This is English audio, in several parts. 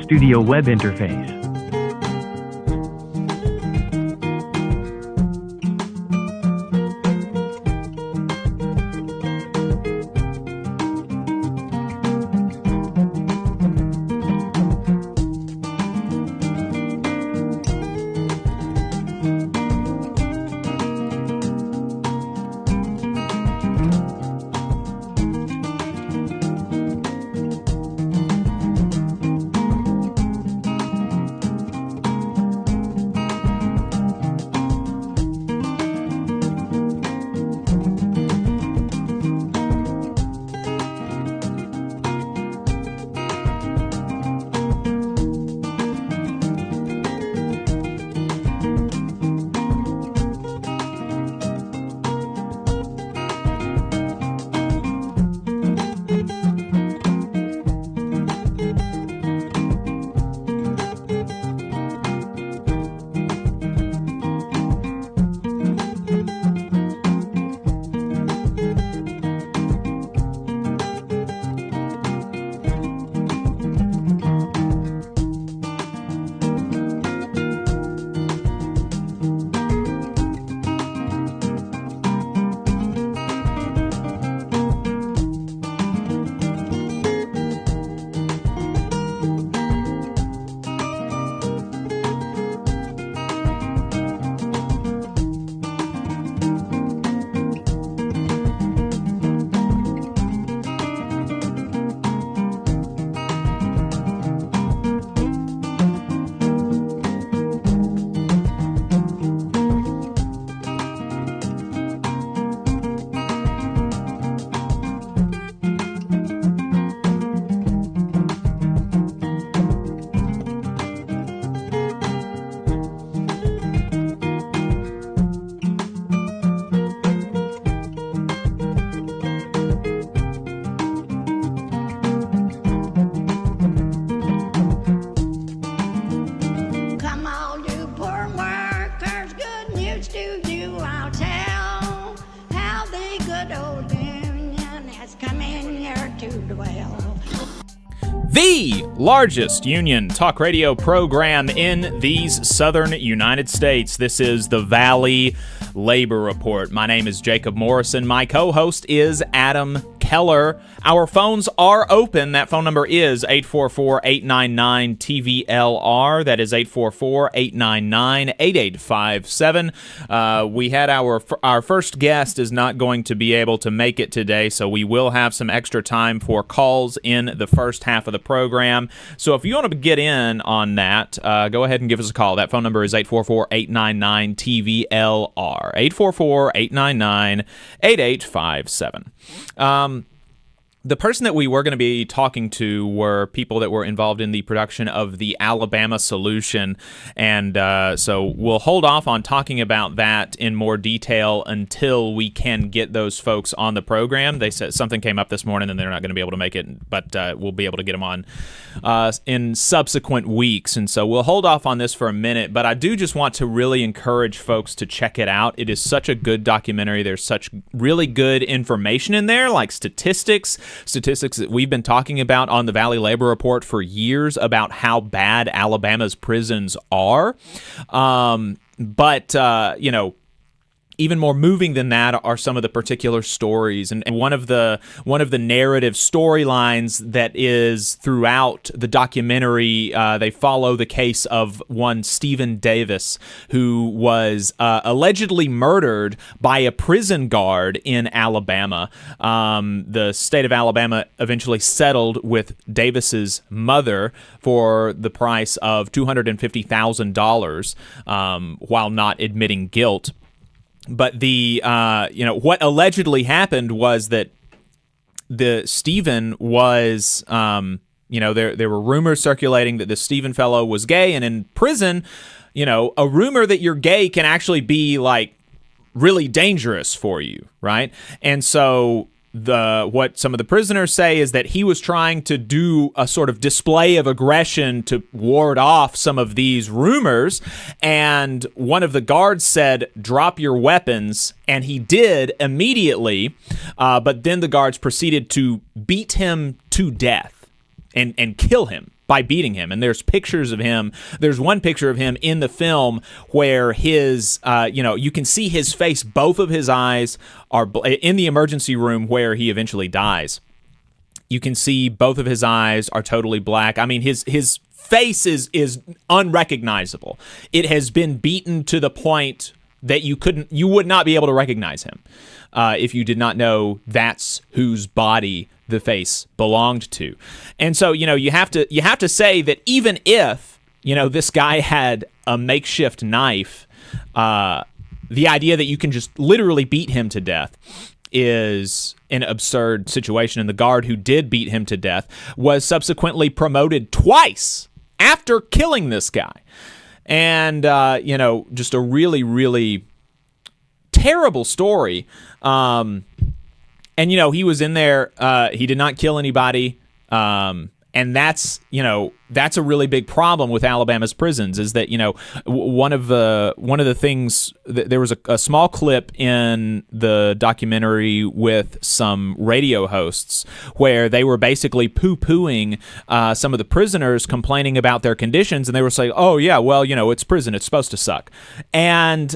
Studio web interface. The largest union talk radio program in these southern United States. This is the Valley Labor Report. My name is Jacob Morrison. My co-host is Adam Keller. Our phones are open. That phone number is 844-899-TVLR. That is 844-899-8857. We had our first guest is not going to be able to make it today, so we will have some extra time for calls in the first half of the program. So if you want to get in on that, go ahead and give us a call. That phone number is 844-899-TVLR. 844-899-8857. The person that we were going to be talking to were people that were involved in the production of the Alabama Solution, and so we'll hold off on talking about that in more detail until we can get those folks on the program. They said something came up this morning and they're not going to be able to make it, but we'll be able to get them on in subsequent weeks, and so we'll hold off on this for a minute, but I do just want to really encourage folks to check it out. It is such a good documentary. There's such really good information in there, like statistics that we've been talking about on the Valley Labor Report for years about how bad Alabama's prisons are. But even more moving than that are some of the particular stories, and one of the narrative storylines that is throughout the documentary. They follow the case of one Stephen Davis, who was allegedly murdered by a prison guard in Alabama. The state of Alabama eventually settled with Davis's mother for the price of $250,000 while not admitting guilt. But the what allegedly happened was that the Stephen was there were rumors circulating that the Stephen fellow was gay, and in prison, a rumor that you're gay can actually be like really dangerous for you, right? And so what some of the prisoners say is that he was trying to do a sort of display of aggression to ward off some of these rumors, and one of the guards said, "Drop your weapons," and he did immediately, but then the guards proceeded to beat him to death and kill him by beating him. And there's pictures of him. There's one picture of him in the film where his, you can see his face. Both of his eyes are in the emergency room where he eventually dies. You can see both of his eyes are totally black. I mean, his face is unrecognizable. It has been beaten to the point that you would not be able to recognize him if you did not know that's whose body the face belonged to. And so, you have to say that even if, this guy had a makeshift knife, the idea that you can just literally beat him to death is an absurd situation. And the guard who did beat him to death was subsequently promoted twice after killing this guy. And, just a really, really terrible story. And, he was in there. He did not kill anybody. And that's a really big problem with Alabama's prisons is that, one of the things there was a small clip in the documentary with some radio hosts where they were basically poo-pooing some of the prisoners complaining about their conditions. And they were saying, oh, yeah, well, it's prison. It's supposed to suck. And,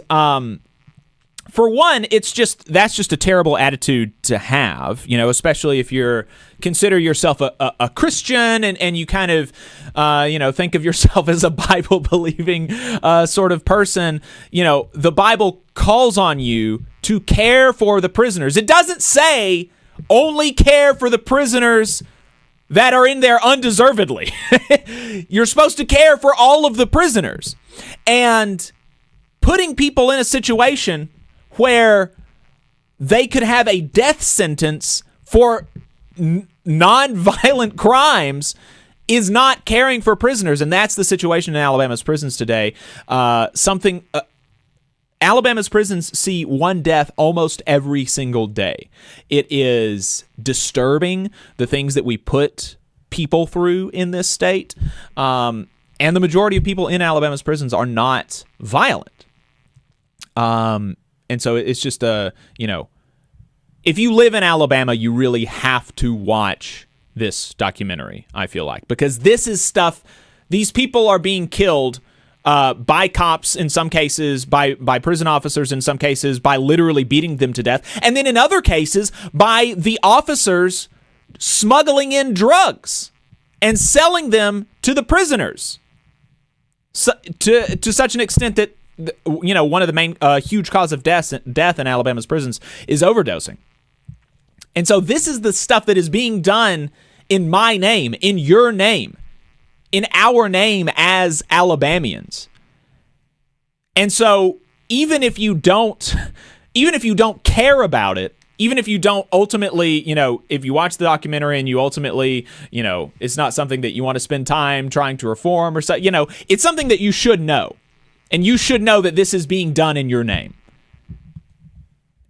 for one, that's just a terrible attitude to have, especially if you consider yourself a Christian and you kind of, think of yourself as a Bible-believing sort of person. The Bible calls on you to care for the prisoners. It doesn't say only care for the prisoners that are in there undeservedly. You're supposed to care for all of the prisoners. And putting people in a situation where they could have a death sentence for non-violent crimes is not caring for prisoners, and that's the situation in Alabama's prisons today. Alabama's prisons see one death almost every single day. It is disturbing, the things that we put people through in this state, and the majority of people in Alabama's prisons are not violent. And so it's just if you live in Alabama, you really have to watch this documentary, I feel like, because this is stuff, these people are being killed by cops in some cases, by prison officers in some cases, by literally beating them to death, and then in other cases, by the officers smuggling in drugs and selling them to the prisoners to such an extent that one of the main huge cause of death in Alabama's prisons is overdosing. And so this is the stuff that is being done in my name, in your name, in our name as Alabamians. And so even if you don't care about it, even if you don't ultimately, if you watch the documentary and you ultimately, it's not something that you want to spend time trying to reform or so, it's something that you should know. And you should know that this is being done in your name.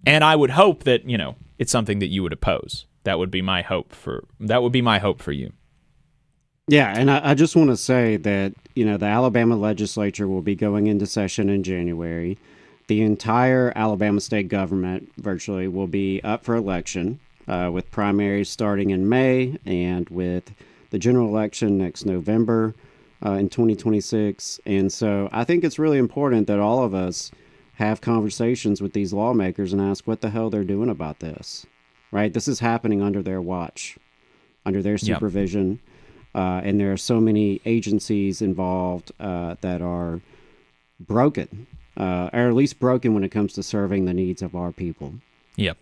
And I would hope that, it's something that you would oppose. That would be my hope for you. Yeah, and I just want to say that, the Alabama legislature will be going into session in January. The entire Alabama state government virtually will be up for election, with primaries starting in May and with the general election next November. In 2026. And so I think it's really important that all of us have conversations with these lawmakers and ask what the hell they're doing about this, right? This is happening under their watch, under their supervision. Yep. And there are so many agencies involved that are broken, or at least broken when it comes to serving the needs of our people. Yep.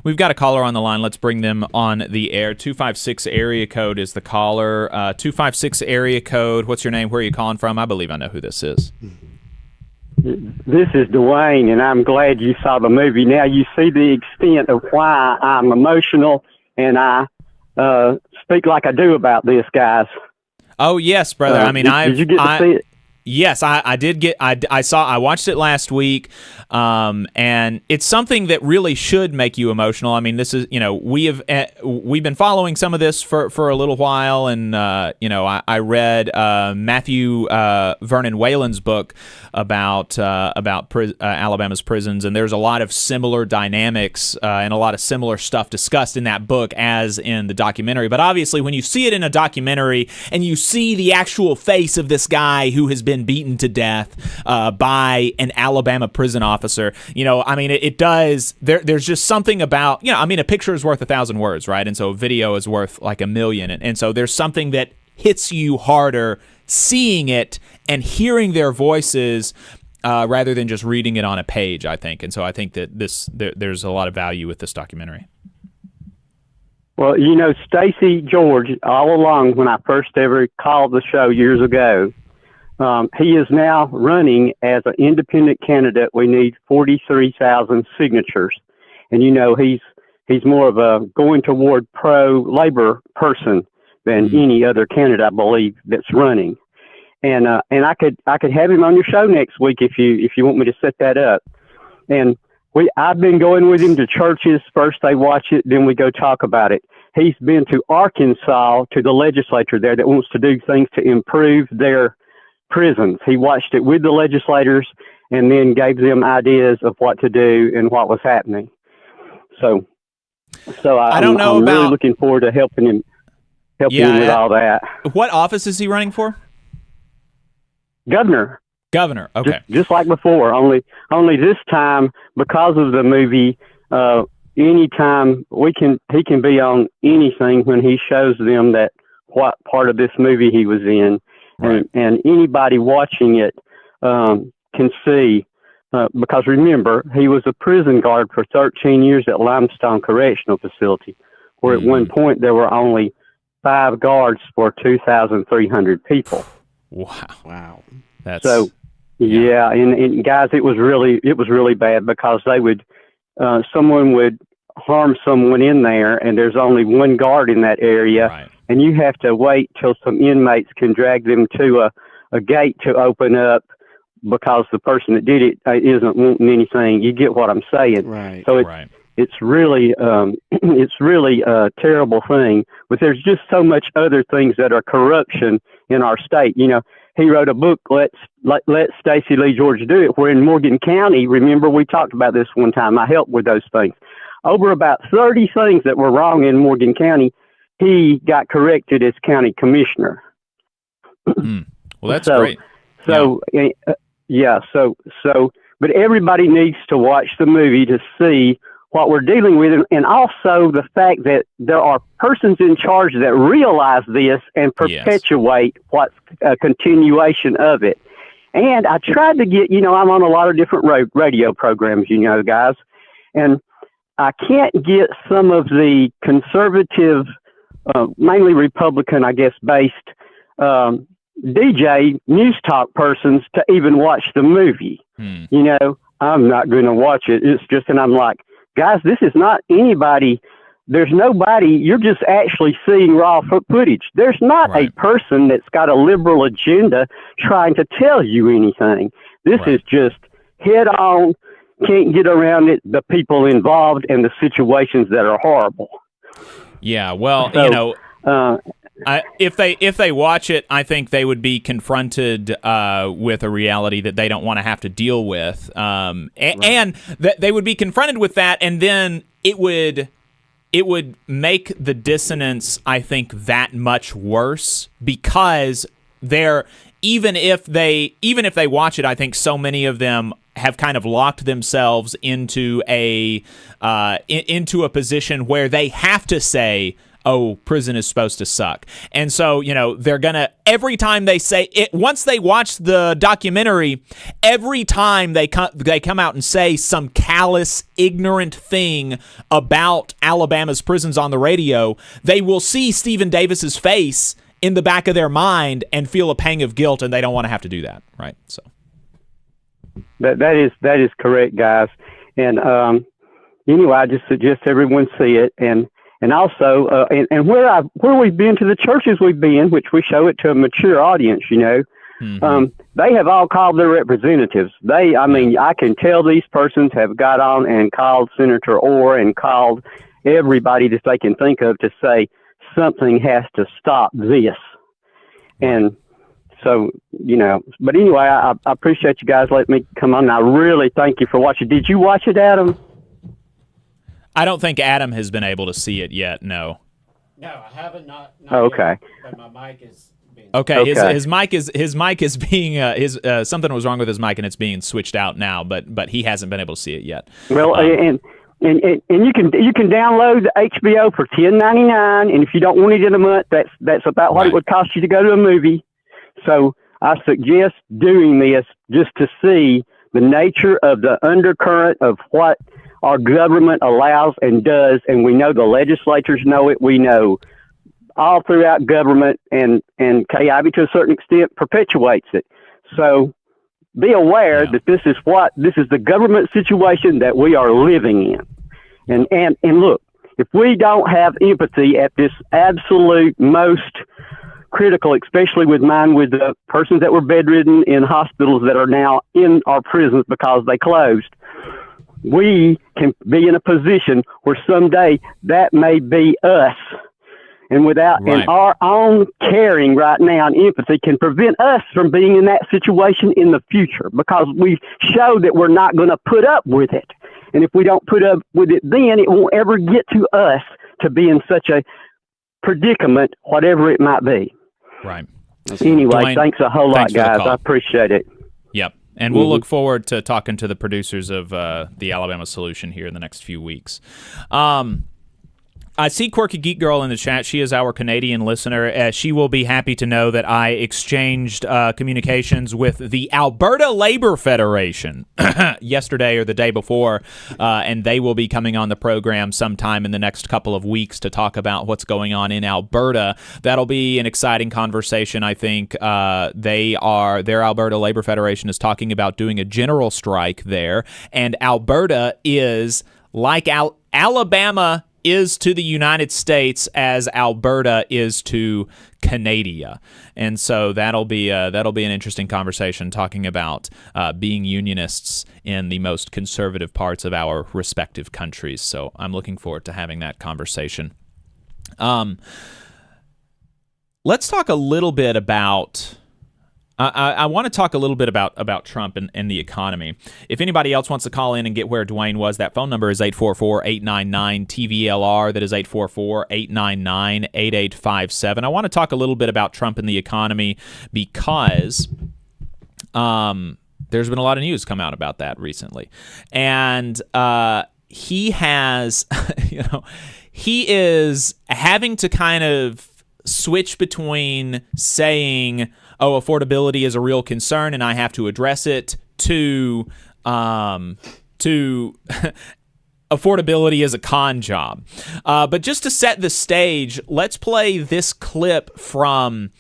We've got a caller on the line. Let's bring them on the air. 256 area code is the caller. 256 area code. What's your name? Where are you calling from? I believe I know who this is. This is Dwayne, and I'm glad you saw the movie. Now you see the extent of why I'm emotional, and I speak like I do about this, guys. Oh, yes, brother. Did you get to see it? Yes, I did get. I watched it last week, and it's something that really should make you emotional. I mean, this is we've been following some of this for a little while, and I read Matthew Vernon Whalen's book about Alabama's prisons, and there's a lot of similar dynamics and a lot of similar stuff discussed in that book as in the documentary. But obviously, when you see it in a documentary and you see the actual face of this guy who has been beaten to death by an Alabama prison officer, I mean, it does. There's just something about, I mean, a picture is worth 1,000 words, right? And so a video is worth like 1,000,000. And so there's something that hits you harder seeing it and hearing their voices rather than just reading it on a page, I think. And so I think that there's a lot of value with this documentary. Well, Stacey George, all along when I first ever called the show years ago, he is now running as an independent candidate. We need 43,000 signatures. And, he's more of a going toward pro-labor person than any other candidate, I believe, that's running. And I could have him on your show next week if you want me to set that up. And I've been going with him to churches. First they watch it, then we go talk about it. He's been to Arkansas, to the legislature there that wants to do things to improve their prisons. He watched it with the legislators and then gave them ideas of what to do and what was happening. So I'm really looking forward to helping him with all that. What office is he running for? Governor. Okay. Just like before, only this time, because of the movie, anytime he can be on anything when he shows them that what part of this movie he was in. Right. And anybody watching it can see, because remember, he was a prison guard for 13 years at Limestone Correctional Facility, where at one point there were only 5 guards for 2,300 people. Wow. That's so. Yeah, and guys, it was really bad because they would, someone would harm someone in there, and there's only one guard in that area, right. And you have to wait till some inmates can drag them to a gate to open up because the person that did it isn't wanting anything. You get what I'm saying, right? So it's really a terrible thing. But there's just so much other things that are corruption in our state. He wrote a book, Let Stacey Lee George Do It, where in Morgan County, remember we talked about this one time, I helped with those things. Over about 30 things that were wrong in Morgan County, he got corrected as county commissioner. Well, that's great. So, but everybody needs to watch the movie to see what we're dealing with, and also the fact that there are persons in charge that realize this and perpetuate what's a continuation of it. And I tried to get, I'm on a lot of different radio programs, guys, and I can't get some of the conservative, mainly Republican, I guess, based DJ news talk persons to even watch the movie. I'm not going to watch it. It's just, and I'm like, guys, this is not anybody. There's nobody. You're just actually seeing raw footage. There's not a person that's got a liberal agenda trying to tell you anything. This is just head on, can't get around it, the people involved and the situations that are horrible. Yeah, well, if they watch it, I think they would be confronted with a reality that they don't want to have to deal with, and that they would be confronted with that, and then it would make the dissonance, I think, that much worse because even if they watch it, I think so many of them have kind of locked themselves into a position where they have to say, oh, prison is supposed to suck. And so, they're going to, every time they say it, once they watch the documentary, every time they come out and say some callous, ignorant thing about Alabama's prisons on the radio, they will see Stephen Davis's face in the back of their mind and feel a pang of guilt, and they don't want to have to do that, right? So that is correct, guys. And anyway, I just suggest everyone see it, and also, and where we've been to the churches we've been, which we show it to a mature audience, They have all called their representatives. I can tell these persons have got on and called Senator Orr and called everybody that they can think of to say something has to stop this. And so, but anyway, I appreciate you guys letting me come on. I really thank you for watching. Did you watch it, Adam? I don't think Adam has been able to see it yet. No. No, I haven't. Not okay. Yet, but my mic is being... Okay. His mic is being something was wrong with his mic and it's being switched out now. But he hasn't been able to see it yet. Well, and you can download the HBO for $10.99, and if you don't want it in a month, that's about what it would cost you to go to a movie. So I suggest doing this just to see the nature of the undercurrent of what our government allows and does, and we know the legislatures know it. We know all throughout government, and KIV to a certain extent perpetuates it. So be aware that this is the government situation that we are living in. And look, if we don't have empathy at this absolute most critical, especially with the persons that were bedridden in hospitals that are now in our prisons because they closed, we can be in a position where someday that may be us. And and our own caring right now and empathy can prevent us from being in that situation in the future, because we show that we're not going to put up with it. And if we don't put up with it, then it won't ever get to us to be in such a predicament, whatever it might be. Right. Anyway, Dwayne, thanks a whole lot, guys. I appreciate it. Yep. And we'll look forward to talking to the producers of the Alabama Solution here in the next few weeks. I see Quirky Geek Girl in the chat. She is our Canadian listener. She will be happy to know that I exchanged communications with the Alberta Labor Federation yesterday or the day before, and they will be coming on the program sometime in the next couple of weeks to talk about what's going on in Alberta. That'll be an exciting conversation, I think. Their Alberta Labor Federation is talking about doing a general strike there, and Alberta is like Alabama is to the United States as Alberta is to Canada. And so that'll be an interesting conversation talking about being unionists in the most conservative parts of our respective countries. So I'm looking forward to having that conversation. Let's talk a little bit about... I want to talk a little bit about Trump and the economy. If anybody else wants to call in and get where Dwayne was, that phone number is 844-899-TVLR. That is 844-899-8857. I want to talk a little bit about Trump and the economy because there's been a lot of news come out about that recently. And he has, he is having to kind of switch between saying, oh, affordability is a real concern and I have to address it, to affordability is a con job. But just to set the stage, let's play this clip from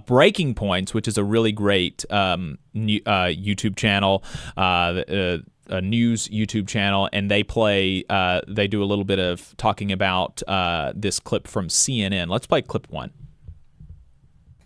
Breaking Points, which is a really great YouTube channel, a news YouTube channel, and they do a little bit of talking about this clip from CNN. Let's play clip one.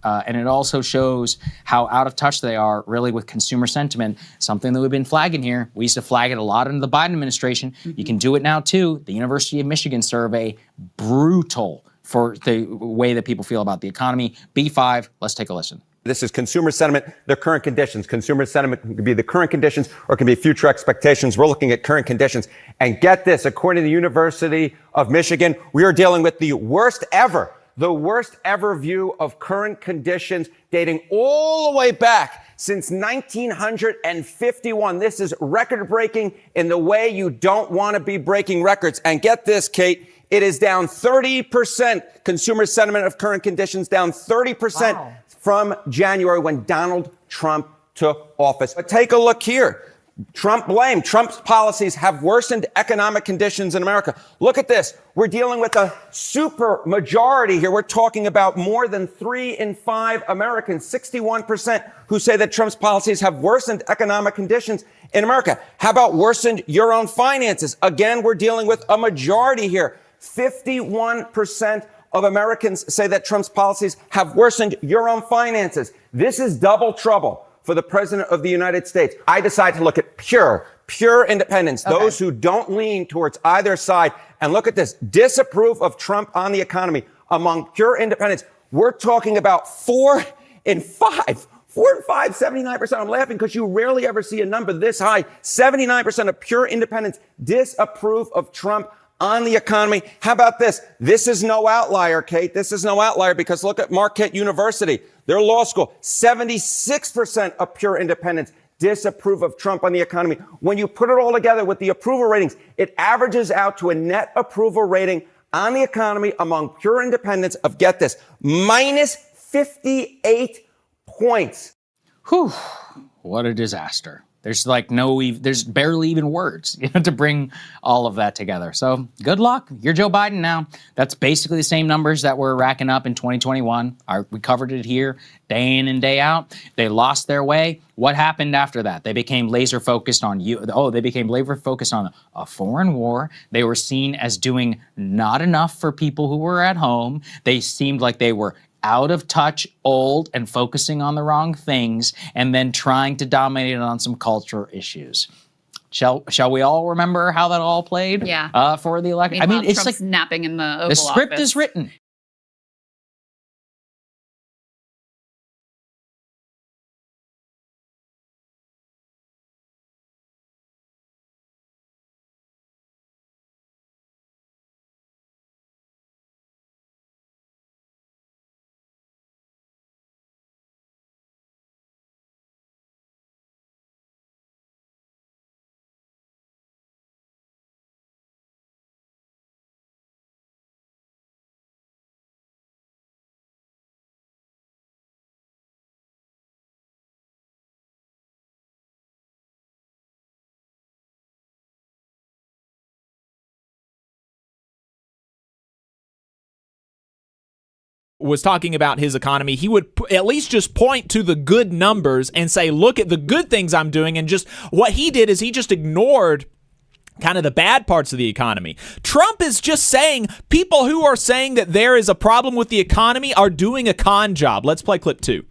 And it also shows how out of touch they are really with consumer sentiment, something that we've been flagging here. We used to flag it a lot under the Biden administration. You can do it now too. The University of Michigan survey, brutal for the way that people feel about the economy. B5, let's take a listen. This is consumer sentiment, the current conditions. Consumer sentiment can be the current conditions or it can be future expectations. We're looking at current conditions. And get this, according to the University of Michigan, we are dealing with the worst ever view of current conditions dating all the way back since 1951. This is record-breaking in the way you don't want to be breaking records. And get this, Kate, it is down 30%. Consumer sentiment of current conditions down 30% from January when Donald Trump took office. But take a look here. Trump's policies have worsened economic conditions in America. Look at this. We're dealing with a super majority here. We're talking about more than 3 in 5 Americans, 61%, who say that Trump's policies have worsened economic conditions in America. How about worsened your own finances? Again, we're dealing with a majority here. 51% of Americans say that Trump's policies have worsened your own finances. This is double trouble for the president of the United States. I decide to look at pure independents, those who don't lean towards either side. And look at this, disapprove of Trump on the economy among pure independents. We're talking about 4 in 5, 79%. I'm laughing because you rarely ever see a number this high. 79% of pure independents disapprove of Trump on the economy. How about this? This is no outlier, Kate. This is no outlier because look at Marquette University, their law school. 76% of pure independents disapprove of Trump on the economy. When you put it all together with the approval ratings, it averages out to a net approval rating on the economy among pure independents of, get this, minus 58 points. Whew, what a disaster. There's there's barely even words to bring all of that together. So good luck. You're Joe Biden now. That's basically the same numbers that we're racking up in 2021. We covered it here day in and day out. They lost their way. What happened after that? They became laser focused on they became laser focused on a foreign war. They were seen as doing not enough for people who were at home. They seemed like they were out of touch, old, and focusing on the wrong things, and then trying to dominate on some cultural issues. Shall we all remember how that all played? Yeah. For the election. Meanwhile, I mean, it's Trump's like napping in the Oval the script Office. is written. Was talking about his economy, he would at least just point to the good numbers and say, look at the good things I'm doing. And just what he did is he just ignored kind of the bad parts of the economy. Trump is just saying people who are saying that there is a problem with the economy are doing a con job. Let's play clip 2.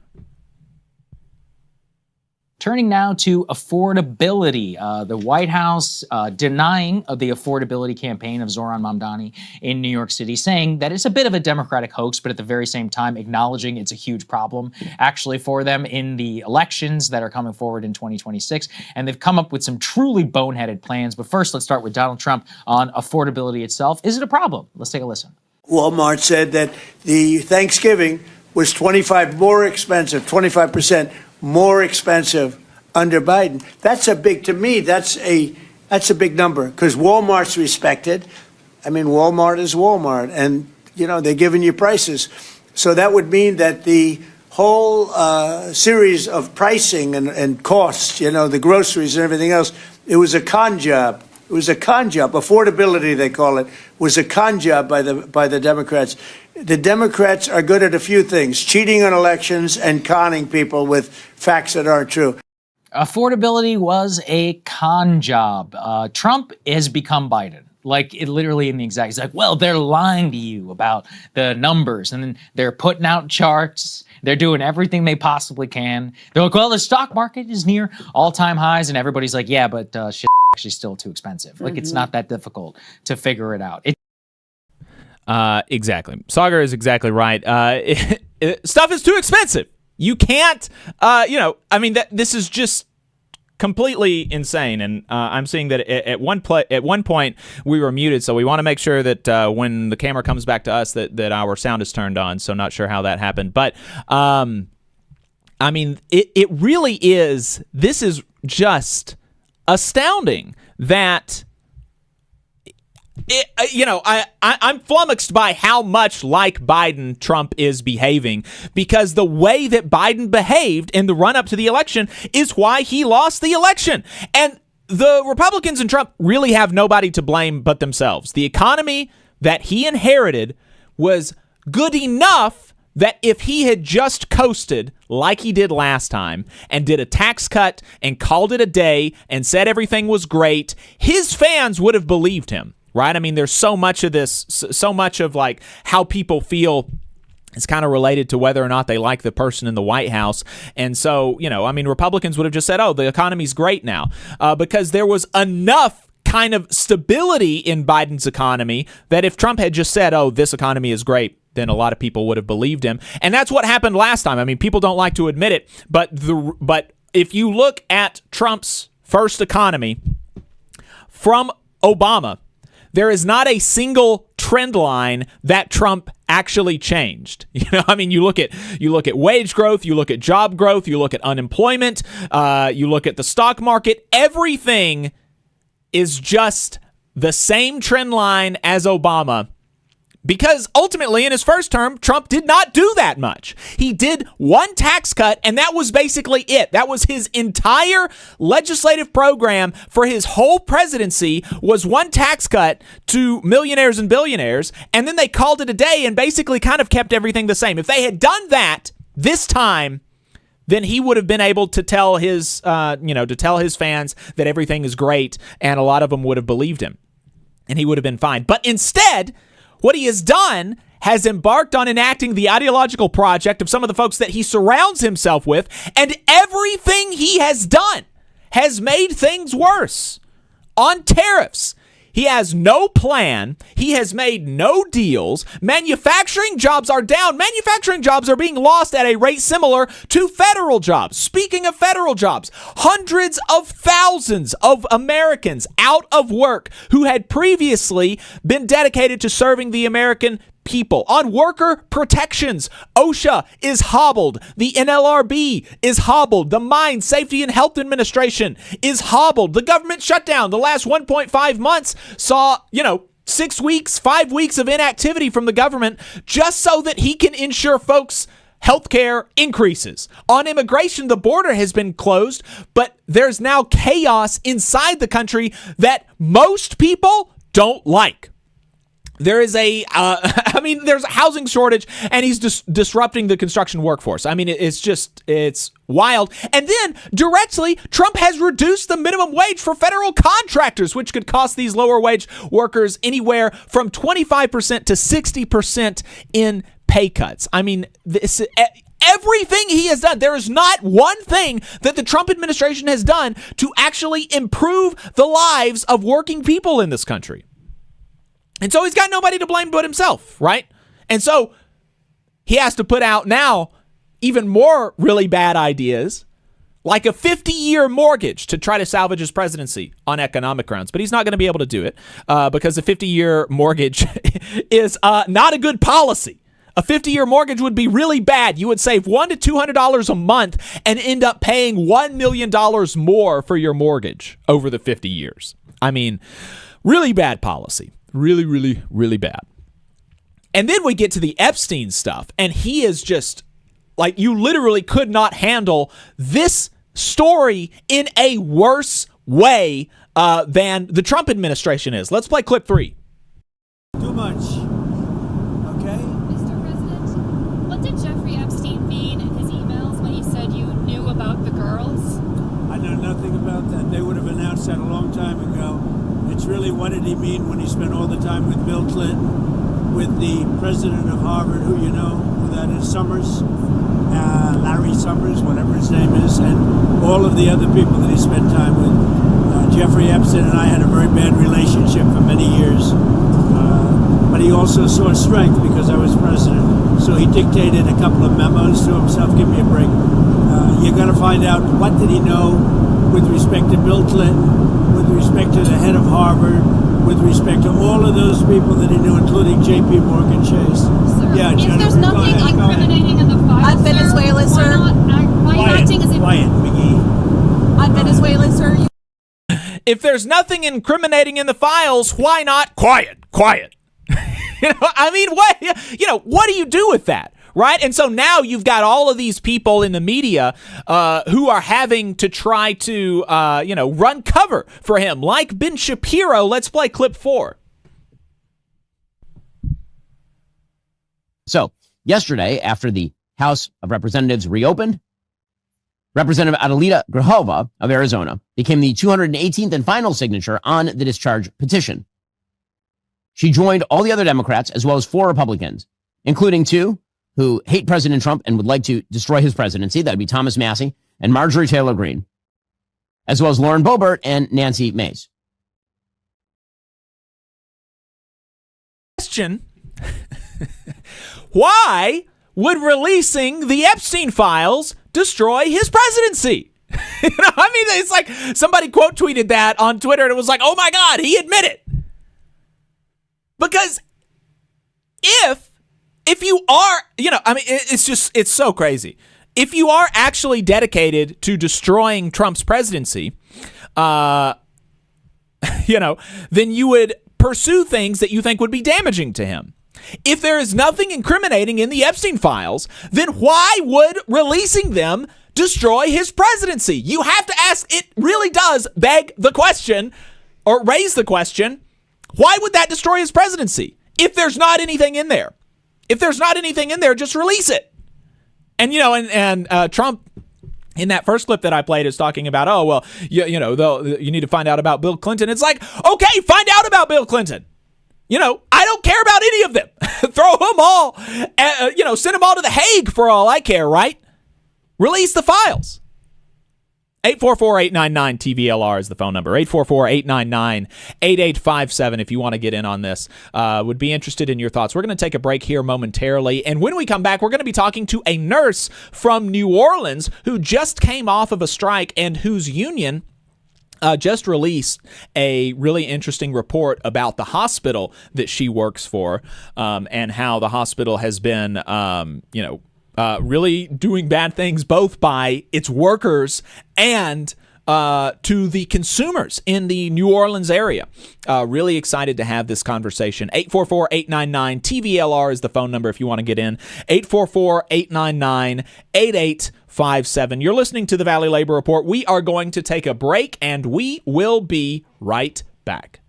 Turning now to affordability, the White House denying the affordability campaign of Zohran Mamdani in New York City, saying that it's a bit of a Democratic hoax, but at the very same time acknowledging it's a huge problem actually for them in the elections that are coming forward in 2026. And they've come up with some truly boneheaded plans. But first, let's start with Donald Trump on affordability itself. Is it a problem? Let's take a listen. Walmart said that the Thanksgiving was 25% more expensive under Biden. That's a big, to me, that's a big number because Walmart's respected. I mean, Walmart is Walmart and, they're giving you prices. So that would mean that the whole series of pricing and costs, the groceries and everything else, it was a con job. It was a con job. Affordability, they call it, was a con job by the Democrats. The Democrats are good at a few things, cheating on elections and conning people with facts that aren't true. Affordability was a con job. Trump has become Biden. Like, it literally in the exact, he's like, well, they're lying to you about the numbers, and then they're putting out charts. They're doing everything they possibly can. They're like, well, the stock market is near all-time highs, and everybody's like, yeah, but shit's actually still too expensive. Like, it's not that difficult to figure it out. Exactly. Sagar is exactly right. Stuff is too expensive. You can't, this is just completely insane. And I'm seeing that at one point we were muted, so we want to make sure that when the camera comes back to us that our sound is turned on. So not sure how that happened, but it really is. This is just astounding that. I'm flummoxed by how much like Biden Trump is behaving, because the way that Biden behaved in the run-up to the election is why he lost the election. And the Republicans and Trump really have nobody to blame but themselves. The economy that he inherited was good enough that if he had just coasted like he did last time and did a tax cut and called it a day and said everything was great, his fans would have believed him. right? I mean, there's so much of this, so much of like how people feel is kind of related to whether or not they like the person in the White House. And so, I mean, Republicans would have just said, oh, the economy's great now, because there was enough kind of stability in Biden's economy that if Trump had just said, oh, this economy is great, then a lot of people would have believed him. And that's what happened last time. I mean, people don't like to admit it, but if you look at Trump's first economy from Obama, there is not a single trend line that Trump actually changed. I mean, you look at wage growth, you look at job growth, you look at unemployment, you look at the stock market, everything is just the same trend line as Obama. Because ultimately, in his first term, Trump did not do that much. He did one tax cut, and that was basically it. That was his entire legislative program for his whole presidency, was one tax cut to millionaires and billionaires, and then they called it a day and basically kind of kept everything the same. If they had done that this time, then he would have been able to tell his, fans that everything is great, and a lot of them would have believed him, and he would have been fine. But instead, what he has done has embarked on enacting the ideological project of some of the folks that he surrounds himself with, and everything he has done has made things worse. On tariffs, he has no plan. He has made no deals. Manufacturing jobs are down. Manufacturing jobs are being lost at a rate similar to federal jobs. Speaking of federal jobs, hundreds of thousands of Americans out of work who had previously been dedicated to serving the American people. On worker protections, OSHA is hobbled. The NLRB is hobbled. The Mine Safety and Health Administration is hobbled. The government shutdown the last 1.5 months saw, 6 weeks, 5 weeks of inactivity from the government just so that he can ensure folks' healthcare increases. On immigration, the border has been closed, but there's now chaos inside the country that most people don't like. There is there's a housing shortage, and he's disrupting the construction workforce. I mean, it's wild. And then directly, Trump has reduced the minimum wage for federal contractors, which could cost these lower wage workers anywhere from 25% to 60% in pay cuts. I mean, everything he has done, there is not one thing that the Trump administration has done to actually improve the lives of working people in this country. And so he's got nobody to blame but himself, right? And so he has to put out now even more really bad ideas, like a 50-year mortgage to try to salvage his presidency on economic grounds. But he's not going to be able to do it because a 50-year mortgage is not a good policy. A 50-year mortgage would be really bad. You would save $100 to $200 a month and end up paying $1 million more for your mortgage over the 50 years. I mean, really bad policy. Really, really, really bad. And then we get to the Epstein stuff, and he is just like, you literally could not handle this story in a worse way than the Trump administration is. Let's play clip 3. Too much. Okay? Mr. President, what did Jeffrey Epstein mean in his emails when he said you knew about the girls? I know nothing about that. They would have announced that a long time ago. It's really, what did he mean when he spent all the time with Bill Clinton, with the president of Harvard, who you know who that is, Summers, Larry Summers, whatever his name is, and all of the other people that he spent time with. Jeffrey Epstein and I had a very bad relationship for many years, but he also saw strength because I was president. So he dictated a couple of memos to himself. Give me a break. You're going to find out what did he know with respect to Bill Clinton, with respect to the head of Harvard, with respect to all of those people that he knew, including J.P. Morgan Chase. Sir, Yeah, if Jennifer, there's nothing incriminating in the file, On Venezuela, sir. Why are you acting as if... Quiet, McGee. On Venezuela, sir, If there's nothing incriminating in the files, why not quiet? I mean, what do you do with that? Right? And so now you've got all of these people in the media who are having to try to, run cover for him, like Ben Shapiro. Let's play clip 4. So yesterday, after the House of Representatives reopened, Representative Adelita Grajova of Arizona became the 218th and final signature on the discharge petition. She joined all the other Democrats, as well as 4 Republicans, including 2 who hate President Trump and would like to destroy his presidency. That would be Thomas Massie and Marjorie Taylor Greene, as well as Lauren Boebert and Nancy Mace. Question: why would releasing the Epstein files destroy his presidency? You know, I mean, it's like somebody quote tweeted that on Twitter and it was like, oh my God, he admitted. Because if you are, you know, I mean, it's so crazy. If you are actually dedicated to destroying Trump's presidency, you know, then you would pursue things that you think would be damaging to him. If there is nothing incriminating in the Epstein files, then why would releasing them destroy his presidency? You have to ask, it really does beg the question, or raise the question, why would that destroy his presidency? If there's not anything in there. If there's not anything in there, just release it. And, you know, and Trump, in that first clip that I played, is talking about, oh, well, you know, you need to find out about Bill Clinton. It's like, okay, find out about Bill Clinton. You know, I don't care about any of them. Throw them all, you know, send them all to The Hague for all I care, right? Release the files. 844-899-TVLR is the phone number. 844-899-8857 if you want to get in on this. Would be interested in your thoughts. We're going to take a break here momentarily. And when we come back, we're going to be talking to a nurse from New Orleans who just came off of a strike and whose union just released a really interesting report about the hospital that she works for, and how the hospital has been, you know, really doing bad things both by its workers and to the consumers in the New Orleans area. Really excited to have this conversation. 844-899-TVLR is the phone number if you want to get in. 844-899-8857. You're listening to the Valley Labor Report. We are going to take a break, and we will be right back.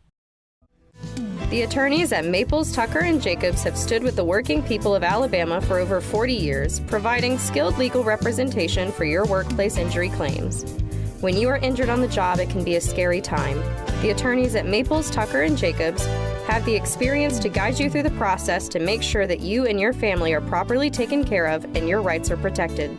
The attorneys at Maples, Tucker & Jacobs have stood with the working people of Alabama for over 40 years, providing skilled legal representation for your workplace injury claims. When you are injured on the job, it can be a scary time. The attorneys at Maples, Tucker & Jacobs have the experience to guide you through the process to make sure that you and your family are properly taken care of and your rights are protected.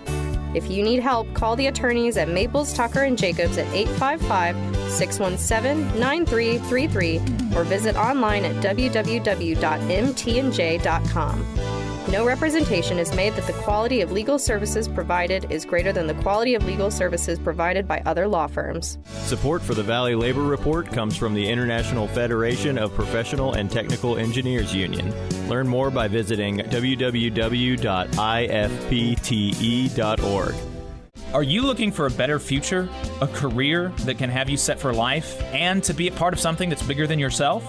If you need help, call the attorneys at Maples, Tucker & Jacobs at 855-617-9333 or visit online at www.mtnj.com. No representation is made that the quality of legal services provided is greater than the quality of legal services provided by other law firms. Support for the Valley Labor Report comes from the International Federation of Professional and Technical Engineers Union. Learn more by visiting www.ifpte.org. Are you looking for a better future, a career that can have you set for life, and to be a part of something that's bigger than yourself?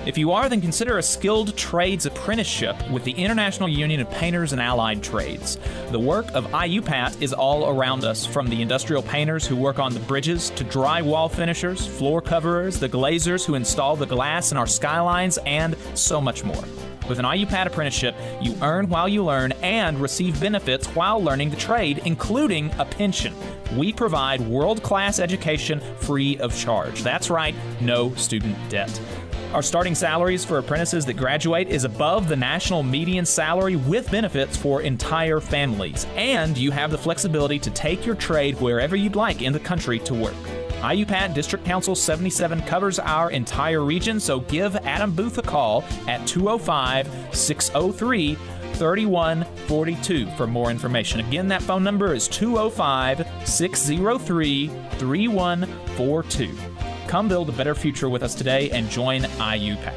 If you are, then consider a skilled trades apprenticeship with the International Union of Painters and Allied Trades. The work of IUPAT is all around us, from the industrial painters who work on the bridges to drywall finishers, floor coverers, the glazers who install the glass in our skylines, and so much more. With an IUPAT apprenticeship, you earn while you learn and receive benefits while learning the trade, including a pension. We provide world-class education free of charge. That's right, no student debt. Our starting salaries for apprentices that graduate is above the national median salary with benefits for entire families. And you have the flexibility to take your trade wherever you'd like in the country to work. IUPAT District Council 77 covers our entire region, so give Adam Booth a call at 205-603-3142 for more information. Again, that phone number is 205-603-3142. Come build a better future with us today and join IUPAT.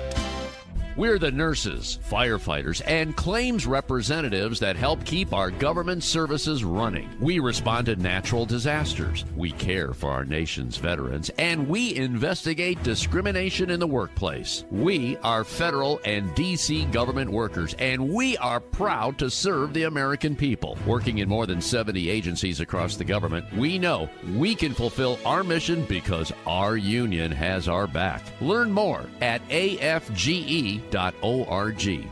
We're the nurses, firefighters, and claims representatives that help keep our government services running. We respond to natural disasters. We care for our nation's veterans, and we investigate discrimination in the workplace. We are federal and D.C. government workers, and we are proud to serve the American people. Working in more than 70 agencies across the government, we know we can fulfill our mission because our union has our back. Learn more at afge.org.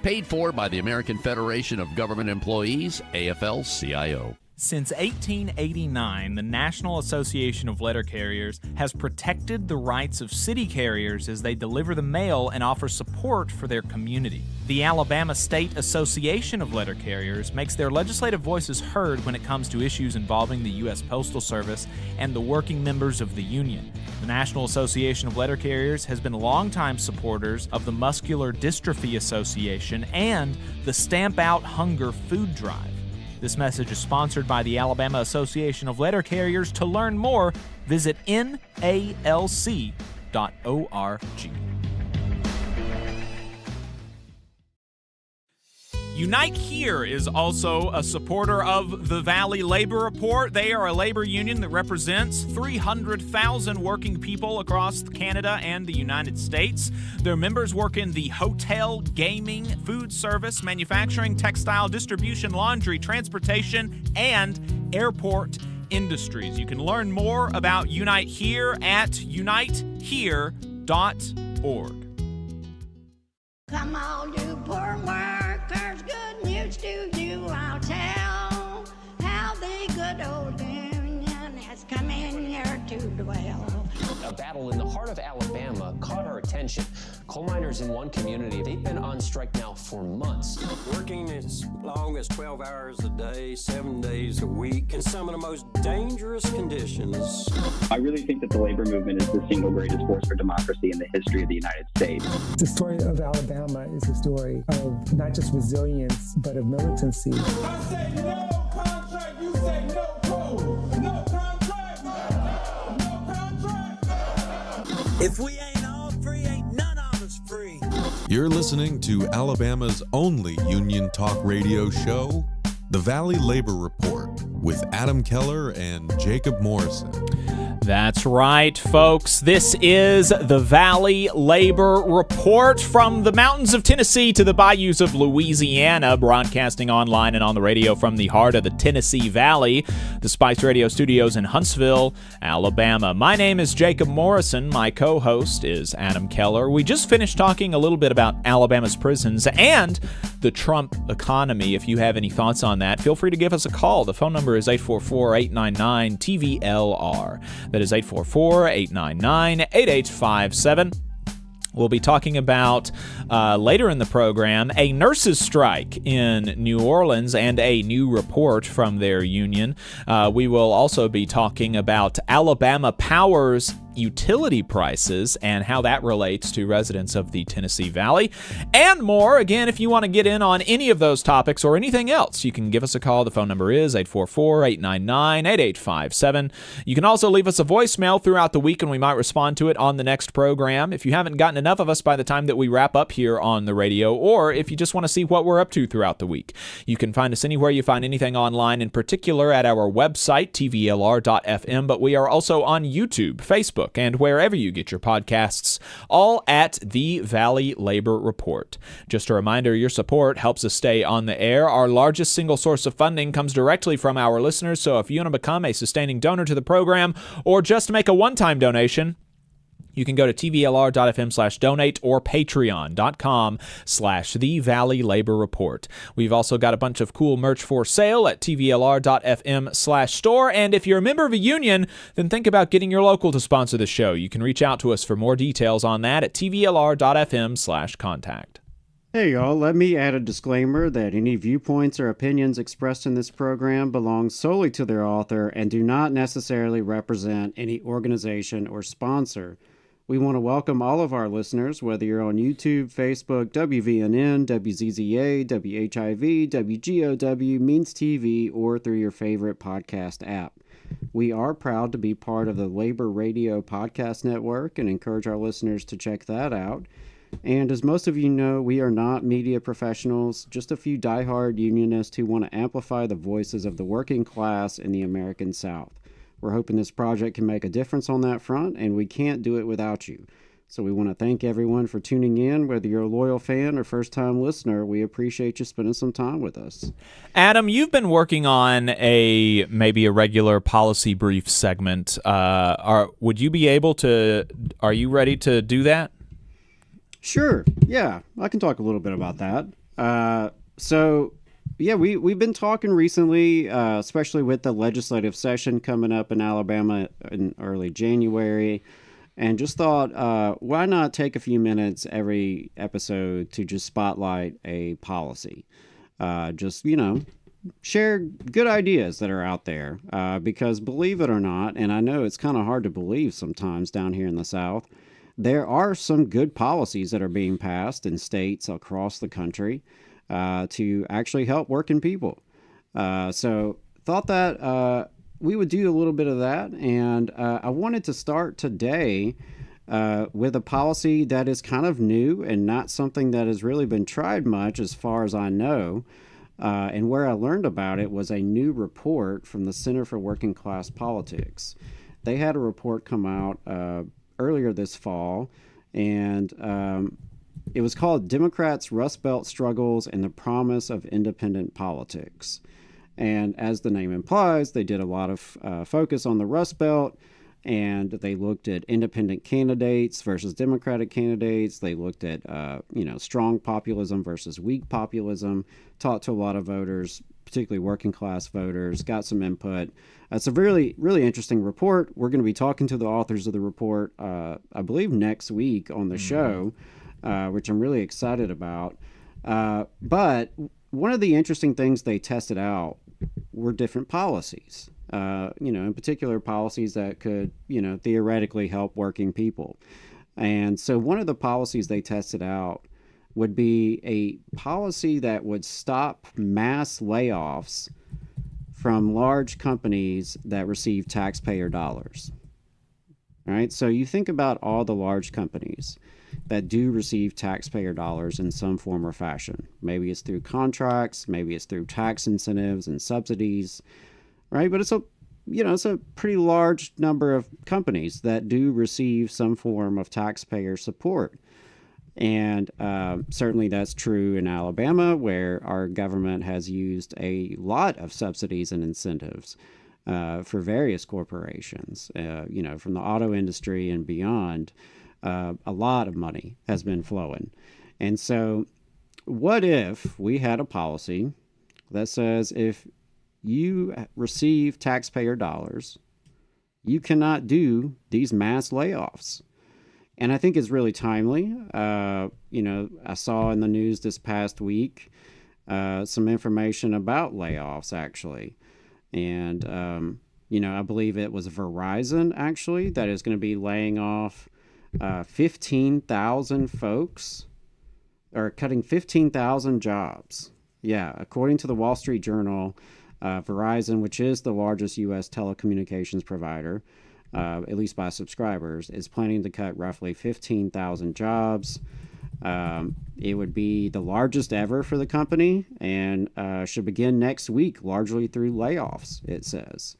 Paid for by the American Federation of Government Employees, AFL-CIO. Since 1889, the National Association of Letter Carriers has protected the rights of city carriers as they deliver the mail and offer support for their community. The Alabama State Association of Letter Carriers makes their legislative voices heard when it comes to issues involving the U.S. Postal Service and the working members of the union. The National Association of Letter Carriers has been longtime supporters of the Muscular Dystrophy Association and the Stamp Out Hunger Food Drive. This message is sponsored by the Alabama Association of Letter Carriers. To learn more, visit NALC.org. Unite Here is also a supporter of the Valley Labor Report. They are a labor union that represents 300,000 working people across Canada and the United States. Their members work in the hotel, gaming, food service, manufacturing, textile, distribution, laundry, transportation, and airport industries. You can learn more about Unite Here at unitehere.org. Come on, you poor workers, good news to you I'll tell, how the good old union has come in here to dwell. A battle in the heart of Alabama caught our attention. Coal miners in one community, they've been on strike now for months. Working as long as 12 hours a day, 7 days a week, in some of the most dangerous conditions. I really think that the labor movement is the single greatest force for democracy in the history of the United States. The story of Alabama is a story of not just resilience, but of militancy. I say no contract, you say no code. No contract, no contract. If we ain't all free, ain't none of us free. You're listening to Alabama's only union talk radio show, The Valley Labor Report, with Adam Keller and Jacob Morrison. That's right, folks. This is the Valley Labor Report from the mountains of Tennessee to the bayous of Louisiana, broadcasting online and on the radio from the heart of the Tennessee Valley, the Spice Radio Studios in Huntsville, Alabama. My name is Jacob Morrison. My co-host is Adam Keller. We just finished talking a little bit about Alabama's prisons and the Trump economy. If you have any thoughts on that, feel free to give us a call. The phone number is 844-899-TVLR. That is 844-899-8857. We'll be talking about, later in the program, a nurses' strike in New Orleans and a new report from their union. We will also be talking about Alabama Power's utility prices and how that relates to residents of the Tennessee Valley, and more. Again, if you want to get in on any of those topics or anything else, you can give us a call. The phone number is 844-899-8857. You can also leave us a voicemail throughout the week, and we might respond to it on the next program. If you haven't gotten enough of us by the time that we wrap up here on the radio, or if you just want to see what we're up to throughout the week, you can find us anywhere you find anything online, in particular at our website, tvlr.fm, but we are also on YouTube, Facebook, and wherever you get your podcasts, all at the Valley Labor Report. Just a reminder, your support helps us stay on the air. Our largest single source of funding comes directly from our listeners, so if you want to become a sustaining donor to the program or just make a one-time donation, you can go to tvlr.fm/donate or patreon.com/The Valley Labor Report. We've also got a bunch of cool merch for sale at tvlr.fm/store. And if you're a member of a union, then think about getting your local to sponsor the show. You can reach out to us for more details on that at tvlr.fm/contact. Hey y'all, let me add a disclaimer that any viewpoints or opinions expressed in this program belong solely to their author and do not necessarily represent any organization or sponsor. We want to welcome all of our listeners, whether you're on YouTube, Facebook, WVNN, WZZA, WHIV, WGOW, Means TV, or through your favorite podcast app. We are proud to be part of the Labor Radio Podcast Network and encourage our listeners to check that out. And as most of you know, we are not media professionals, just a few diehard unionists who want to amplify the voices of the working class in the American South. We're hoping this project can make a difference on that front, and we can't do it without you. So we want to thank everyone for tuning in. Whether you're a loyal fan or first-time listener, we appreciate you spending some time with us. Adam, you've been working on maybe a regular policy brief segment. Would you be able to? Are you ready to do that? Sure. Yeah, I can talk a little bit about that. So Yeah, we've been talking recently, especially with the legislative session coming up in Alabama in early January, and just thought, why not take a few minutes every episode to just spotlight a policy? Just, share good ideas that are out there, because believe it or not, and I know it's kind of hard to believe sometimes down here in the South, there are some good policies that are being passed in states across the country to actually help working people. So thought that we would do a little bit of that, and I wanted to start today with a policy that is kind of new and not something that has really been tried much as far as I know. And where I learned about it was a new report from the Center for Working Class Politics. They had a report come out earlier this fall, and it was called Democrats' Rust Belt Struggles and the Promise of Independent Politics. And as the name implies, they did a lot of focus on the Rust Belt, and they looked at independent candidates versus Democratic candidates. They looked at, strong populism versus weak populism, talked to a lot of voters, particularly working class voters, got some input. It's a really, really interesting report. We're going to be talking to the authors of the report, I believe, next week on the show, which I'm really excited about. But one of the interesting things they tested out were different policies. In particular policies that could, theoretically help working people. And so one of the policies they tested out would be a policy that would stop mass layoffs from large companies that receive taxpayer dollars. All right, so you think about all the large companies that do receive taxpayer dollars in some form or fashion. Maybe it's through contracts, maybe it's through tax incentives and subsidies, right? But it's a pretty large number of companies that do receive some form of taxpayer support. And certainly that's true in Alabama, where our government has used a lot of subsidies and incentives for various corporations, from the auto industry and beyond. A lot of money has been flowing. And so what if we had a policy that says if you receive taxpayer dollars, you cannot do these mass layoffs? And I think it's really timely. I saw in the news this past week some information about layoffs, actually. And, I believe it was Verizon, actually, that is going to be laying off 15,000 folks, or cutting 15,000 jobs. Yeah, according to the Wall Street Journal, Verizon, which is the largest U.S. telecommunications provider, at least by subscribers, is planning to cut roughly 15,000 jobs. It would be the largest ever for the company, and should begin next week, largely through layoffs, it says.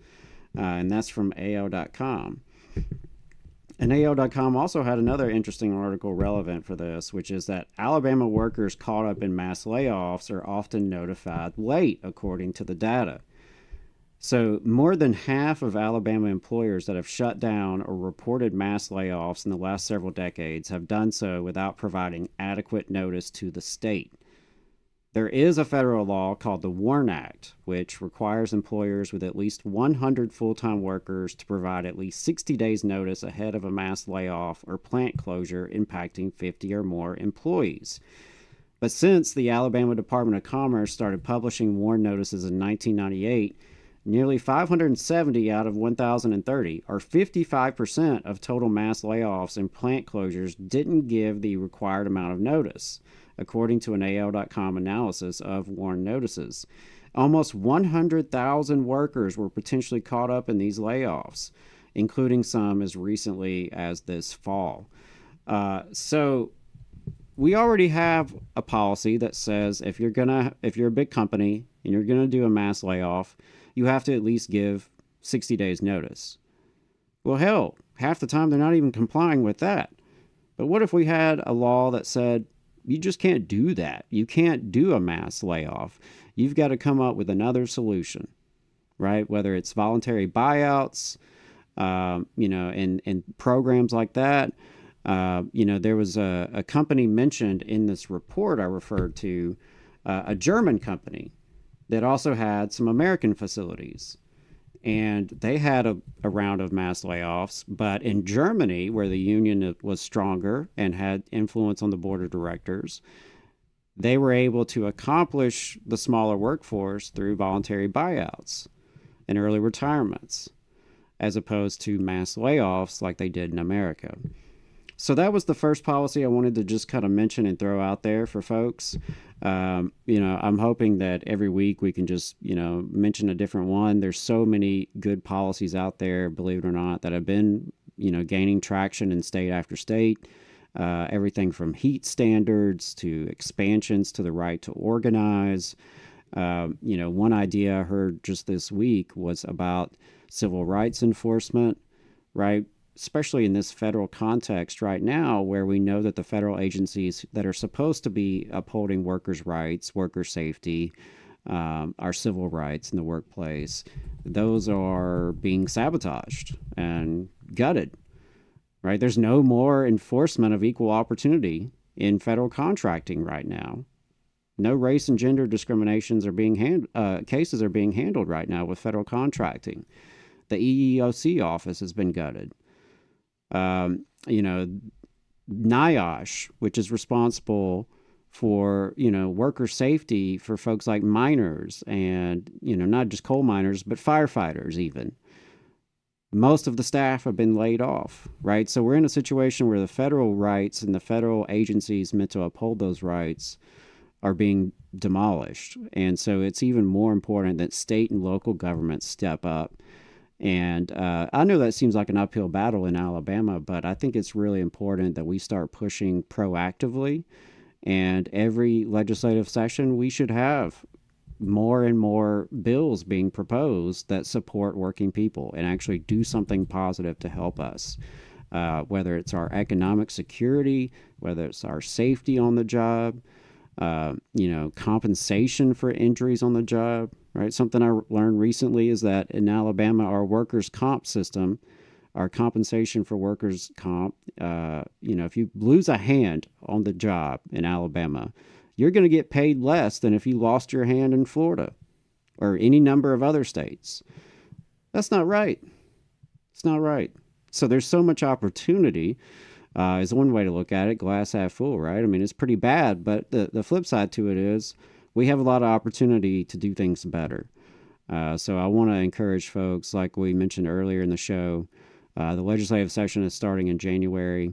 And that's from AO.com. And AO.com also had another interesting article relevant for this, which is that Alabama workers caught up in mass layoffs are often notified late, according to the data. So more than half of Alabama employers that have shut down or reported mass layoffs in the last several decades have done so without providing adequate notice to the state. There is a federal law called the WARN Act, which requires employers with at least 100 full-time workers to provide at least 60 days notice ahead of a mass layoff or plant closure impacting 50 or more employees. But since the Alabama Department of Commerce started publishing WARN notices in 1998, nearly 570 out of 1,030, or 55% of total mass layoffs and plant closures, didn't give the required amount of notice, according to an AL.com analysis of WARN notices. Almost 100,000 workers were potentially caught up in these layoffs, including some as recently as this fall. So we already have a policy that says if you're a big company and you're gonna do a mass layoff, you have to at least give 60 days notice. Well, hell, half the time they're not even complying with that. But what if we had a law that said you just can't do that? You can't do a mass layoff. You've got to come up with another solution, right? Whether it's voluntary buyouts, and programs like that. There was a company mentioned in this report I referred to, a German company that also had some American facilities. And they had a round of mass layoffs. But in Germany, where the union was stronger and had influence on the board of directors, they were able to accomplish the smaller workforce through voluntary buyouts and early retirements, as opposed to mass layoffs like they did in America. So that was the first policy I wanted to just kind of mention and throw out there for folks. I'm hoping that every week we can just, mention a different one. There's so many good policies out there, believe it or not, that have been, gaining traction in state after state. Everything from heat standards to expansions to the right to organize. One idea I heard just this week was about civil rights enforcement, right? Especially in this federal context right now, where we know that the federal agencies that are supposed to be upholding workers' rights, worker safety, our civil rights in the workplace, those are being sabotaged and gutted, right? There's no more enforcement of equal opportunity in federal contracting right now. No race and gender discriminations are being cases are being handled right now with federal contracting. The EEOC office has been gutted. NIOSH, which is responsible for, worker safety for folks like miners and, not just coal miners, but firefighters even. Most of the staff have been laid off, right? So we're in a situation where the federal rights and the federal agencies meant to uphold those rights are being demolished. And so it's even more important that state and local governments step up. And I know that seems like an uphill battle in Alabama, but I think it's really important that we start pushing proactively. And every legislative session, we should have more and more bills being proposed that support working people and actually do something positive to help us, whether it's our economic security, whether it's our safety on the job, compensation for injuries on the job, right? Something I learned recently is that in Alabama, our workers' comp system, our compensation for workers' comp, if you lose a hand on the job in Alabama, you're going to get paid less than if you lost your hand in Florida or any number of other states. That's not right. It's not right. So there's so much opportunity. Is one way to look at it, glass half full, right? I mean, it's pretty bad, but the flip side to it is we have a lot of opportunity to do things better. So I want to encourage folks, like we mentioned earlier in the show, the legislative session is starting in January.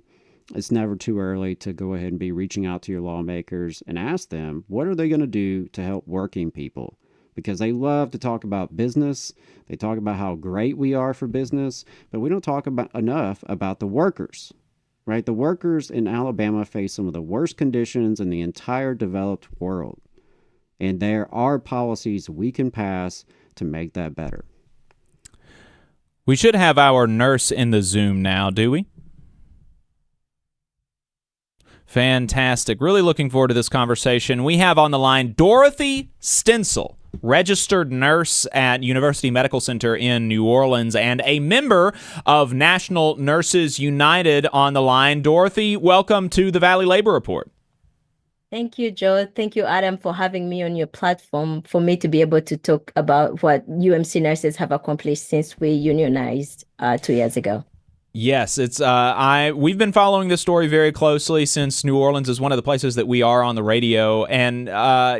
It's never too early to go ahead and be reaching out to your lawmakers and ask them, what are they going to do to help working people? Because they love to talk about business. They talk about how great we are for business, but we don't talk about enough about the workers. Right? The workers in Alabama face some of the worst conditions in the entire developed world. And there are policies we can pass to make that better. We should have our nurse in the Zoom now, do we? Fantastic. Really looking forward to this conversation. We have on the line Dorothy Stencil, registered nurse at University Medical Center in New Orleans and a member of National Nurses United on the line. Dorothy, welcome to the Valley Labor Report. Thank you, Joe. Thank you, Adam, for having me on your platform for me to be able to talk about what UMC nurses have accomplished since we unionized 2 years ago. Yes, it's we've been following this story very closely since New Orleans is one of the places that we are on the radio, and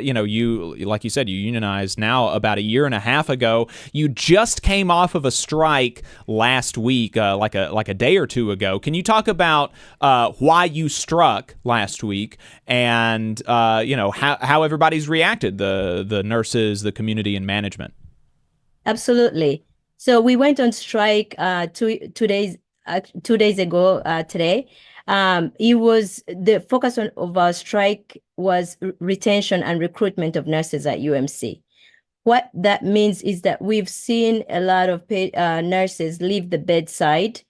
you, like you said, you unionized now about a year and a half ago. You just came off of a strike last week, like a day or two ago. Can you talk about why you struck last week, and how everybody's reacted, the nurses, the community, and management? Absolutely. So we went on strike 2 days. 2 days ago today. It was the focus of our strike was retention and recruitment of nurses at UMC. What that means is that we've seen a lot of nurses leave the bedside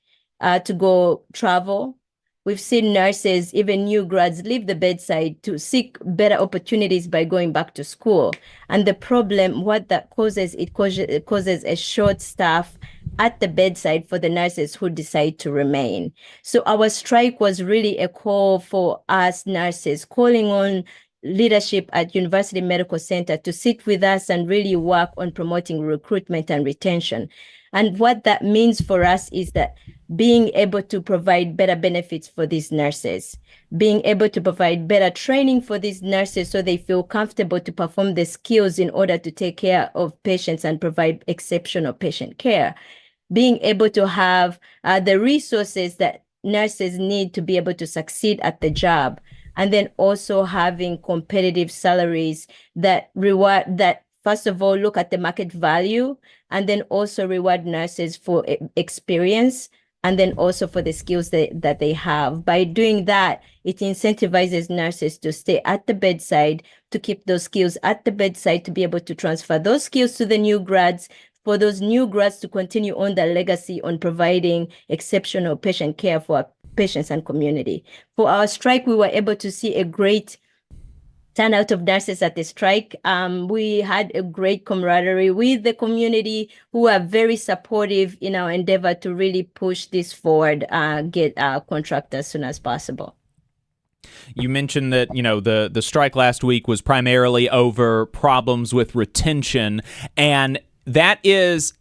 to go travel. We've seen nurses, even new grads, leave the bedside to seek better opportunities by going back to school. And the problem, what that causes, it causes a short staff at the bedside for the nurses who decide to remain. So our strike was really a call for us nurses, calling on leadership at University Medical Center to sit with us and really work on promoting recruitment and retention. And what that means for us is that being able to provide better benefits for these nurses, being able to provide better training for these nurses so they feel comfortable to perform the skills in order to take care of patients and provide exceptional patient care, being able to have the resources that nurses need to be able to succeed at the job, and then also having competitive salaries that reward that. First of all, look at the market value, and then also reward nurses for experience, and then also for the skills that they have. By doing that, it incentivizes nurses to stay at the bedside, to keep those skills at the bedside, to be able to transfer those skills to the new grads, for those new grads to continue on their legacy on providing exceptional patient care for our patients and community. For our strike, we were able to see a great turnout of nurses at the strike. We had a great camaraderie with the community, who are very supportive in our endeavor to really push this forward, get our contract as soon as possible. You mentioned that, the strike last week was primarily over problems with retention, and that's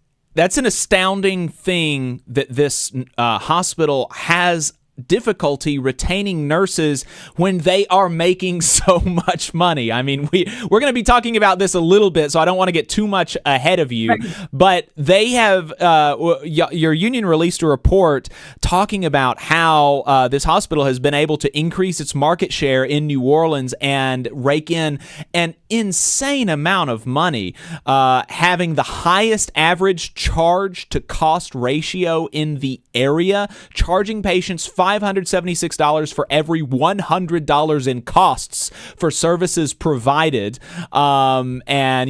an astounding thing that this hospital has difficulty retaining nurses when they are making so much money. I mean, we're going to be talking about this a little bit, so I don't want to get too much ahead of you, but they have, your union released a report talking about how this hospital has been able to increase its market share in New Orleans and rake in an insane amount of money, having the highest average charge to cost ratio in the area, charging patients $576 for every $100 in costs for services provided. And,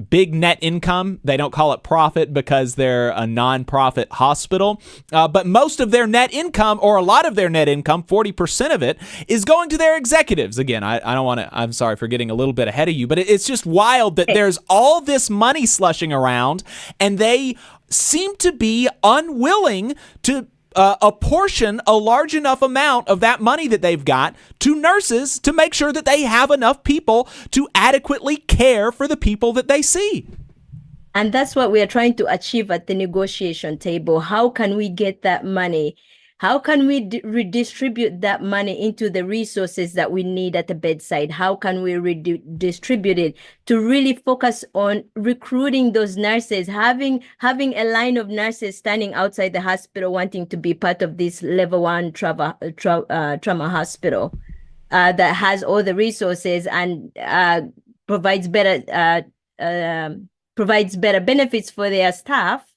big net income. They don't call it profit because they're a nonprofit hospital. But most of their net income, or a lot of their net income, 40% of it, is going to their executives. Again, I don't want to, I'm sorry for getting a little bit ahead of you, but it's just wild that there's all this money slushing around, and they seem to be unwilling to apportion a large enough amount of that money that they've got to nurses to make sure that they have enough people to adequately care for the people that they see. And that's what we are trying to achieve at the negotiation table. How can we get that money? How can we redistribute that money into the resources that we need at the bedside? How can we redistribute it to really focus on recruiting those nurses, having a line of nurses standing outside the hospital wanting to be part of this level 1 trauma hospital that has all the resources and provides better benefits for their staff,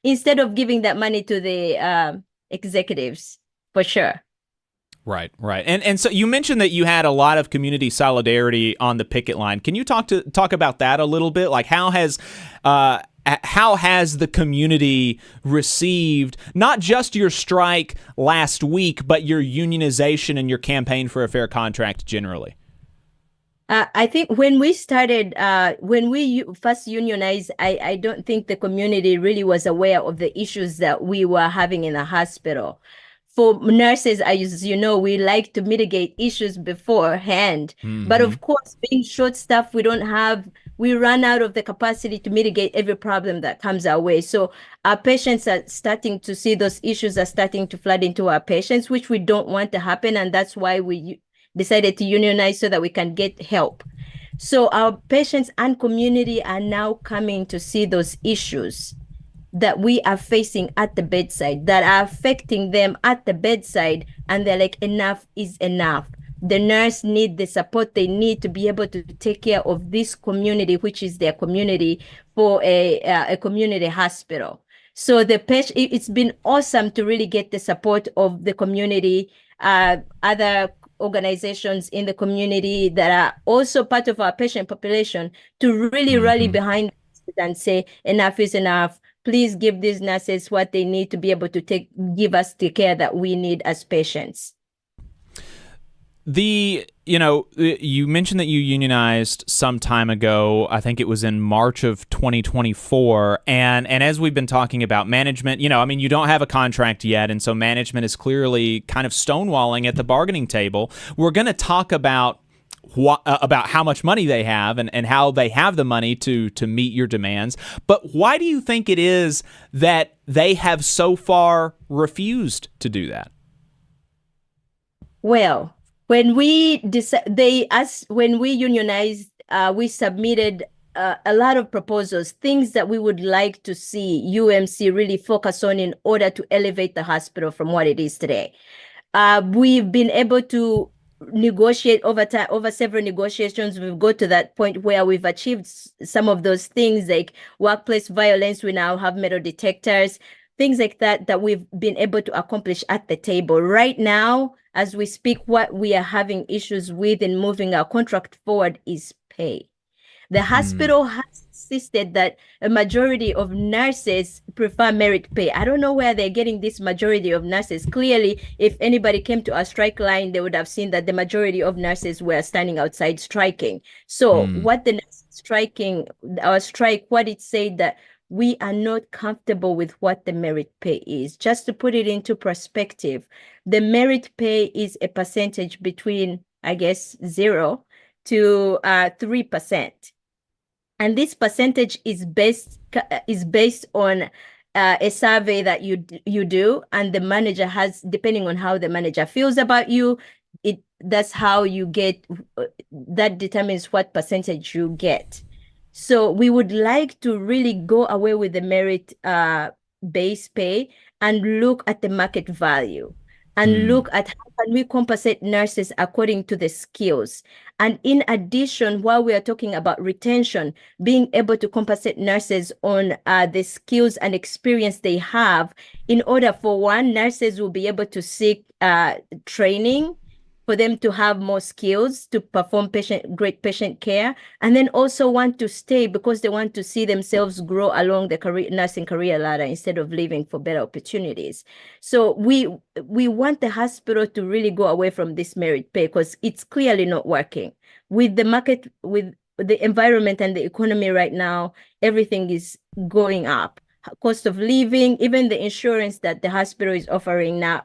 instead of giving that money to the executives, for sure. Right. And so you mentioned that you had a lot of community solidarity on the picket line. Can you talk about that a little bit? Like, how has the community received not just your strike last week, but your unionization and your campaign for a fair contract generally? I think when we started, when we first unionized, I don't think the community really was aware of the issues that we were having in the hospital. For nurses, as you know, we like to mitigate issues beforehand. Mm-hmm. But of course, being short-staffed, we run out of the capacity to mitigate every problem that comes our way. So our patients are starting to see those issues are starting to flood into our patients, which we don't want to happen. And that's why we decided to unionize, so that we can get help. So our patients and community are now coming to see those issues that we are facing at the bedside, that are affecting them at the bedside, and they're like, enough is enough. The nurse need the support they need to be able to take care of this community, which is their community, for a community hospital. So it's been awesome to really get the support of the community, other organizations in the community that are also part of our patient population, to really rally behind it and say, enough is enough. Please give these nurses what they need to be able to give us the care that we need as patients. You mentioned that you unionized some time ago. I think it was in March of 2024. And as we've been talking about management, you don't have a contract yet. And so management is clearly kind of stonewalling at the bargaining table. We're going to talk about about how much money they have and how they have the money to meet your demands. But why do you think it is that they have so far refused to do that? Well, when we when we unionized, we submitted a lot of proposals, things that we would like to see UMC really focus on in order to elevate the hospital from what it is today. We've been able to negotiate over time, over several negotiations. We've got to that point where we've achieved some of those things, like workplace violence. We now have metal detectors, things like that we've been able to accomplish at the table. Right now, as we speak, what we are having issues with in moving our contract forward is pay. The hospital has insisted that a majority of nurses prefer merit pay. I don't know where they're getting this majority of nurses. Clearly, if anybody came to our strike line, they would have seen that the majority of nurses were standing outside striking. So what the nurses striking, our strike, what it said that we are not comfortable with what the merit pay is. Just to put it into perspective, the merit pay is a percentage between, I guess, 0 to 3%. And this percentage is based on a survey that you do, and the manager has, depending on how the manager feels about you, that's how you get, that determines what percentage you get. So we would like to really go away with the merit base pay and look at the market value and look at how can we compensate nurses according to the skills. And in addition, while we are talking about retention, being able to compensate nurses on the skills and experience they have, in order for one, nurses will be able to seek training for them to have more skills to perform great patient care, and then also want to stay because they want to see themselves grow along the nursing career ladder instead of leaving for better opportunities. So we want the hospital to really go away from this merit pay because it's clearly not working. With the market, with the environment and the economy right now, everything is going up. Cost of living, even the insurance that the hospital is offering now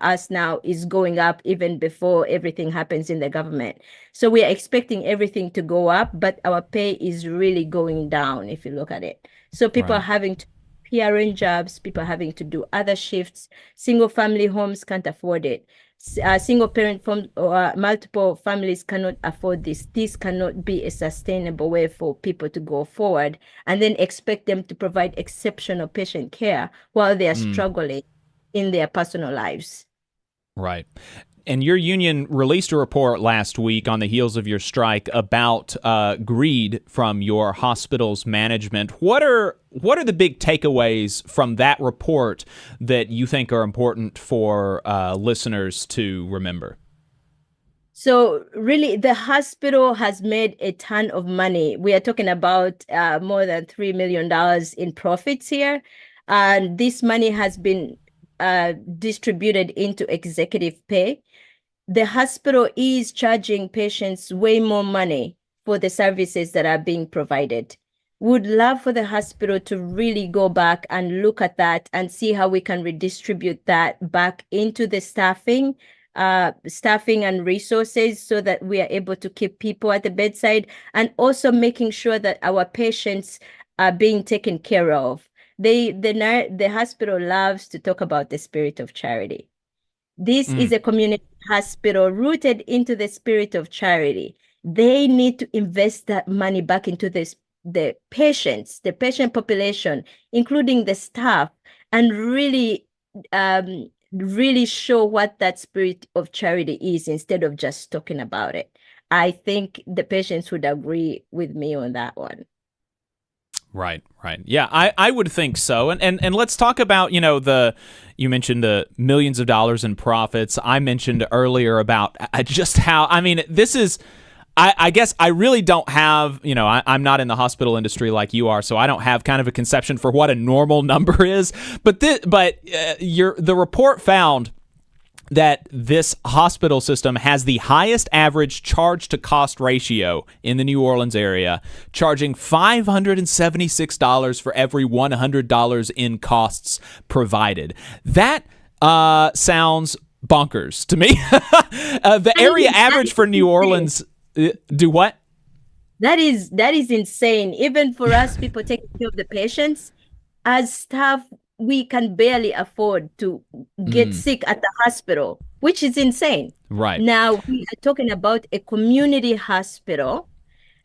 is going up even before everything happens in the government. So we are expecting everything to go up, but our pay is really going down if you look at it. So people are having to PRN jobs, people are having to do other shifts. Single family homes can't afford it. Single parent from multiple families cannot afford this. This cannot be a sustainable way for people to go forward and then expect them to provide exceptional patient care while they are struggling in their personal lives. Right. And your union released a report last week on the heels of your strike about greed from your hospital's management. What are the big takeaways from that report that you think are important for listeners to remember? So really, the hospital has made a ton of money. We are talking about more than $3 million in profits here. And this money has been distributed into executive pay. The hospital is charging patients way more money for the services that are being provided. Would love for the hospital to really go back and look at that and see how we can redistribute that back into the staffing and resources so that we are able to keep people at the bedside, and also making sure that our patients are being taken care of. The hospital loves to talk about the spirit of charity. This is a community hospital rooted into the spirit of charity. They need to invest that money back into the patients, the patient population, including the staff, and really show what that spirit of charity is instead of just talking about it. I think the patients would agree with me on that one. Right. Yeah, I would think so. And let's talk about, you mentioned the millions of dollars in profits. I mentioned earlier about just how, this is, I guess I really don't have, I'm not in the hospital industry like you are, so I don't have kind of a conception for what a normal number is. But the report found that this hospital system has the highest average charge to cost ratio in the New Orleans area, charging $576 for every $100 in costs provided. That sounds bonkers to me. The area average for New Orleans Do what? That is insane. Even for us, people taking care of the patients, as staff, we can barely afford to get sick at the hospital, which is insane. Right. Now we are talking about a community hospital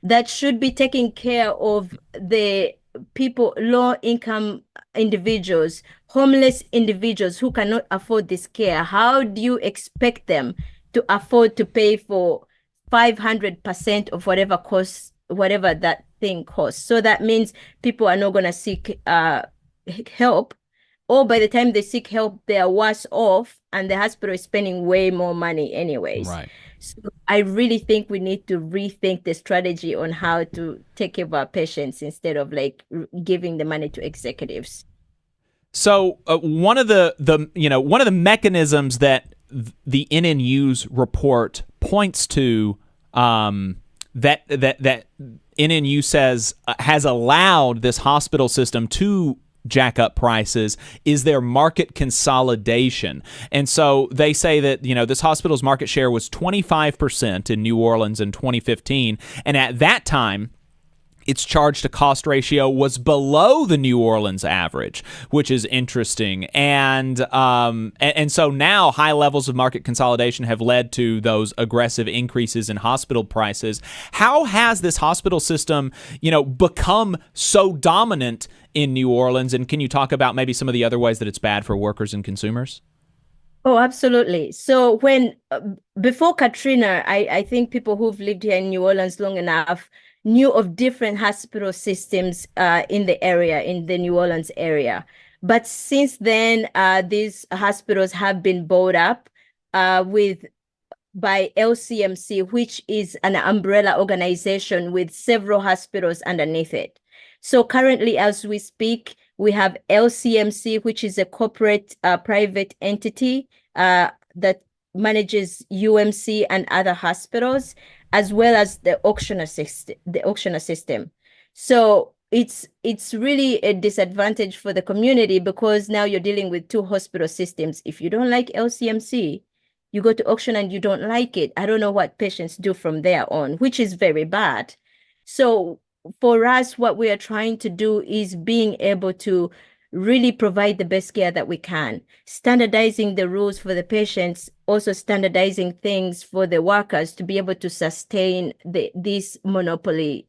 that should be taking care of the people, low income individuals, homeless individuals who cannot afford this care. How do you expect them to afford to pay for 500% of whatever costs, whatever that thing costs? So that means people are not going to seek help, or by the time they seek help, they are worse off, and the hospital is spending way more money anyways. Right. So I really think we need to rethink the strategy on how to take care of our patients instead of like giving the money to executives. So one of the mechanisms that the NNU's report points to that NNU says has allowed this hospital system to jack up prices is their market consolidation. And so they say that, this hospital's market share was 25% in New Orleans in 2015. And at that time, its charge to cost ratio was below the New Orleans average, which is interesting. And so now high levels of market consolidation have led to those aggressive increases in hospital prices. How has this hospital system, become so dominant in New Orleans? And can you talk about maybe some of the other ways that it's bad for workers and consumers? Oh, absolutely. So before Katrina, I think people who've lived here in New Orleans long enough knew of different hospital systems in the New Orleans area. But since then, these hospitals have been bought up by LCMC, which is an umbrella organization with several hospitals underneath it. So currently, as we speak, we have LCMC, which is a corporate private entity that manages UMC and other hospitals, as well as the auctioneer system. So it's really a disadvantage for the community because now you're dealing with two hospital systems. If you don't like LCMC, you go to auction and you don't like it. I don't know what patients do from there on, which is very bad. So for us, what we are trying to do is being able to really provide the best care that we can, standardizing the rules for the patients, also standardizing things for the workers to be able to sustain this monopoly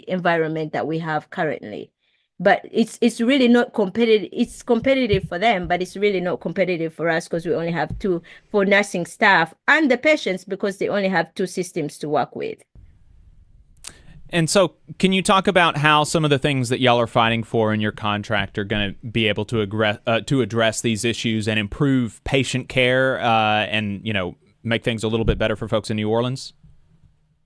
environment that we have currently. But it's really not competitive. It's competitive for them, but it's really not competitive for us because we only have two for nursing staff and the patients because they only have two systems to work with. And so can you talk about how some of the things that y'all are fighting for in your contract are going to be able to address these issues and improve patient care and, make things a little bit better for folks in New Orleans?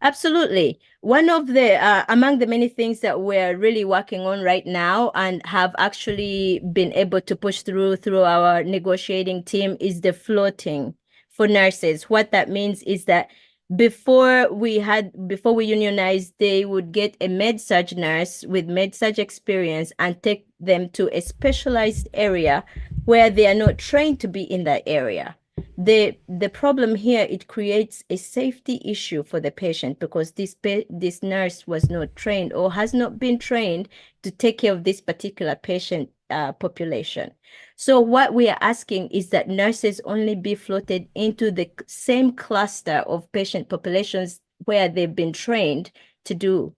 Absolutely. One of the among the many things that we're really working on right now and have actually been able to push through our negotiating team is the floating for nurses. What that means is that before we unionized, they would get a med-surg nurse with med-surg experience and take them to a specialized area where they are not trained to be in that area. The problem here, it creates a safety issue for the patient because this nurse was not trained or has not been trained to take care of this particular patient population. So what we are asking is that nurses only be floated into the same cluster of patient populations where they've been trained to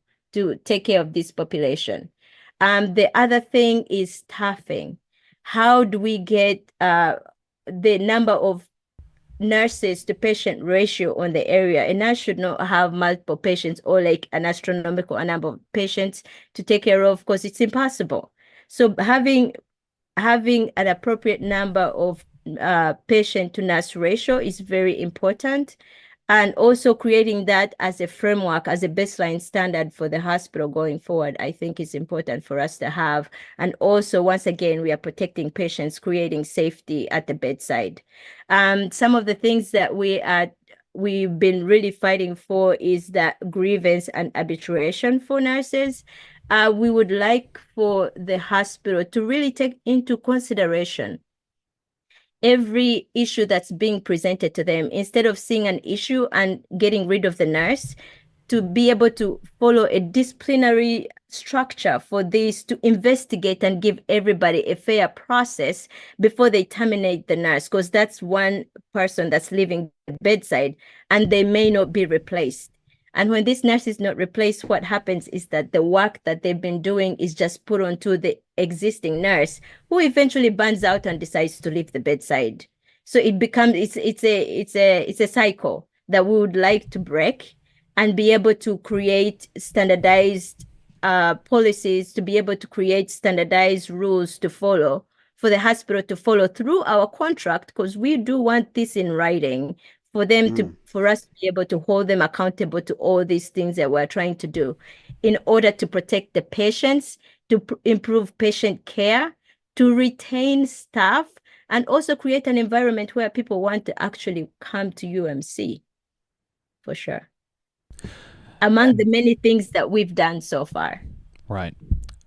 take care of this population. The other thing is staffing. How do we get the number of nurses to patient ratio on the area? A nurse should not have multiple patients or like an astronomical number of patients to take care of because it's impossible. So having an appropriate number of patient to nurse ratio is very important. And also creating that as a framework, as a baseline standard for the hospital going forward, I think is important for us to have. And also, once again, we are protecting patients, creating safety at the bedside. Some of the things that we've been really fighting for is that grievance and arbitration for nurses. We would like for the hospital to really take into consideration every issue that's being presented to them, instead of seeing an issue and getting rid of the nurse, to be able to follow a disciplinary structure for this, to investigate and give everybody a fair process before they terminate the nurse, because that's one person that's leaving the bedside and they may not be replaced. And when this nurse is not replaced, what happens is that the work that they've been doing is just put onto the existing nurse, who eventually burns out and decides to leave the bedside. So it becomes it's a cycle that we would like to break, and be able to create standardized policies, to be able to create standardized rules to follow, for the hospital to follow through our contract, because we do want this in writing, for them for us to be able to hold them accountable to all these things that we're trying to do, in order to protect the patients, to improve patient care, to retain staff, and also create an environment where people want to actually come to UMC, for sure. Among the many things that we've done so far. Right.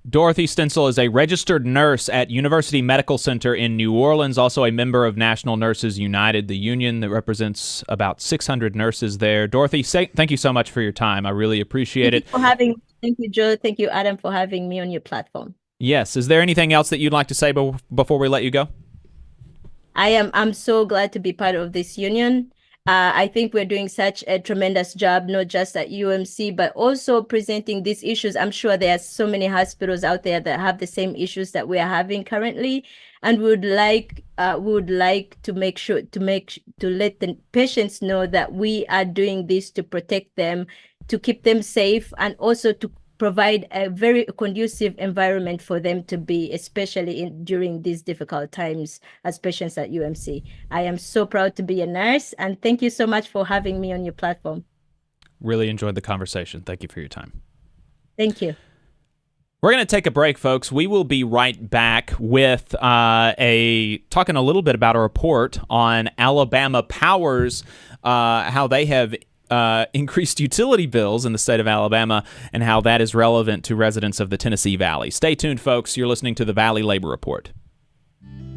Dorothy Stencil is a registered nurse at University Medical Center in New Orleans, also a member of National Nurses United, the union that represents about 600 nurses there. Dorothy, thank you so much for your time. I really appreciate it. Thank you, Joe. Thank you, Adam, for having me on your platform. Yes. Is there anything else that you'd like to say before we let you go? I'm so glad to be part of this union. I think we're doing such a tremendous job, not just at UMC, but also presenting these issues. I'm sure there are so many hospitals out there that have the same issues that we are having currently, and would like to make sure to let the patients know that we are doing this to protect them, to keep them safe, and also to provide a very conducive environment for them to be, especially during these difficult times as patients at UMC. I am so proud to be a nurse, and thank you so much for having me on your platform. Really enjoyed the conversation. Thank you for your time. Thank you. We're going to take a break, folks. We will be right back with talking a little bit about a report on Alabama Powers, how they have increased utility bills in the state of Alabama, and how that is relevant to residents of the Tennessee Valley. Stay tuned, folks. You're listening to the Valley Labor Report.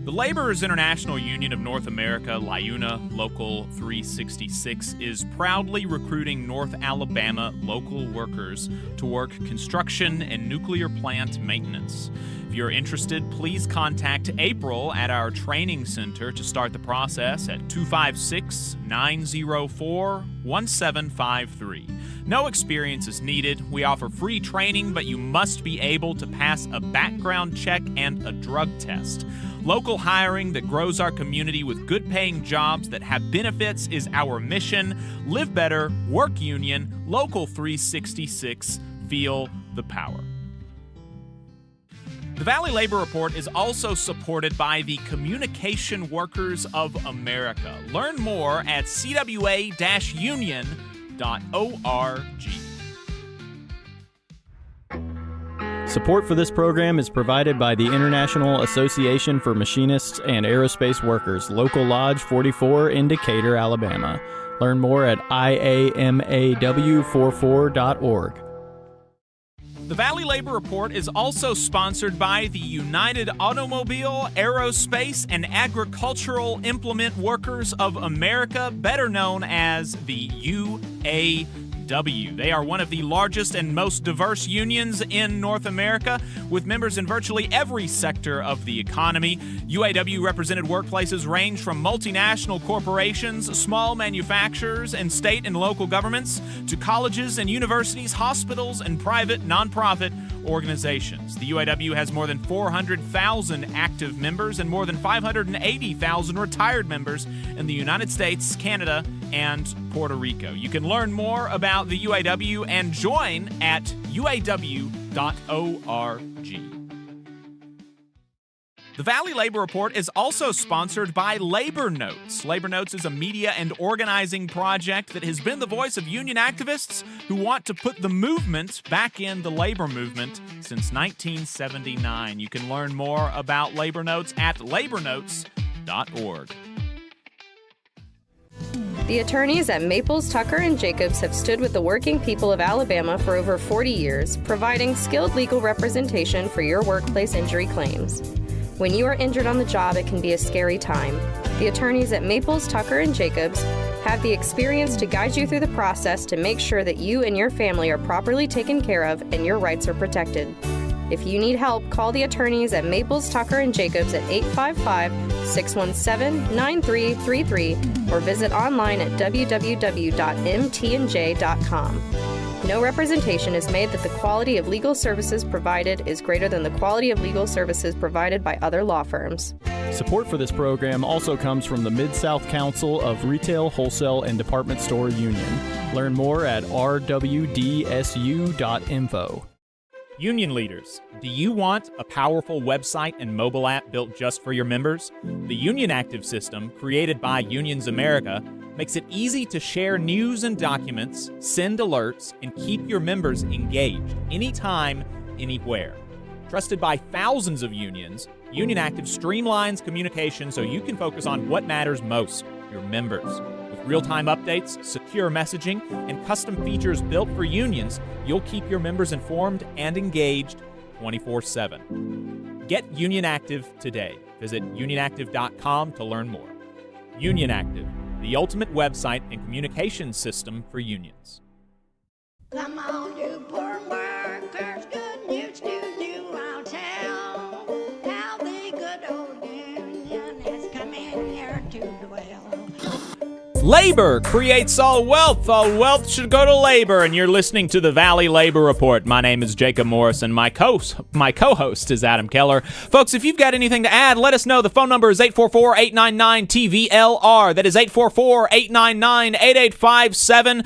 The Laborers International Union of North America, LIUNA, Local 366, is proudly recruiting North Alabama local workers to work construction and nuclear plant maintenance. If you're interested, please contact April at our training center to start the process at 256-904-1753. No experience is needed. We offer free training, but you must be able to pass a background check and a drug test. Local hiring that grows our community with good-paying jobs that have benefits is our mission. Live better, work union, Local 366, feel the power. The Valley Labor Report is also supported by the Communication Workers of America. Learn more at cwa-union.org. Support for this program is provided by the International Association for Machinists and Aerospace Workers, Local Lodge 44 in Decatur, Alabama. Learn more at iamaw44.org. The Valley Labor Report is also sponsored by the United Automobile, Aerospace, and Agricultural Implement Workers of America, better known as the UAW. They are one of the largest and most diverse unions in North America, with members in virtually every sector of the economy. UAW-represented workplaces range from multinational corporations, small manufacturers, and state and local governments, to colleges and universities, hospitals, and private nonprofit organizations. The UAW has more than 400,000 active members and more than 580,000 retired members in the United States, Canada, and Puerto Rico. You can learn more about the UAW and join at uaw.org. The Valley Labor Report is also sponsored by Labor Notes. Labor Notes is a media and organizing project that has been the voice of union activists who want to put the movement back in the labor movement since 1979. You can learn more about Labor Notes at labornotes.org. The attorneys at Maples, Tucker, and Jacobs have stood with the working people of Alabama for over 40 years, providing skilled legal representation for your workplace injury claims. When you are injured on the job, it can be a scary time. The attorneys at Maples, Tucker, and Jacobs have the experience to guide you through the process to make sure that you and your family are properly taken care of and your rights are protected. If you need help, call the attorneys at Maples, Tucker, and Jacobs at 855-617-9333 or visit online at www.mtnj.com. No representation is made that the quality of legal services provided is greater than the quality of legal services provided by other law firms. Support for this program also comes from the Mid-South Council of Retail, Wholesale, and Department Store Union. Learn more at rwdsu.info. Union leaders, do you want a powerful website and mobile app built just for your members? The Union Active system, created by Unions America, makes it easy to share news and documents, send alerts, and keep your members engaged anytime, anywhere. Trusted by thousands of unions, Union Active streamlines communication so you can focus on what matters most, your members. With real-time updates, secure messaging, and custom features built for unions, you'll keep your members informed and engaged 24/7. Get Union Active today. Visit unionactive.com to learn more. Union Active, the ultimate website and communication system for unions. Come on, you poor workers, good news to you I'll tell. How the good old union has come in here to dwell. Labor creates all wealth. All wealth should go to labor. And you're listening to the Valley Labor Report. My name is Jacob Morris, and my co-host is Adam Keller. Folks, if you've got anything to add, let us know. The phone number is 844-899-TVLR. That is 844-899-8857.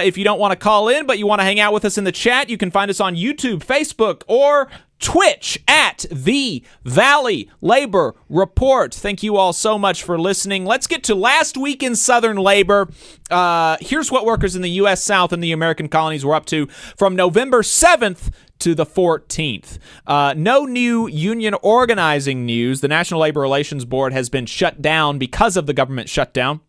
If you don't want to call in, but you want to hang out with us in the chat, you can find us on YouTube, Facebook, or Twitch at the Valley Labor Report. Thank you all so much for listening. Let's get to last week in Southern labor. Here's what workers in the U.S. South and the American colonies were up to from November 7th to the 14th. No new union organizing news. The National Labor Relations Board has been shut down because of the government shutdown.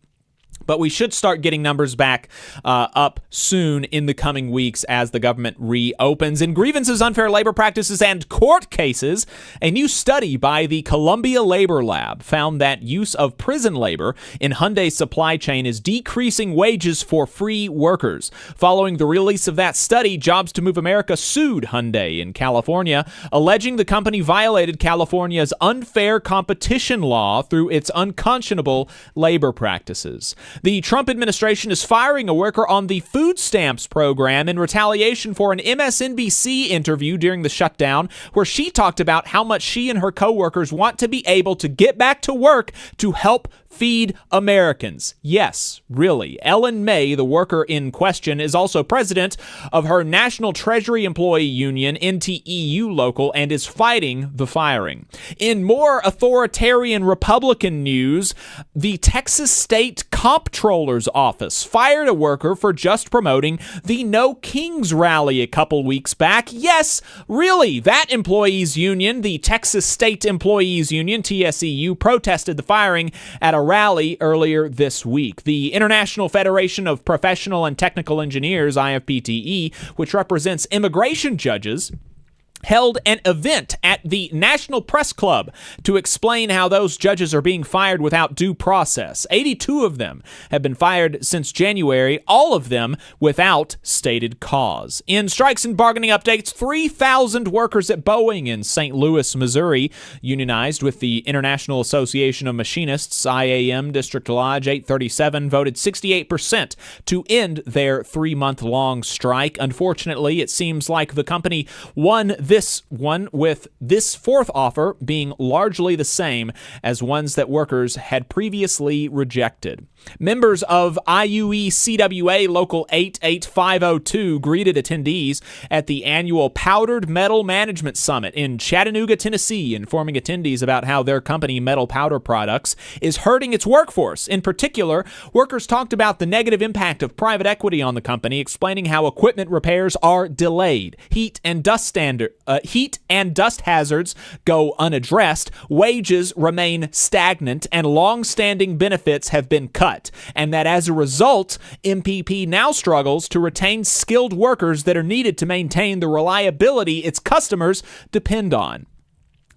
But we should start getting numbers back up soon in the coming weeks as the government reopens. In grievances, unfair labor practices, and court cases, a new study by the Columbia Labor Lab found that use of prison labor in Hyundai's supply chain is decreasing wages for free workers. Following the release of that study, Jobs to Move America sued Hyundai in California, alleging the company violated California's unfair competition law through its unconscionable labor practices. The Trump administration is firing a worker on the food stamps program in retaliation for an MSNBC interview during the shutdown where she talked about how much she and her coworkers want to be able to get back to work to help feed Americans. Yes, really. Ellen May, the worker in question, is also president of her National Treasury Employee Union, NTEU local, and is fighting the firing. In more authoritarian Republican news, the Texas State Comptroller's Office fired a worker for just promoting the No Kings rally a couple weeks back. Yes, really, that employees union, the Texas State Employees Union, TSEU, protested the firing at a rally earlier this week. The International Federation of Professional and Technical Engineers, IFPTE, which represents immigration judges, held an event at the National Press Club to explain how those judges are being fired without due process. 82 of them have been fired since January, all of them without stated cause. In strikes and bargaining updates, 3,000 workers at Boeing in St. Louis, Missouri, unionized with the International Association of Machinists, IAM District Lodge 837, voted 68% to end their 3-month-long strike. Unfortunately, it seems like the company won this one, with this fourth offer being largely the same as ones that workers had previously rejected. Members of IUE-CWA Local 88502 greeted attendees at the annual Powdered Metal Management Summit in Chattanooga, Tennessee, informing attendees about how their company, Metal Powder Products, is hurting its workforce. In particular, workers talked about the negative impact of private equity on the company, explaining how equipment repairs are delayed, heat and dust hazards go unaddressed, wages remain stagnant, and long-standing benefits have been cut. And that as a result, MPP now struggles to retain skilled workers that are needed to maintain the reliability its customers depend on.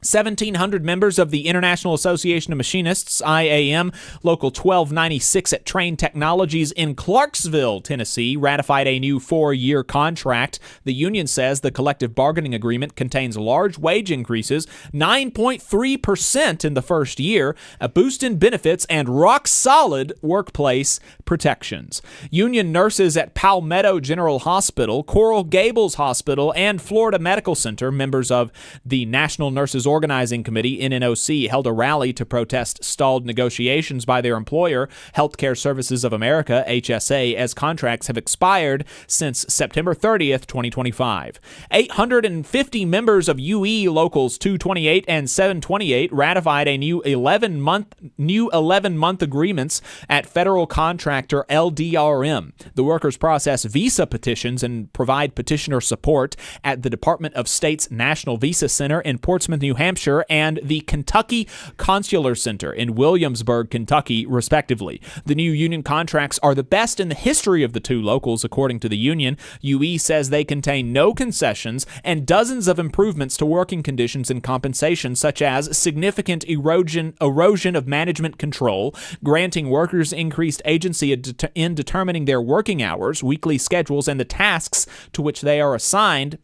1,700 members of the International Association of Machinists, IAM, Local 1296 at Train Technologies in Clarksville, Tennessee, ratified a new 4-year contract. The union says the collective bargaining agreement contains large wage increases, 9.3% in the first year, a boost in benefits, and rock-solid workplace protections. Union nurses at Palmetto General Hospital, Coral Gables Hospital, and Florida Medical Center, members of the National Nurses Organizing Committee, NNOC, held a rally to protest stalled negotiations by their employer, Healthcare Services of America, HSA, as contracts have expired since September 30th, 2025. 850 members of UE Locals 228 and 728 ratified a new 11-month agreements at federal contractor LDRM. The workers process visa petitions and provide petitioner support at the Department of State's National Visa Center in Portsmouth, New Hampshire, and the Kentucky Consular Center in Williamsburg, Kentucky, respectively. The new union contracts are the best in the history of the two locals, according to the union. UE says they contain no concessions and dozens of improvements to working conditions and compensation, such as significant erosion of management control, granting workers increased agency in determining their working hours, weekly schedules, and the tasks to which they are assigned,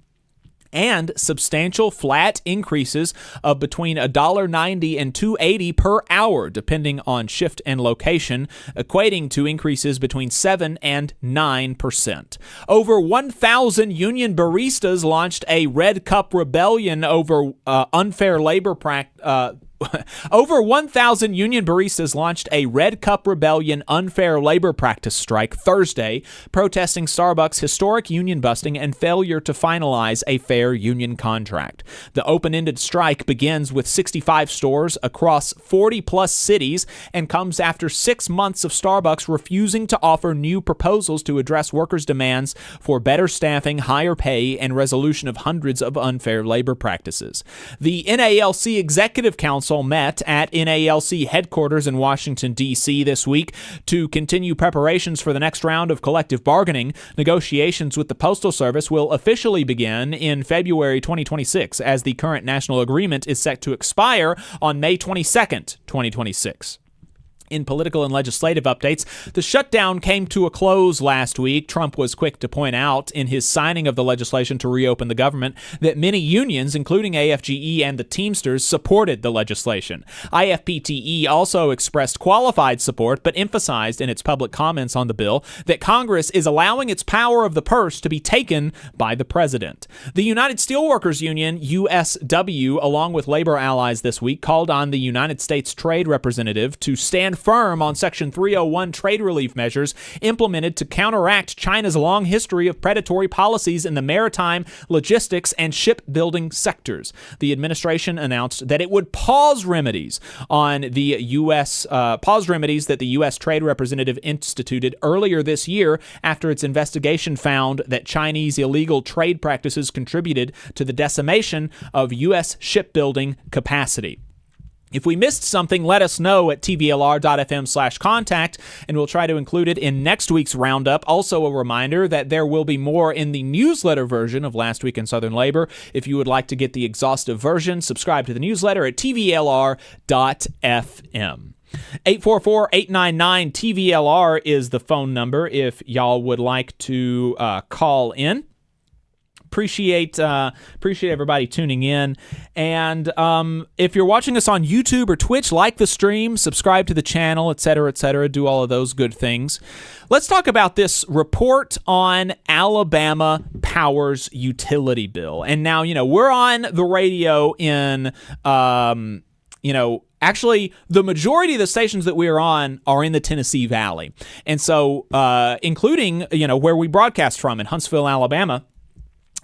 and substantial flat increases of between $1.90 and $2.80 per hour, depending on shift and location, equating to increases between 7 and 9%. Over 1,000 union baristas launched a Red Cup rebellion over unfair labor practice. Over 1,000 union baristas launched a Red Cup Rebellion unfair labor practice strike Thursday, protesting Starbucks' historic union busting and failure to finalize a fair union contract. The open-ended strike begins with 65 stores across 40-plus cities and comes after 6 months of Starbucks refusing to offer new proposals to address workers' demands for better staffing, higher pay, and resolution of hundreds of unfair labor practices. The NALC Executive Council met at NALC headquarters in Washington, D.C. this week to continue preparations for the next round of collective bargaining. Negotiations with the Postal Service will officially begin in February 2026, as the current national agreement is set to expire on May 22nd, 2026. In political and legislative updates, the shutdown came to a close last week. Trump was quick to point out in his signing of the legislation to reopen the government that many unions, including AFGE and the Teamsters, supported the legislation. IFPTE also expressed qualified support, but emphasized in its public comments on the bill that Congress is allowing its power of the purse to be taken by the president. The United Steelworkers Union, USW, along with labor allies this week, called on the United States Trade Representative to stand firm on Section 301 trade relief measures implemented to counteract China's long history of predatory policies in the maritime, logistics, and shipbuilding sectors. The administration announced that it would pause remedies that the U.S. Trade Representative instituted earlier this year after its investigation found that Chinese illegal trade practices contributed to the decimation of U.S. shipbuilding capacity. If we missed something, let us know at tvlr.fm/contact, and we'll try to include it in next week's roundup. Also, a reminder that there will be more in the newsletter version of Last Week in Southern Labor. If you would like to get the exhaustive version, subscribe to the newsletter at tvlr.fm. 844-899-TVLR is the phone number if y'all would like to call in. Appreciate everybody tuning in. And if you're watching us on YouTube or Twitch, like the stream, subscribe to the channel, etc., do all of those good things. Let's talk about this report on Alabama Power's utility bill. And now, we're on the radio in, actually, the majority of the stations that we are on are in the Tennessee Valley. And so, including, where we broadcast from in Huntsville, Alabama,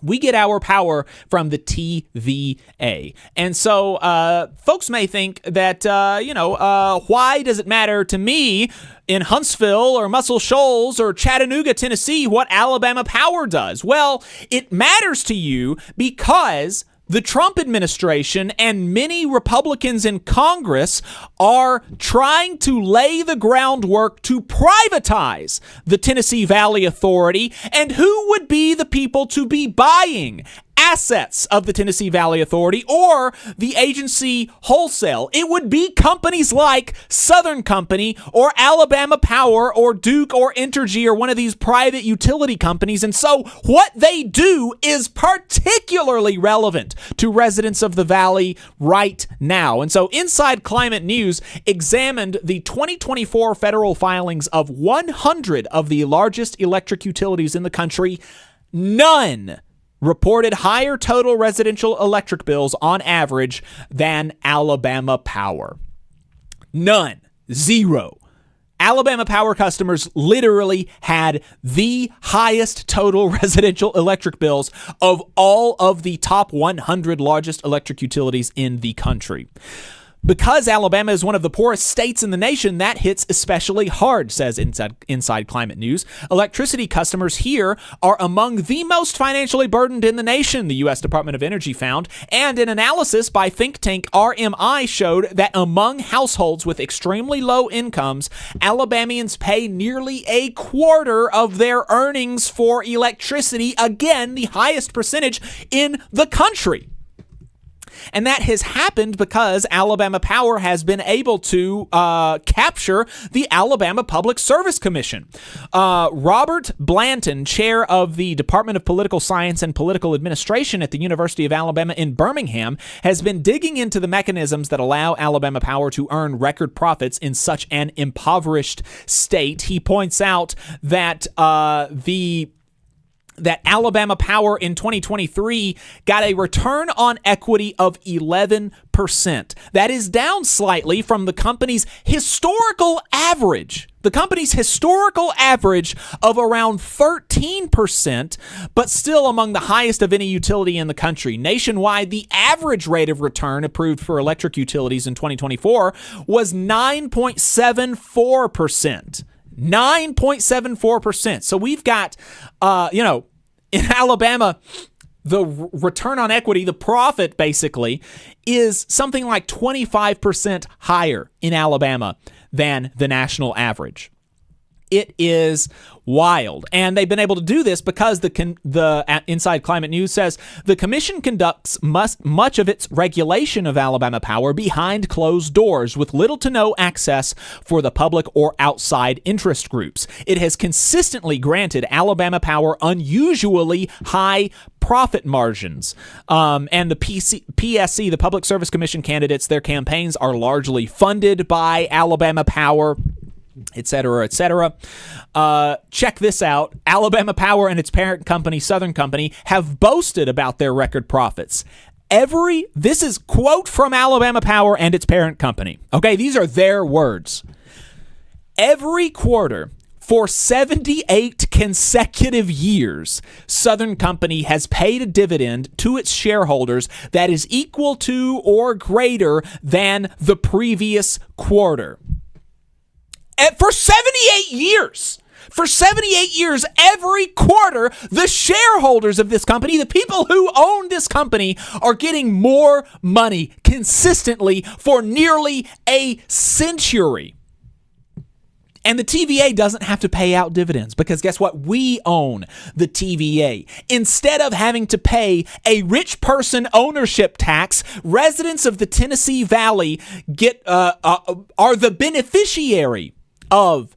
we get our power from the TVA. And so folks may think that, why does it matter to me in Huntsville or Muscle Shoals or Chattanooga, Tennessee, what Alabama Power does? Well, it matters to you because the Trump administration and many Republicans in Congress are trying to lay the groundwork to privatize the Tennessee Valley Authority. And who would be the people to be buying assets of the Tennessee Valley Authority or the agency wholesale. It would be companies like Southern Company or Alabama Power or Duke or Entergy or one of these private utility companies. And so what they do is particularly relevant to residents of the Valley right now. And so Inside Climate News examined the 2024 federal filings of 100 of the largest electric utilities in the country. None reported higher total residential electric bills on average than Alabama Power. None. Zero. Alabama Power customers literally had the highest total residential electric bills of all of the top 100 largest electric utilities in the country. Because Alabama is one of the poorest states in the nation, that hits especially hard, says Inside Climate News. Electricity customers here are among the most financially burdened in the nation, the U.S. Department of Energy found. And an analysis by think tank RMI showed that among households with extremely low incomes, Alabamians pay nearly a quarter of their earnings for electricity. Again, the highest percentage in the country. And that has happened because Alabama Power has been able to capture the Alabama Public Service Commission. Robert Blanton, chair of the Department of Political Science and Political Administration at the University of Alabama in Birmingham, has been digging into the mechanisms that allow Alabama Power to earn record profits in such an impoverished state. He points out that that Alabama Power in 2023 got a return on equity of 11%. That is down slightly from the company's historical average. The company's historical average of around 13%, but still among the highest of any utility in the country. Nationwide, the average rate of return approved for electric utilities in 2024 was 9.74%. 9.74%. So we've got, in Alabama, the return on equity, the profit basically, is something like 25% higher in Alabama than the national average. It is wild. And they've been able to do this because the Inside Climate News says the commission conducts much of its regulation of Alabama Power behind closed doors with little to no access for the public or outside interest groups. It has consistently granted Alabama Power unusually high profit margins. And the PSC, the Public Service Commission candidates, their campaigns are largely funded by Alabama Power, et cetera, et cetera. Check this out. Alabama Power and its parent company, Southern Company, have boasted about their record profits. This is quote from Alabama Power and its parent company. Okay, these are their words. Every quarter for 78 consecutive years, Southern Company has paid a dividend to its shareholders that is equal to or greater than the previous quarter. For 78 years. For 78 years, every quarter, the shareholders of this company, the people who own this company, are getting more money consistently for nearly a century. And the TVA doesn't have to pay out dividends because guess what? We own the TVA. Instead of having to pay a rich person ownership tax, residents of the Tennessee Valley are the beneficiary of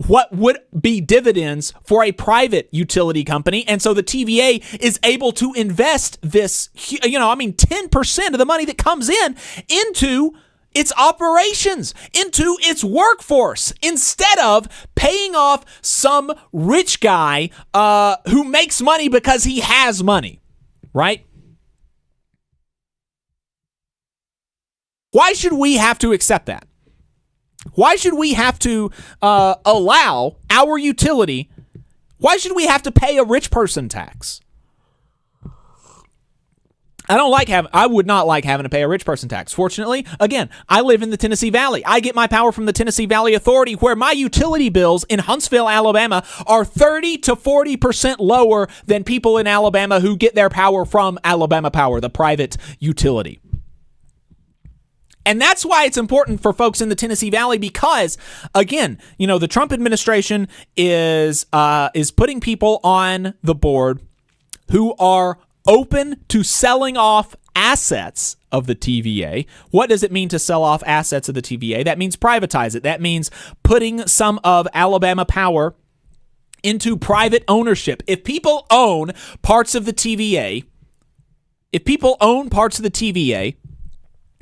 what would be dividends for a private utility company. And so the TVA is able to invest this, 10% of the money that comes in into its operations, into its workforce, instead of paying off some rich guy who makes money because he has money, right? Why should we have to accept that? Why should we have to allow our utility? Why should we have to pay a rich person tax? I would not like having to pay a rich person tax. Fortunately, again, I live in the Tennessee Valley. I get my power from the Tennessee Valley Authority, where my utility bills in Huntsville, Alabama are 30 to 40% lower than people in Alabama who get their power from Alabama Power, the private utility. And that's why it's important for folks in the Tennessee Valley because, again, the Trump administration is putting people on the board who are open to selling off assets of the TVA. What does it mean to sell off assets of the TVA? That means privatize it. That means putting some of Alabama Power into private ownership. If people own parts of the TVA,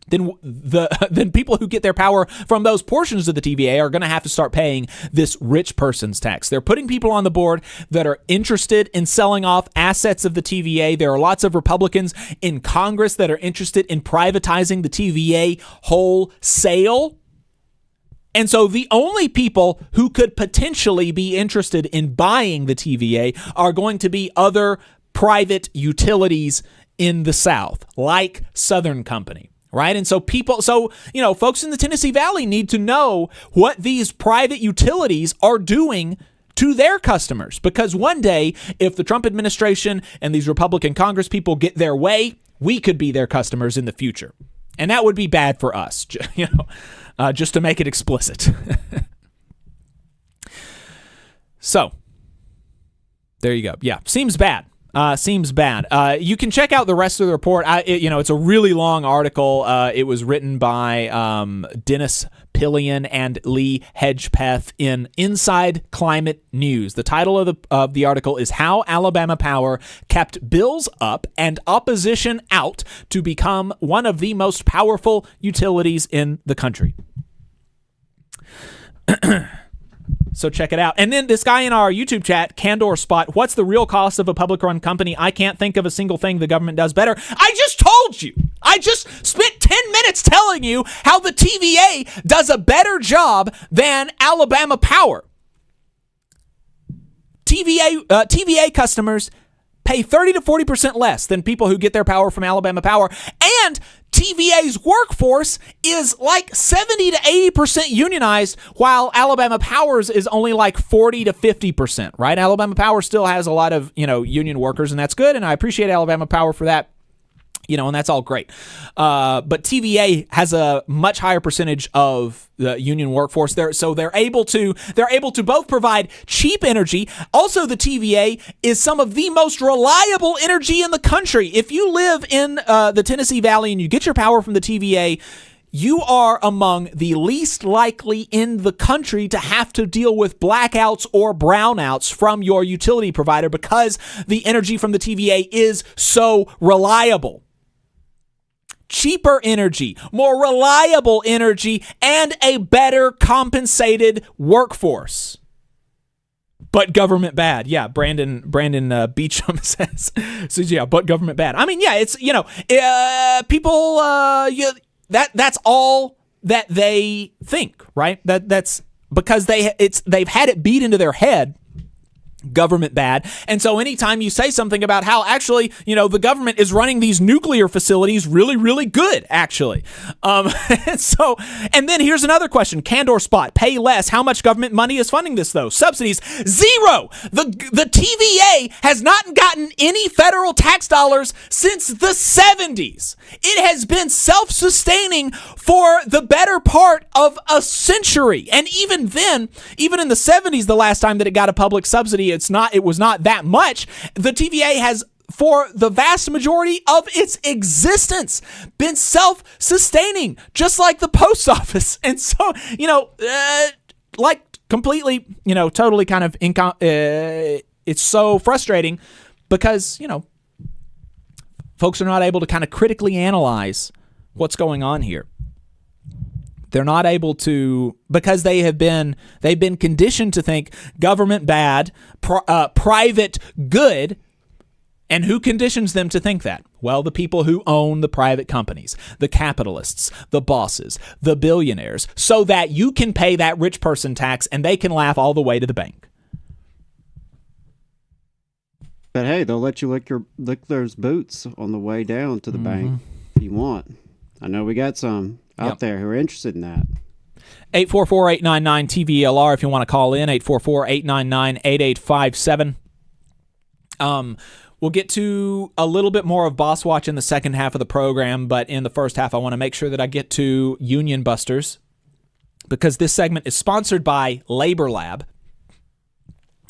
then people who get their power from those portions of the TVA are going to have to start paying this rich person's tax. They're putting people on the board that are interested in selling off assets of the TVA. There are lots of Republicans in Congress that are interested in privatizing the TVA wholesale. And so the only people who could potentially be interested in buying the TVA are going to be other private utilities in the South, like Southern Company. Right. And so folks in the Tennessee Valley need to know what these private utilities are doing to their customers, because one day, if the Trump administration and these Republican Congress people get their way, we could be their customers in the future. And that would be bad for us, just to make it explicit. So there you go. Yeah, seems bad. You can check out the rest of the report. It's a really long article. It was written by Dennis Pillion and Lee Hedgepeth in Inside Climate News. The title of the article is How Alabama Power Kept Bills Up and Opposition Out to Become One of the Most Powerful Utilities in the Country. So check it out. And then this guy in our YouTube chat, Candor Spot, what's the real cost of a public-run company? I can't think of a single thing the government does better. I just told you. I just spent 10 minutes telling you how the TVA does a better job than Alabama Power. TVA customers pay 30 to 40% less than people who get their power from Alabama Power. And TVA's workforce is like 70 to 80% unionized, while Alabama Power's is only like 40 to 50%, right? Alabama Power still has a lot of, union workers, and that's good. And I appreciate Alabama Power for that. And that's all great. But TVA has a much higher percentage of the union workforce there. So they're able to both provide cheap energy. Also, the TVA is some of the most reliable energy in the country. If you live in the Tennessee Valley and you get your power from the TVA, you are among the least likely in the country to have to deal with blackouts or brownouts from your utility provider, because the energy from the TVA is so reliable. Cheaper energy, more reliable energy, and a better compensated workforce. But government bad. Yeah, Brandon Beecham says, but government bad. I mean, yeah, it's, people, that's all that they think, right? That's because they've had it beat into their head. Government bad. And so anytime you say something about how actually, the government is running these nuclear facilities really, really good, actually. And then here's another question. Candor Spot, pay less. How much government money is funding this, though? Subsidies, zero. The TVA has not gotten any federal tax dollars since the 70s. It has been self-sustaining for the better part of a century. And even then, even in the 70s, the last time that it got a public subsidy, it was not that much. The TVA has, for the vast majority of its existence, been self-sustaining, just like the post office. And so, completely, totally kind of, it's so frustrating because, folks are not able to kind of critically analyze what's going on here. They're not able to, because they've been conditioned to think government bad, private good. And who conditions them to think that? Well, the people who own the private companies, the capitalists, the bosses, the billionaires, so that you can pay that rich person tax and they can laugh all the way to the bank. But hey, they'll let you lick those boots on the way down to the bank if you want. I know we got some out there who are interested in that. 844-899-TVLR if you want to call in, 844-899-8857. We'll get to a little bit more of Boss Watch in the second half of the program, but in the first half, I want to make sure that I get to Union Busters, because this segment is sponsored by Labor Lab.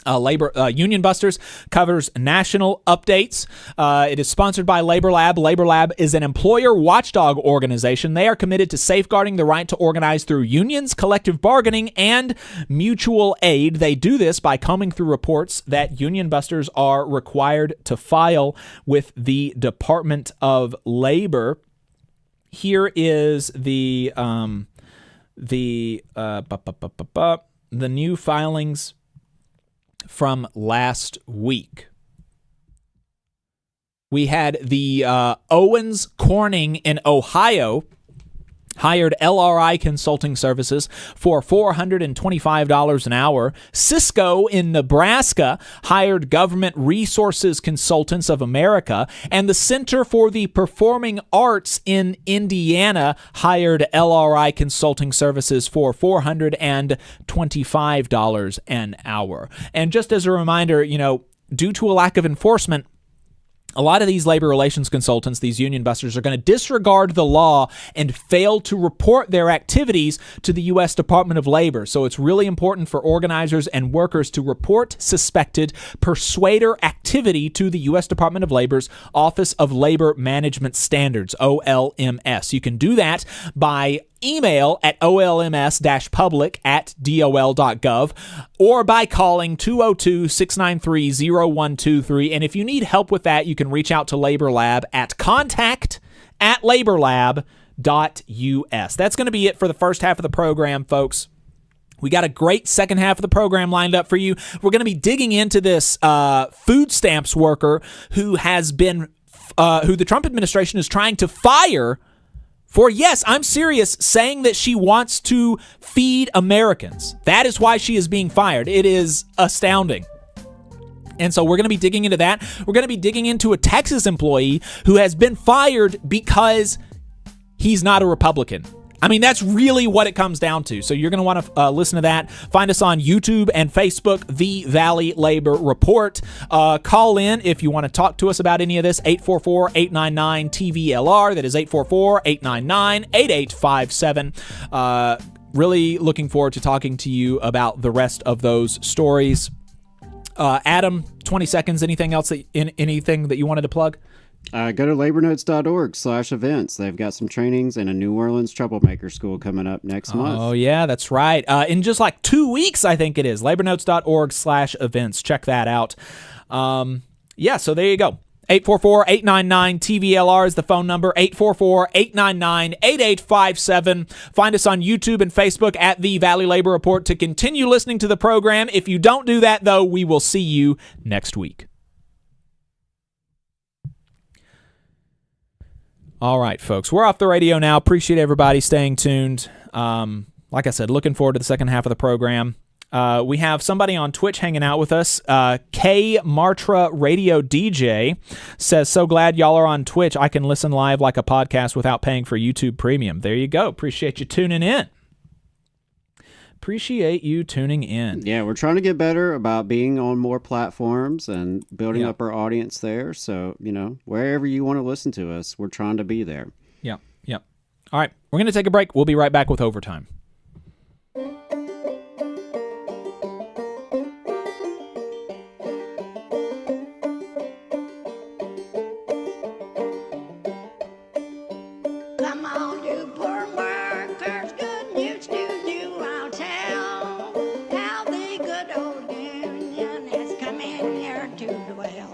Union Busters covers national updates. It is sponsored by Labor Lab. Labor Lab is an employer watchdog organization. They are committed to safeguarding the right to organize through unions, collective bargaining, and mutual aid. They do this by combing through reports that Union Busters are required to file with the Department of Labor. Here is the new filings from last week. We had the Owens Corning in Ohio hired LRI consulting services for $425 an hour. Cisco in Nebraska hired Government Resources Consultants of America. And the Center for the Performing Arts in Indiana hired LRI consulting services for $425 an hour. And just as a reminder, due to a lack of enforcement, a lot of these labor relations consultants, these union busters, are going to disregard the law and fail to report their activities to the U.S. Department of Labor. So it's really important for organizers and workers to report suspected persuader activity to the U.S. Department of Labor's Office of Labor Management Standards, OLMS. You can do that by email at olms-public@dol.gov or by calling 202-693-0123. And if you need help with that, you can reach out to Labor Lab at contact@laborlab.us. That's going to be it for the first half of the program, folks. We got a great second half of the program lined up for you. We're going to be digging into this food stamps worker who has been, who the Trump administration is trying to fire for, yes, I'm serious, saying that she wants to feed Americans. That is why she is being fired. It is astounding. And so we're going to be digging into that. We're going to be digging into a Texas employee who has been fired because he's not a Republican. I mean, that's really what it comes down to. So you're going to want to listen to that. Find us on YouTube and Facebook, The Valley Labor Report. Call in if you want to talk to us about any of this, 844-899-TVLR. That is 844-899-8857. Really looking forward to talking to you about the rest of those stories. Adam, 20 seconds. Anything else, anything that you wanted to plug? Go to labornotes.org/events. They've got some trainings and a New Orleans Troublemaker School coming up next month. Oh, yeah, that's right. In just like 2 weeks, I think it is. labornotes.org/events. Check that out. Yeah, so there you go. 844-899-TVLR is the phone number, 844-899-8857. Find us on YouTube and Facebook at The Valley Labor Report to continue listening to the program. If you don't do that, though, we will see you next week. All right, folks, we're off the radio now. Appreciate everybody staying tuned. Like I said, looking forward to the second half of the program. We have somebody on Twitch hanging out with us. K Martra Radio DJ says, so glad y'all are on Twitch. I can listen live like a podcast without paying for YouTube Premium. There you go. Appreciate you tuning in. Appreciate you tuning in. Yeah, we're trying to get better about being on more platforms and building up our audience there. So, wherever you want to listen to us, we're trying to be there. Yep. All right, we're going to take a break. We'll be right back with Overtime. Come on, you poor workers, good news to you I'll tell. How the good old union has come in here to dwell.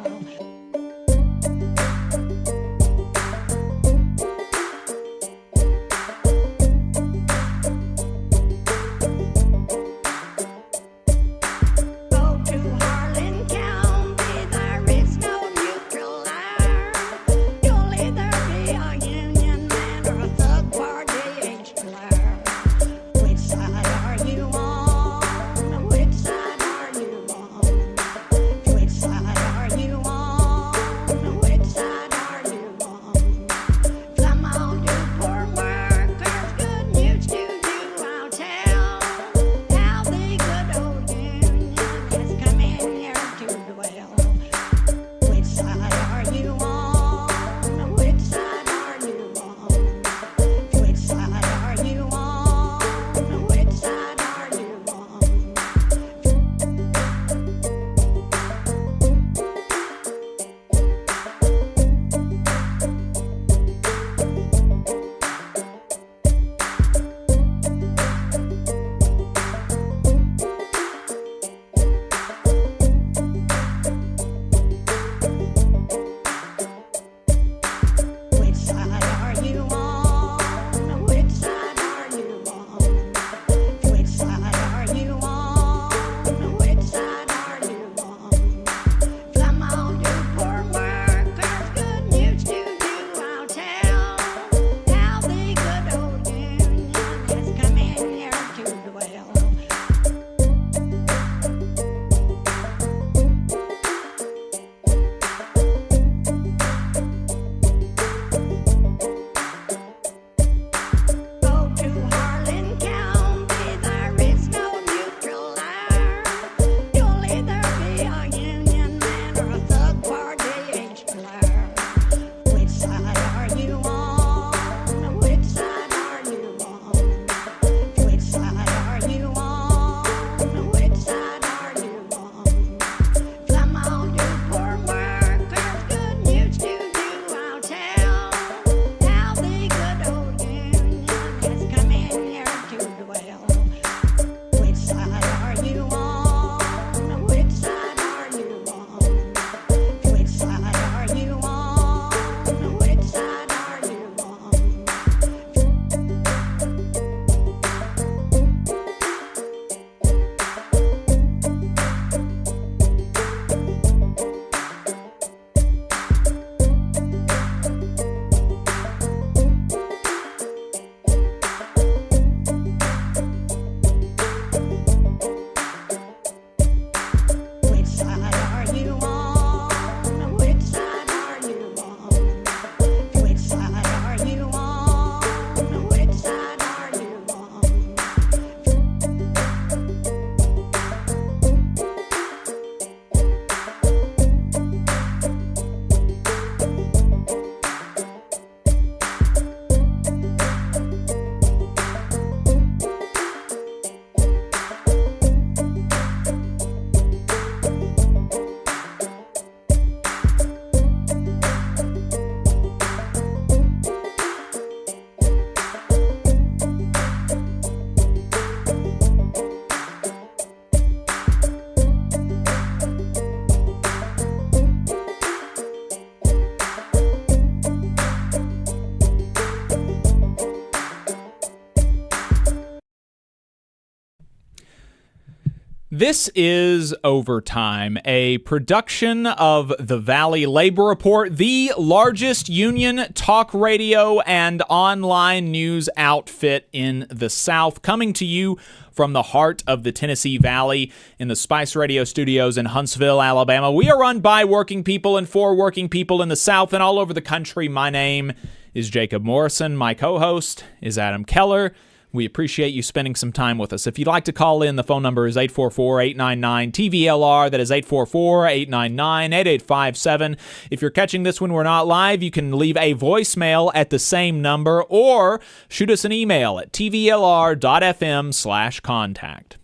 This is Overtime, a production of the Valley Labor Report, the largest union talk radio and online news outfit in the South, coming to you from the heart of the Tennessee Valley in the Spice Radio studios in Huntsville, Alabama. We are run by working people and for working people in the South and all over the country. My name is Jacob Morrison. My co-host is Adam Keller. We appreciate you spending some time with us. If you'd like to call in, the phone number is 844-899-TVLR. That is 844-899-8857. If you're catching this when we're not live, you can leave a voicemail at the same number or shoot us an email at tvlr.fm/contact.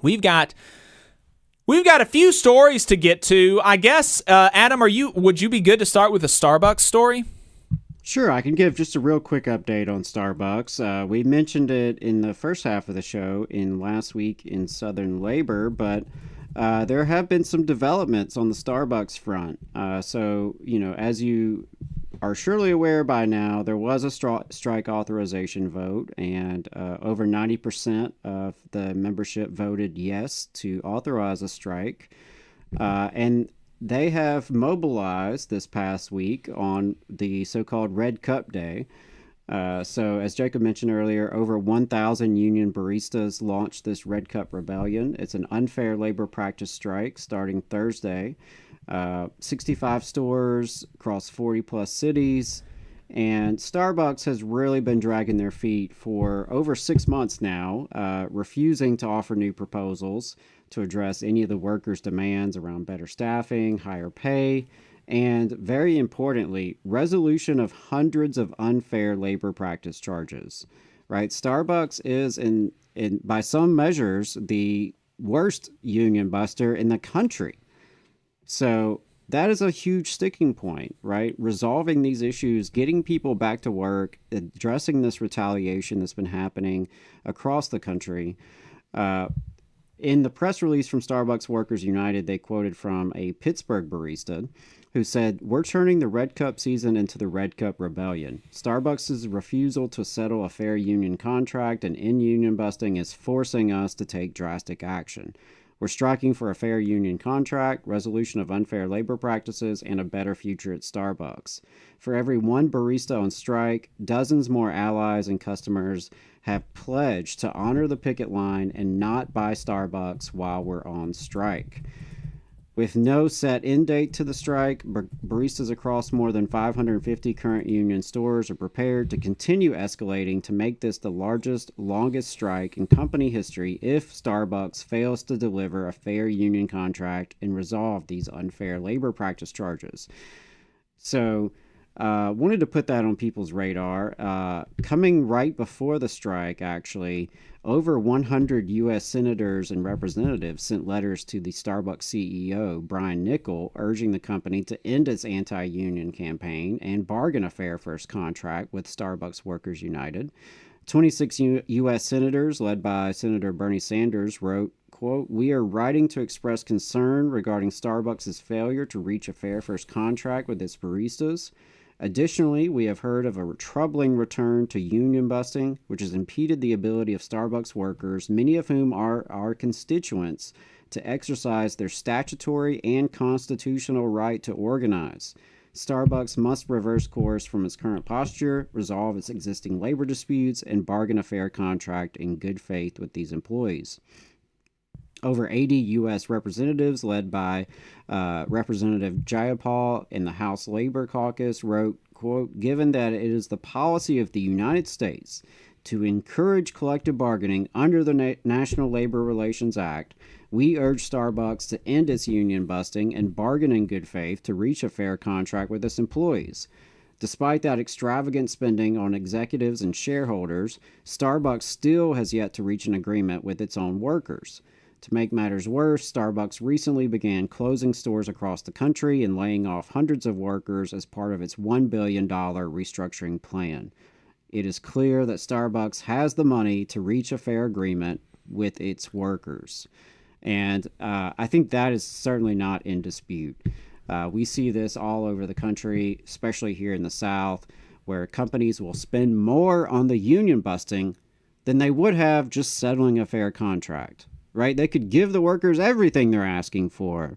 We've got a few stories to get to. I guess, Adam, would you be good to start with a Starbucks story? Sure, I can give just a real quick update on Starbucks. We mentioned it in the first half of the show in last week in Southern Labor, but there have been some developments on the Starbucks front. So, as you are surely aware by now, there was a strike authorization vote, and over 90% of the membership voted yes to authorize a strike. And they have mobilized this past week on the so-called Red Cup Day. So as Jacob mentioned earlier, over 1,000 union baristas launched this Red Cup Rebellion. It's an unfair labor practice strike starting Thursday. 65 stores across 40-plus cities. And Starbucks has really been dragging their feet for over 6 months now, refusing to offer new proposals to address any of the workers' demands around better staffing, higher pay, and very importantly, resolution of hundreds of unfair labor practice charges. Right? Starbucks is, in by some measures, the worst union buster in the country. So that is a huge sticking point, right? Resolving these issues, getting people back to work, addressing this retaliation that's been happening across the country. In the press release from Starbucks Workers United, they quoted from a Pittsburgh barista who said, "We're turning the Red Cup season into the Red Cup Rebellion. Starbucks' refusal to settle a fair union contract and end union busting is forcing us to take drastic action. We're striking for a fair union contract, resolution of unfair labor practices, and a better future at Starbucks. For every one barista on strike, dozens more allies and customers have pledged to honor the picket line and not buy Starbucks while we're on strike." With no set end date to the strike, baristas across more than 550 current union stores are prepared to continue escalating to make this the largest, longest strike in company history if Starbucks fails to deliver a fair union contract and resolve these unfair labor practice charges. So, wanted to put that on people's radar. Coming right before the strike, actually, over 100 U.S. senators and representatives sent letters to the Starbucks CEO, Brian Niccol, urging the company to end its anti-union campaign and bargain a fair first contract with Starbucks Workers United. 26 U.S. senators, led by Senator Bernie Sanders, wrote, quote, "We are writing to express concern regarding Starbucks' failure to reach a fair first contract with its baristas. Additionally, we have heard of a troubling return to union busting, which has impeded the ability of Starbucks workers, many of whom are our constituents, to exercise their statutory and constitutional right to organize. Starbucks must reverse course from its current posture, resolve its existing labor disputes, and bargain a fair contract in good faith with these employees." Over 80 U.S. representatives, led by Representative Jayapal in the House Labor Caucus, wrote, quote, "Given that it is the policy of the United States to encourage collective bargaining under the National Labor Relations Act, we urge Starbucks to end its union busting and bargain in good faith to reach a fair contract with its employees. Despite that extravagant spending on executives and shareholders, Starbucks still has yet to reach an agreement with its own workers. To make matters worse, Starbucks recently began closing stores across the country and laying off hundreds of workers as part of its $1 billion restructuring plan. It is clear that Starbucks has the money to reach a fair agreement with its workers." And I think that is certainly not in dispute. We see this all over the country, especially here in the South, where companies will spend more on the union busting than they would have just settling a fair contract. right? They could give the workers everything they're asking for,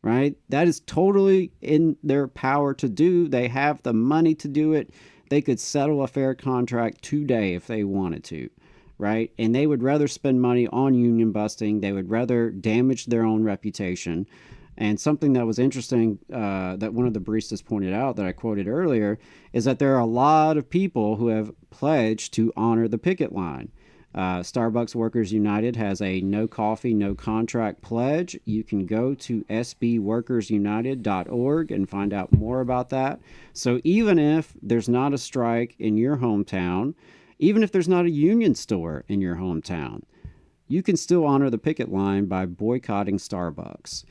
right? That is totally in their power to do. They have the money to do it. They could settle a fair contract today if they wanted to, right? And they would rather spend money on union busting. They would rather damage their own reputation. And something that was interesting that one of the baristas pointed out that I quoted earlier is that there are a lot of people who have pledged to honor the picket line. Starbucks Workers United has a no coffee, no contract pledge. You can go to sbworkersunited.org and find out more about that. So even if there's not a strike in your hometown, even if there's not a union store in your hometown, you can still honor the picket line by boycotting Starbucks.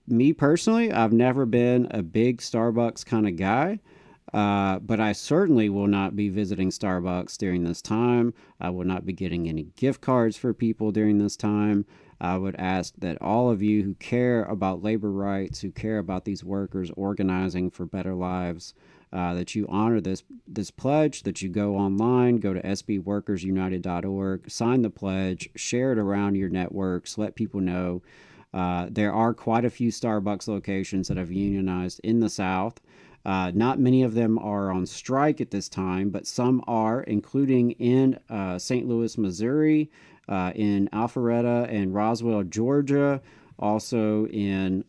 Me personally, I've never been a big Starbucks kind of guy. But I certainly will not be visiting Starbucks during this time. I will not be getting any gift cards for people during this time. I would ask that all of you who care about labor rights, who care about these workers organizing for better lives, that you honor this pledge, that you go online, go to sbworkersunited.org, sign the pledge, share it around your networks, let people know. There are quite a few Starbucks locations that have unionized in the South. Not many of them are on strike at this time, but some are, including in St. Louis, Missouri, in Alpharetta and Roswell, Georgia, also in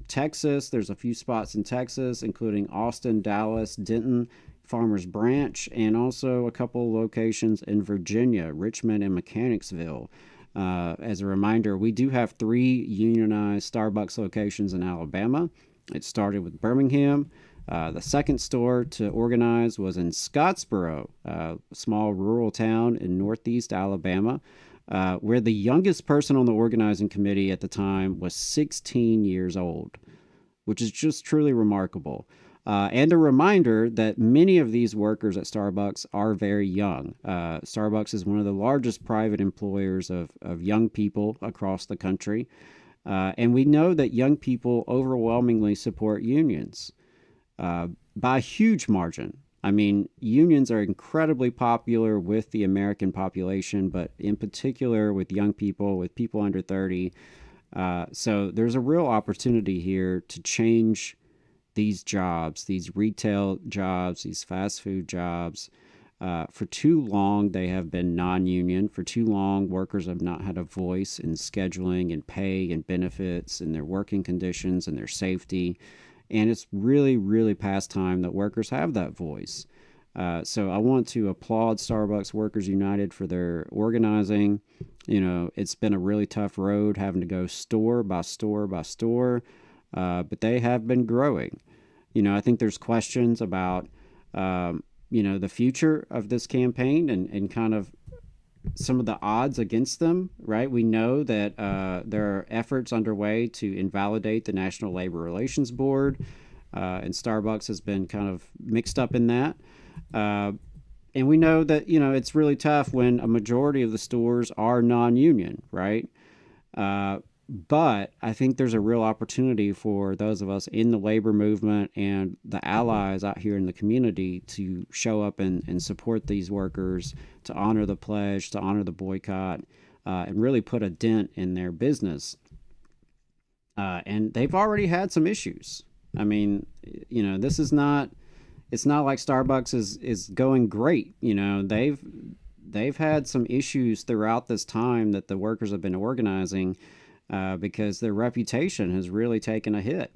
Texas. There's a few spots in Texas, including Austin, Dallas, Denton, Farmers Branch, and also a couple locations in Virginia, Richmond and Mechanicsville. As a reminder, we do have 3 unionized Starbucks locations in Alabama. It started with Birmingham. The second store to organize was in Scottsboro, a small rural town in northeast Alabama, where the youngest person on the organizing committee at the time was 16 years old, which is just truly remarkable. And a reminder that many of these workers at Starbucks are very young. Starbucks is one of the largest private employers of young people across the country. And we know that young people overwhelmingly support unions. By a huge margin. I mean, unions are incredibly popular with the American population, but in particular with young people, with people under 30. So there's a real opportunity here to change these jobs, these retail jobs, these fast food jobs. For too long, they have been non-union. For too long, workers have not had a voice in scheduling and pay and benefits and their working conditions and their safety. And it's really, really past time that workers have that voice. So I want to applaud Starbucks Workers United for their organizing. You know, it's been a really tough road having to go store by store by store, but they have been growing. You know, I think there's questions about, the future of this campaign and kind of some of the odds against them, right? We know that there are efforts underway to invalidate the National Labor Relations Board, and Starbucks has been kind of mixed up in that. And we know that, it's really tough when a majority of the stores are non-union, right? But I think there's a real opportunity for those of us in the labor movement and the allies out here in the community to show up and support these workers, to honor the pledge, to honor the boycott, and really put a dent in their business. And they've already had some issues. I mean, this is not, it's not like Starbucks is going great. They've had some issues throughout this time that the workers have been organizing, because their reputation has really taken a hit.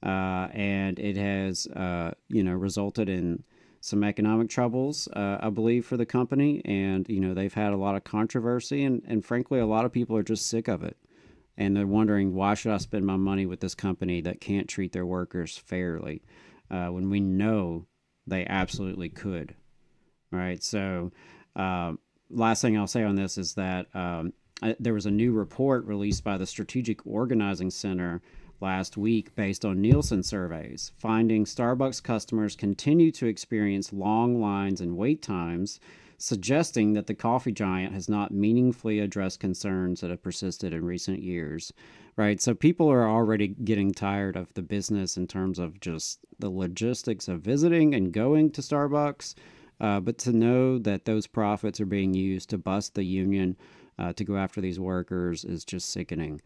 And it has, resulted in some economic troubles, I believe, for the company. And, they've had a lot of controversy. And frankly, a lot of people are just sick of it. And they're wondering, why should I spend my money with this company that can't treat their workers fairly, when we know they absolutely could. All right. So last thing I'll say on this is that there was a new report released by the Strategic Organizing Center last week based on Nielsen surveys, finding Starbucks customers continue to experience long lines and wait times, suggesting that the coffee giant has not meaningfully addressed concerns that have persisted in recent years, right? So people are already getting tired of the business in terms of just the logistics of visiting and going to Starbucks, but to know that those profits are being used to bust the union to go after these workers is just sickening.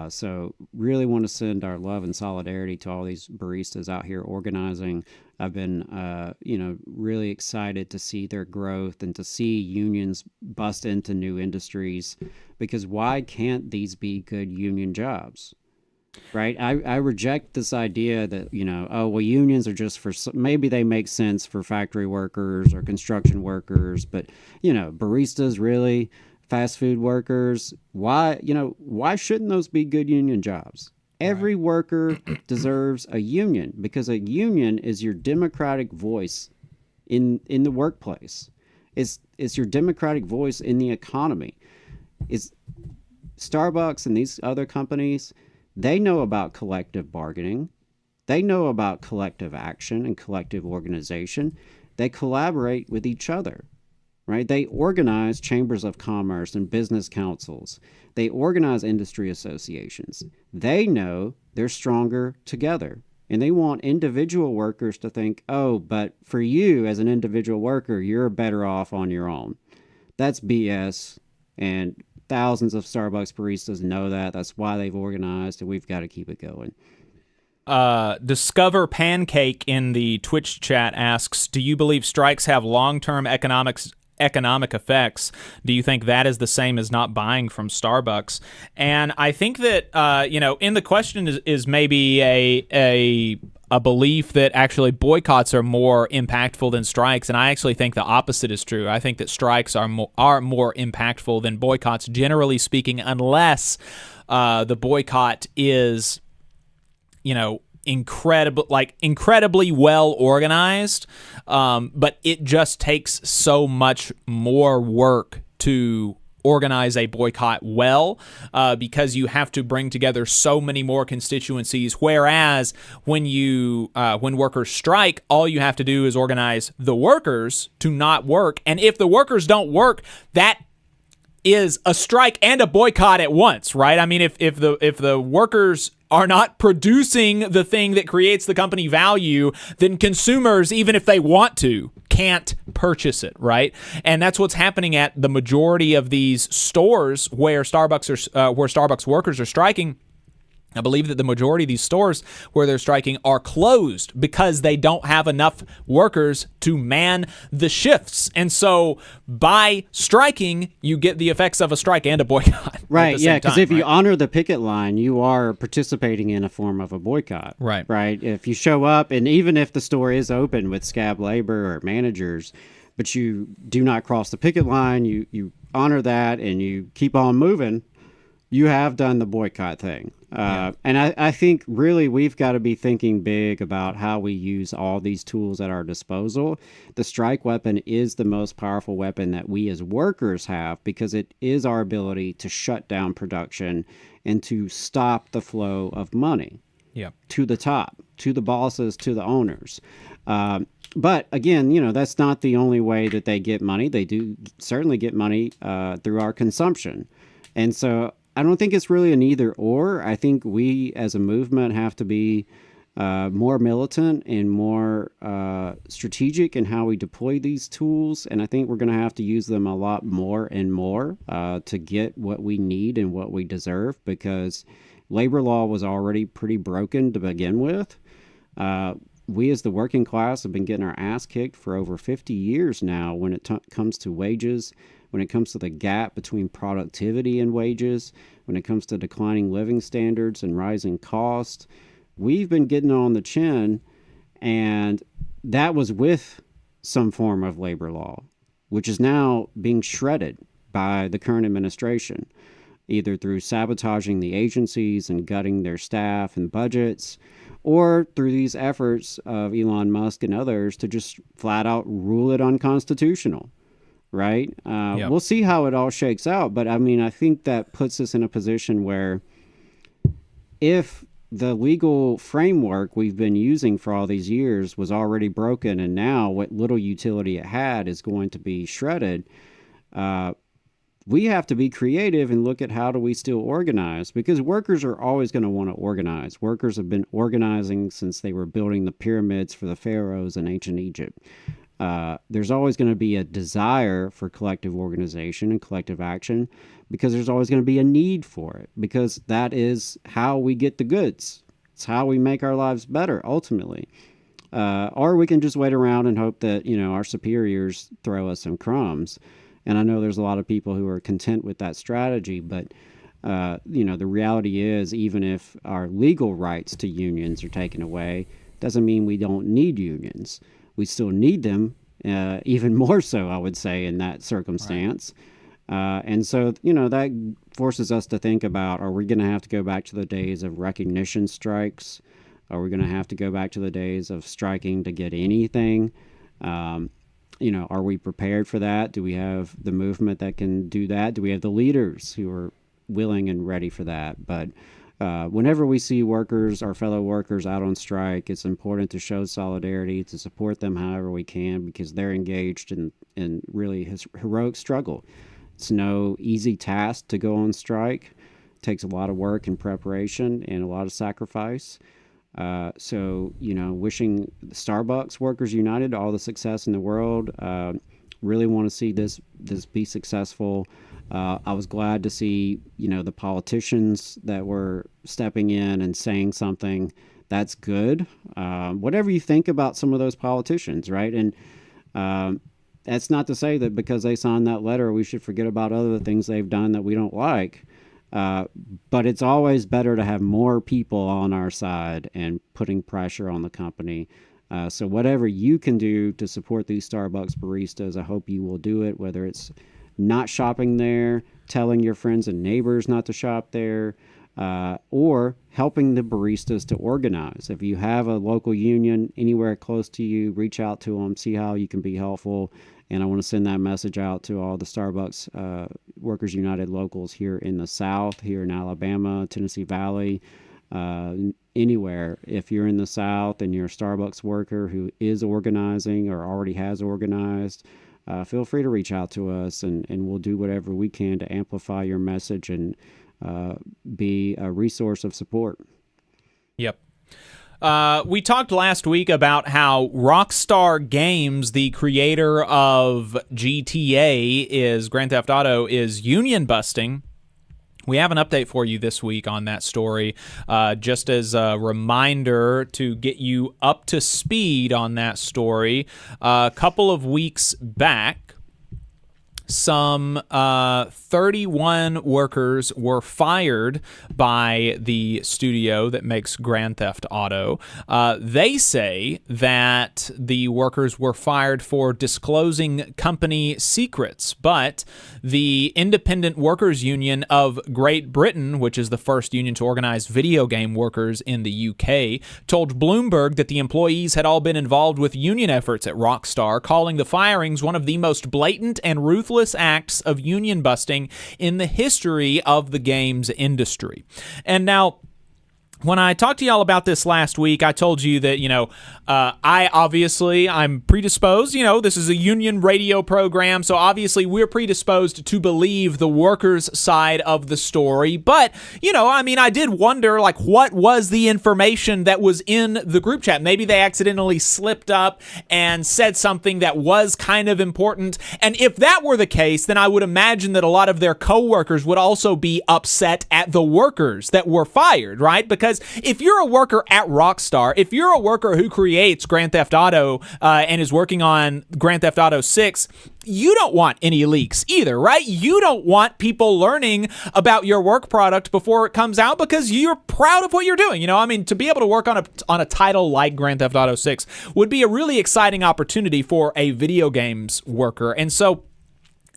So really want to send our love and solidarity to all these baristas out here organizing. I've been, really excited to see their growth and to see unions bust into new industries, because why can't these be good union jobs? Right. I reject this idea that, unions are just for, maybe they make sense for factory workers or construction workers, but, baristas, really, fast food workers, why shouldn't those be good union jobs? Every worker deserves a union, because a union is your democratic voice in the workplace. It's your democratic voice in the economy. It's Starbucks and these other companies. They know about collective bargaining. They know about collective action and collective organization. They collaborate with each other, right? They organize chambers of commerce and business councils. They organize industry associations. They know they're stronger together. And they want individual workers to think, oh, but for you as an individual worker, you're better off on your own. That's BS. And thousands of Starbucks baristas know that. That's why they've organized, and we've got to keep it going. Discover Pancake in the Twitch chat asks, do you believe strikes have long-term economic effects? Do you think that is the same as not buying from Starbucks? And I think that, in the question is maybe a belief that actually boycotts are more impactful than strikes, and I actually think the opposite is true. I think that strikes are more impactful than boycotts, generally speaking, unless the boycott is, incredibly well organized, but it just takes so much more work to organize a boycott well, because you have to bring together so many more constituencies, whereas when workers strike, all you have to do is organize the workers to not work, and if the workers don't work, that is a strike and a boycott at once, right? I mean, if the workers are not producing the thing that creates the company value, then consumers, even if they want to, can't purchase it, right? And that's what's happening at the majority of these stores where Starbucks workers are striking. I believe that the majority of these stores where they're striking are closed because they don't have enough workers to man the shifts. And so by striking, you get the effects of a strike and a boycott. Right, yeah, because if you honor the picket line, you are participating in a form of a boycott. Right. Right. If you show up, and even if the store is open with scab labor or managers, but you do not cross the picket line, you honor that and you keep on moving, you have done the boycott thing. And I think really we've got to be thinking big about how we use all these tools at our disposal. The strike weapon is the most powerful weapon that we as workers have, because it is our ability to shut down production and to stop the flow of money to the top, to the bosses, to the owners. But again, that's not the only way that they get money. They do certainly get money through our consumption. And so I don't think it's really an either or. I think we as a movement have to be more militant and more strategic in how we deploy these tools. And I think we're going to have to use them a lot more and more to get what we need and what we deserve, because labor law was already pretty broken to begin with. We as the working class have been getting our ass kicked for over 50 years now when it comes to wages, when it comes to the gap between productivity and wages, when it comes to declining living standards and rising costs. We've been getting on the chin, and that was with some form of labor law, which is now being shredded by the current administration, either through sabotaging the agencies and gutting their staff and budgets, or through these efforts of Elon Musk and others to just flat out rule it unconstitutional. Right? We'll see how it all shakes out. But I mean, I think that puts us in a position where if the legal framework we've been using for all these years was already broken, and now what little utility it had is going to be shredded, we have to be creative and look at how do we still organize, because workers are always going to want to organize. Workers have been organizing since they were building the pyramids for the pharaohs in ancient Egypt. there's always going to be a desire for collective organization and collective action, because there's always going to be a need for it, because that is how we get the goods. It's how we make our lives better, ultimately. Or we can just wait around and hope that, our superiors throw us some crumbs. And I know there's a lot of people who are content with that strategy, but, the reality is, even if our legal rights to unions are taken away, doesn't mean we don't need unions. We still need them, even more so, I would say, in that circumstance. And so, that forces us to think about, are we going to have to go back to the days of recognition strikes? Are we going to have to go back to the days of striking to get anything? Are we prepared for that? Do we have the movement that can do that? Do we have the leaders who are willing and ready for that? But whenever we see workers, our fellow workers, out on strike, it's important to show solidarity, to support them however we can, because they're engaged in really heroic struggle. It's no easy task to go on strike. It takes a lot of work and preparation and a lot of sacrifice. So, wishing Starbucks Workers United all the success in the world. Really want to see this be successful. I was glad to see, the politicians that were stepping in and saying something. That's good. Whatever you think about some of those politicians, right? And that's not to say that because they signed that letter, we should forget about other things they've done that we don't like. But it's always better to have more people on our side and putting pressure on the company. So whatever you can do to support these Starbucks baristas, I hope you will do it, whether it's not shopping there, telling your friends and neighbors not to shop there, or helping the baristas to organize. If you have a local union anywhere close to you, reach out to them, see how you can be helpful. And I want to send that message out to all the Starbucks Workers United locals here in the South, here in Alabama, Tennessee Valley, anywhere. If you're in the South and you're a Starbucks worker who is organizing or already has organized, feel free to reach out to us, and we'll do whatever we can to amplify your message and be a resource of support. Yep. We talked last week about how Rockstar Games, the creator of GTA, Grand Theft Auto, is union busting. We have an update for you this week on that story, just as a reminder to get you up to speed on that story. A couple of weeks back, some 31 workers were fired by the studio that makes Grand Theft Auto. They say that the workers were fired for disclosing company secrets, but the Independent Workers Union of Great Britain, which is the first union to organize video game workers in the UK, told Bloomberg that the employees had all been involved with union efforts at Rockstar, calling the firings one of the most blatant and ruthless acts of union busting in the history of the games industry. And now, when I talked to y'all about this last week, I told you that, I'm predisposed. This is a union radio program, so obviously we're predisposed to believe the workers' side of the story. But, I did wonder, what was the information that was in the group chat? Maybe they accidentally slipped up and said something that was kind of important. And if that were the case, then I would imagine that a lot of their coworkers would also be upset at the workers that were fired, right? Because if you're a worker at Rockstar, if you're a worker who creates Grand Theft Auto and is working on Grand Theft Auto 6, you don't want any leaks either, right? You don't want people learning about your work product before it comes out because you're proud of what you're doing. To be able to work on a title like Grand Theft Auto 6 would be a really exciting opportunity for a video games worker. And so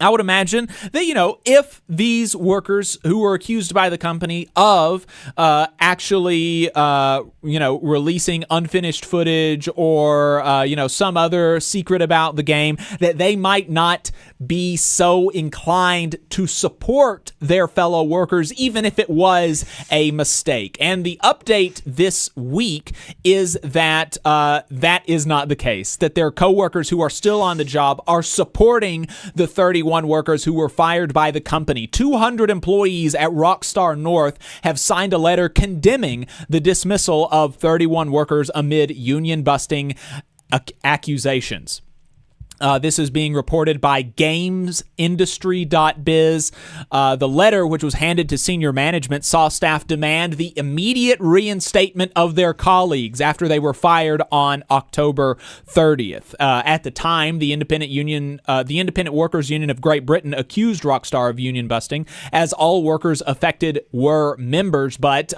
I would imagine that, if these workers who were accused by the company of actually, releasing unfinished footage or, some other secret about the game, that they might not be so inclined to support their fellow workers, even if it was a mistake. And the update this week is that that is not the case, that their coworkers who are still on the job are supporting the 31 workers who were fired by the company. 200 employees at Rockstar North have signed a letter condemning the dismissal of 31 workers amid union busting accusations. This is being reported by gamesindustry.biz. The letter, which was handed to senior management, saw staff demand the immediate reinstatement of their colleagues after they were fired on October 30th. At the time, the Independent Workers Union of Great Britain accused Rockstar of union busting, as all workers affected were members, but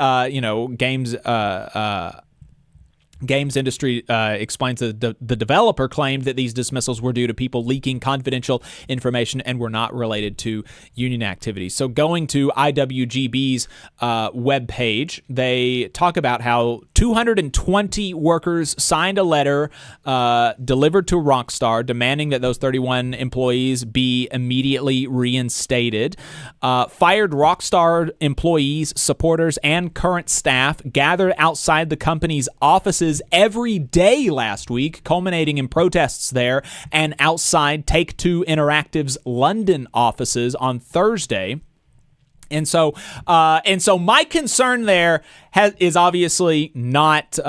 Games Industry explains that the developer claimed that these dismissals were due to people leaking confidential information and were not related to union activities. So going to IWGB's webpage, they talk about how 220 workers signed a letter delivered to Rockstar demanding that those 31 employees be immediately reinstated. Fired Rockstar employees, supporters, and current staff gathered outside the company's offices every day last week, culminating in protests there and outside Take-Two Interactive's London offices on Thursday. And so my concern there is obviously not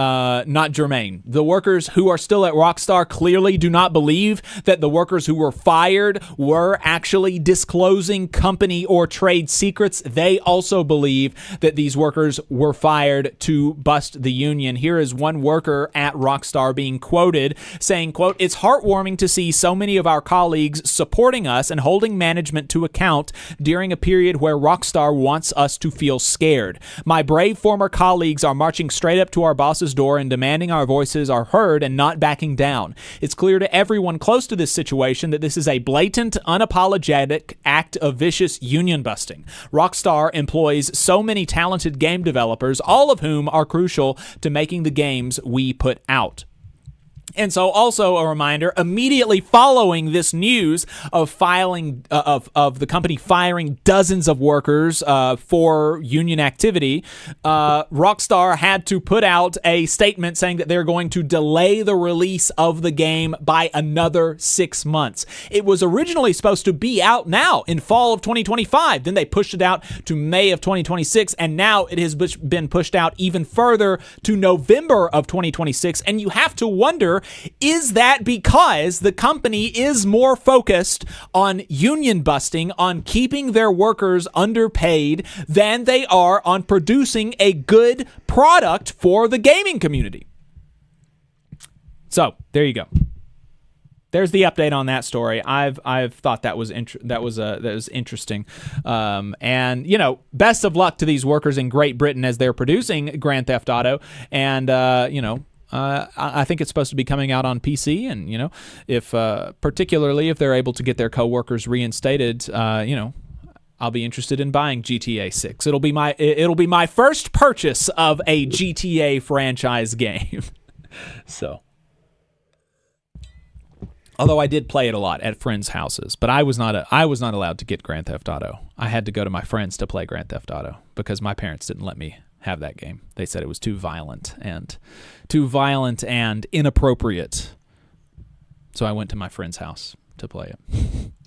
germane. The workers who are still at Rockstar clearly do not believe that the workers who were fired were actually disclosing company or trade secrets. They also believe that these workers were fired to bust the union. Here is one worker at Rockstar being quoted saying, quote, "It's heartwarming to see so many of our colleagues supporting us and holding management to account during a period where Rockstar wants us to feel scared. My brave former colleagues are marching straight up to our boss's door and demanding our voices are heard and not backing down. It's clear to everyone close to this situation that this is a blatant, unapologetic act of vicious union busting. Rockstar employs so many talented game developers, all of whom are crucial to making the games we put out." And so also a reminder, immediately following this news of filing of the company firing dozens of workers for union activity, Rockstar had to put out a statement saying that they're going to delay the release of the game by another 6 months. It was originally supposed to be out now in fall of 2025. Then they pushed it out to May of 2026, and now it has been pushed out even further to November of 2026. And you have to wonder, is that because the company is more focused on union busting, on keeping their workers underpaid, than they are on producing a good product for the gaming community? So there you go. There's the update on that story. I've thought that was interesting, and best of luck to these workers in Great Britain as they're producing Grand Theft Auto, and I think it's supposed to be coming out on PC, and if particularly if they're able to get their coworkers reinstated, I'll be interested in buying GTA 6. It'll be my first purchase of a GTA franchise game. So, although I did play it a lot at friends' houses, but I was not allowed to get Grand Theft Auto. I had to go to my friends to play Grand Theft Auto because my parents didn't let me have that game. They said it was too violent and inappropriate. So I went to my friend's house to play it.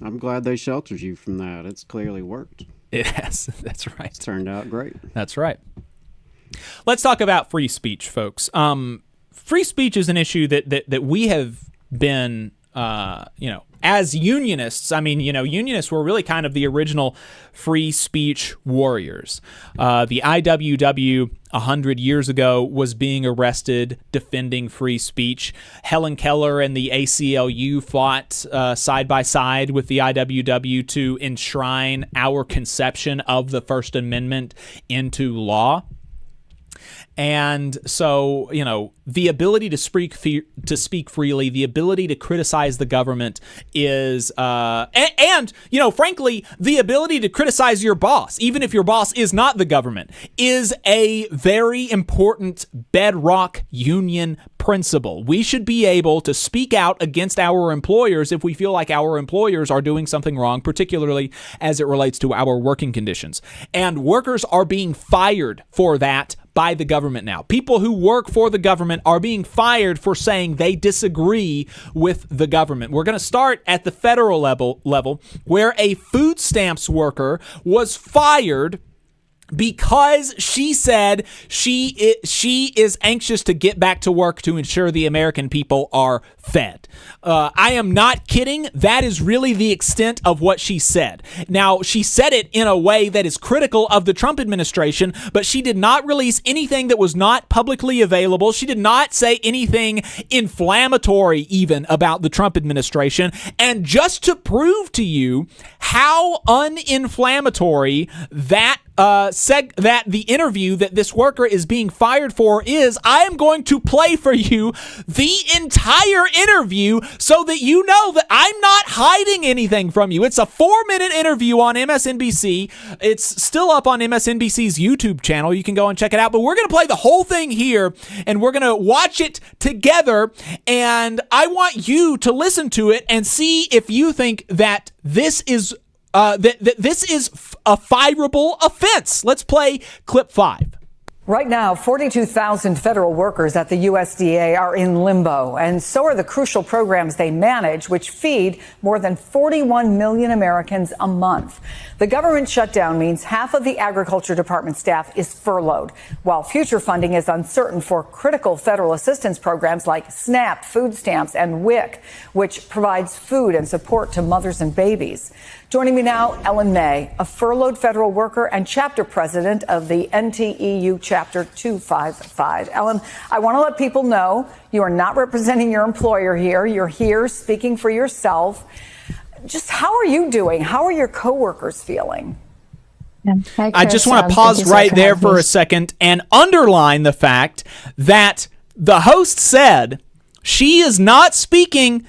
I'm glad they sheltered you from that. It's clearly worked. It has. That's right. It's turned out great. That's right. Let's talk about free speech, folks. Free speech is an issue that we have been, as unionists. I mean, unionists were really kind of the original free speech warriors. The IWW 100 years ago was being arrested defending free speech. Helen Keller and the ACLU fought side by side with the IWW to enshrine our conception of the First Amendment into law. And so, the ability to speak freely, the ability to criticize the government is, frankly, the ability to criticize your boss, even if your boss is not the government, is a very important bedrock union principle. We should be able to speak out against our employers if we feel like our employers are doing something wrong, particularly as it relates to our working conditions. And workers are being fired for that by the government now. People who work for the government are being fired for saying they disagree with the government. We're going to start at the federal level where a food stamps worker was fired because she said she is anxious to get back to work to ensure the American people are fed. I am not kidding. That is really the extent of what she said. Now, she said it in a way that is critical of the Trump administration, but she did not release anything that was not publicly available. She did not say anything inflammatory even about the Trump administration. And just to prove to you how uninflammatory that that the interview that this worker is being fired for is, I am going to play for you the entire interview so that you know that I'm not hiding anything from you. It's a 4-minute interview on MSNBC. It's still up on MSNBC's YouTube channel. You can go and check it out. But we're going to play the whole thing here, and we're going to watch it together. And I want you to listen to it and see if you think that this is this is a fireable offense. Let's play clip 5. Right now, 42,000 federal workers at the USDA are in limbo, and so are the crucial programs they manage, which feed more than 41 million Americans a month. The government shutdown means half of the Agriculture Department staff is furloughed, while future funding is uncertain for critical federal assistance programs like SNAP, food stamps, and WIC, which provides food and support to mothers and babies. Joining me now, Ellen May, a furloughed federal worker and chapter president of the NTEU Chapter 255. Ellen, I want to let people know you are not representing your employer here. You're here speaking for yourself. Just how are you doing? How are your coworkers feeling? Hi, I just want to pause right there for a second and underline the fact that the host said she is not speaking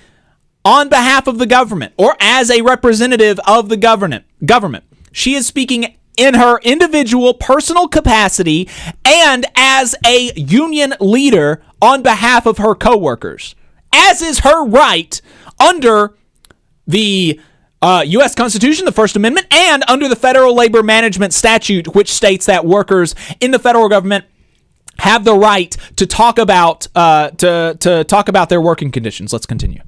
on behalf of the government or as a representative of the government. She is speaking in her individual personal capacity and as a union leader on behalf of her coworkers, as is her right under the U.S. Constitution, the First Amendment, and under the Federal Labor Management Statute, which states that workers in the federal government have the right to talk about to talk about their working conditions. Let's continue.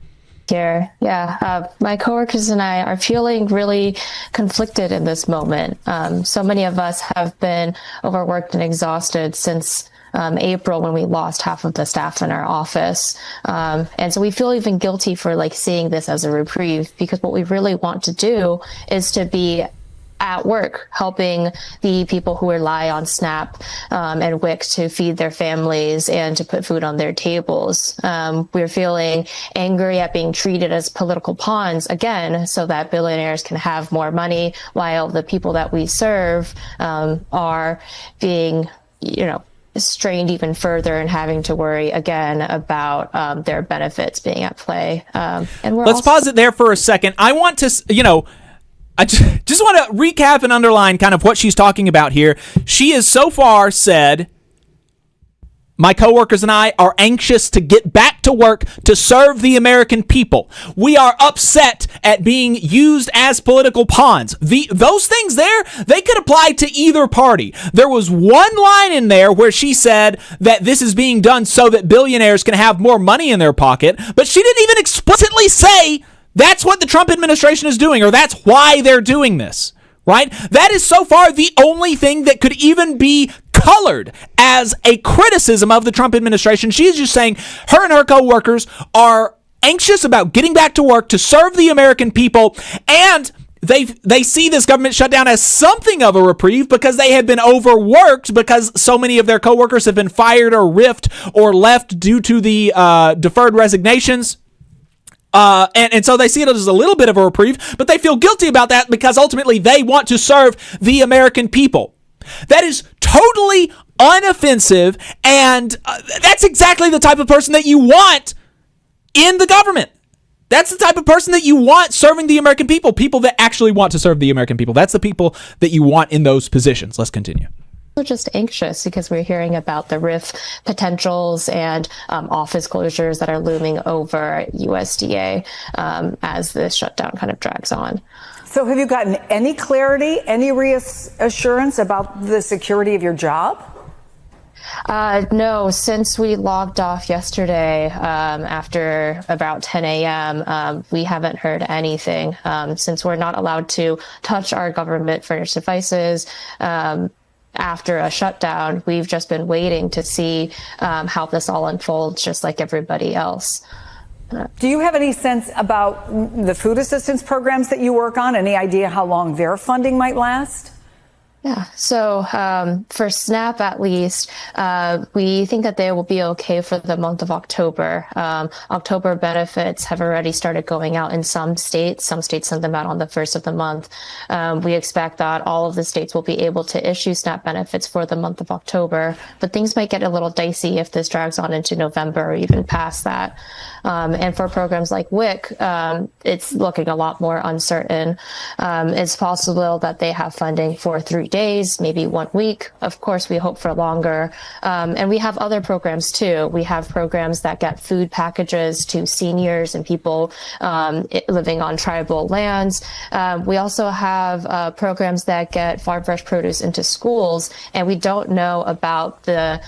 Here. Yeah. My coworkers and I are feeling really conflicted in this moment. So many of us have been overworked and exhausted since April, when we lost half of the staff in our office. And so we feel even guilty for seeing this as a reprieve, because what we really want to do is to be at work, helping the people who rely on SNAP and WIC to feed their families and to put food on their tables. We're feeling angry at being treated as political pawns again, so that billionaires can have more money, while the people that we serve are being, strained even further and having to worry again about their benefits being at play. And let's pause it there for a second. I want to, I just want to recap and underline kind of what she's talking about here. She has so far said, my coworkers and I are anxious to get back to work to serve the American people. We are upset at being used as political pawns. Those things there, they could apply to either party. There was one line in there where she said that this is being done so that billionaires can have more money in their pocket, but she didn't even explicitly say that's what the Trump administration is doing, or that's why they're doing this, right? That is so far the only thing that could even be colored as a criticism of the Trump administration. She's just saying her and her coworkers are anxious about getting back to work to serve the American people, and they see this government shutdown as something of a reprieve because they have been overworked, because so many of their coworkers have been fired or riffed or left due to the deferred resignations. And so they see it as a little bit of a reprieve, but they feel guilty about that because ultimately they want to serve the American people. That is totally unoffensive, and that's exactly the type of person that you want in the government. That's the type of person that you want serving the American people, people that actually want to serve the American people. That's the people that you want in those positions. Let's continue. We're just anxious because we're hearing about the RIF potentials and office closures that are looming over USDA as this shutdown kind of drags on. So have you gotten any clarity, any reassurance about the security of your job? No, since we logged off yesterday after about 10 a.m., we haven't heard anything. Since we're not allowed to touch our government furnished devices, after a shutdown. We've just been waiting to see how this all unfolds, just like everybody else. Do you have any sense about the food assistance programs that you work on? Any idea how long their funding might last? Yeah, so for SNAP at least, we think that they will be okay for the month of October. October benefits have already started going out in some states. Some states send them out on the first of the month. We expect that all of the states will be able to issue SNAP benefits for the month of October, but things might get a little dicey if this drags on into November or even past that. And for programs like WIC, it's looking a lot more uncertain. It's possible that they have funding for 3 days, maybe 1 week. Of course, we hope for longer. And we have other programs too. We have programs that get food packages to seniors and people living on tribal lands. We also have programs that get farm fresh produce into schools, and we don't know about the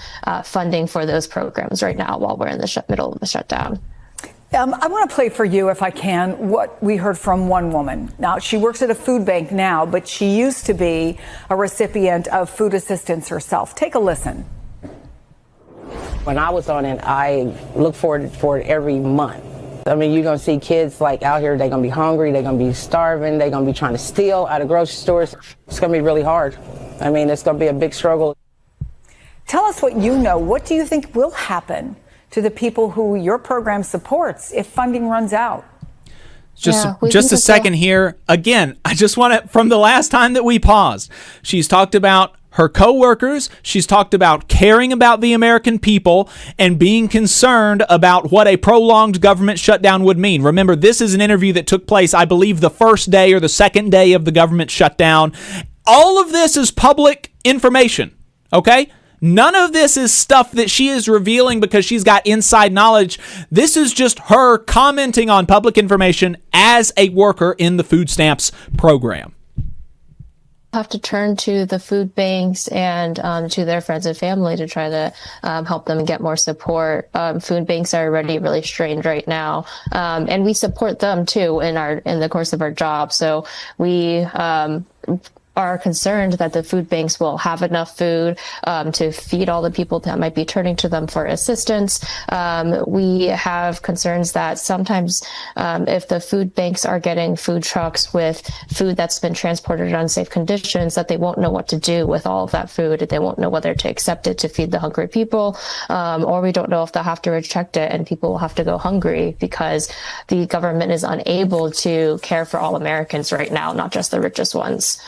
funding for those programs right now while we're in the middle of the shutdown. I want to play for you, if I can, what we heard from one woman. Now, she works at a food bank now, but she used to be a recipient of food assistance herself. Take a listen. When I was on it, I look forward for it every month. I mean, you're going to see kids like out here, they're going to be hungry, they're going to be starving, they're going to be trying to steal out of grocery stores. It's going to be really hard. I mean, it's going to be a big struggle. Tell us what you know. What do you think will happen to the people who your program supports if funding runs out? Just a second here. Again, I just want to, from the last time that we paused, she's talked about her coworkers. She's talked about caring about the American people and being concerned about what a prolonged government shutdown would mean. Remember, this is an interview that took place, I believe, the first day or the second day of the government shutdown. All of this is public information, okay? None of this is stuff that she is revealing because she's got inside knowledge. This is just her commenting on public information as a worker in the food stamps program. Have to turn to the food banks and to their friends and family to try to help them get more support. Food banks are already really strained right now, and we support them too in the course of our job. So we are concerned that the food banks will have enough food to feed all the people that might be turning to them for assistance. We have concerns that sometimes if the food banks are getting food trucks with food that's been transported in unsafe conditions, that they won't know what to do with all of that food. They won't know whether to accept it to feed the hungry people, or we don't know if they'll have to reject it and people will have to go hungry because the government is unable to care for all Americans right now, not just the richest ones.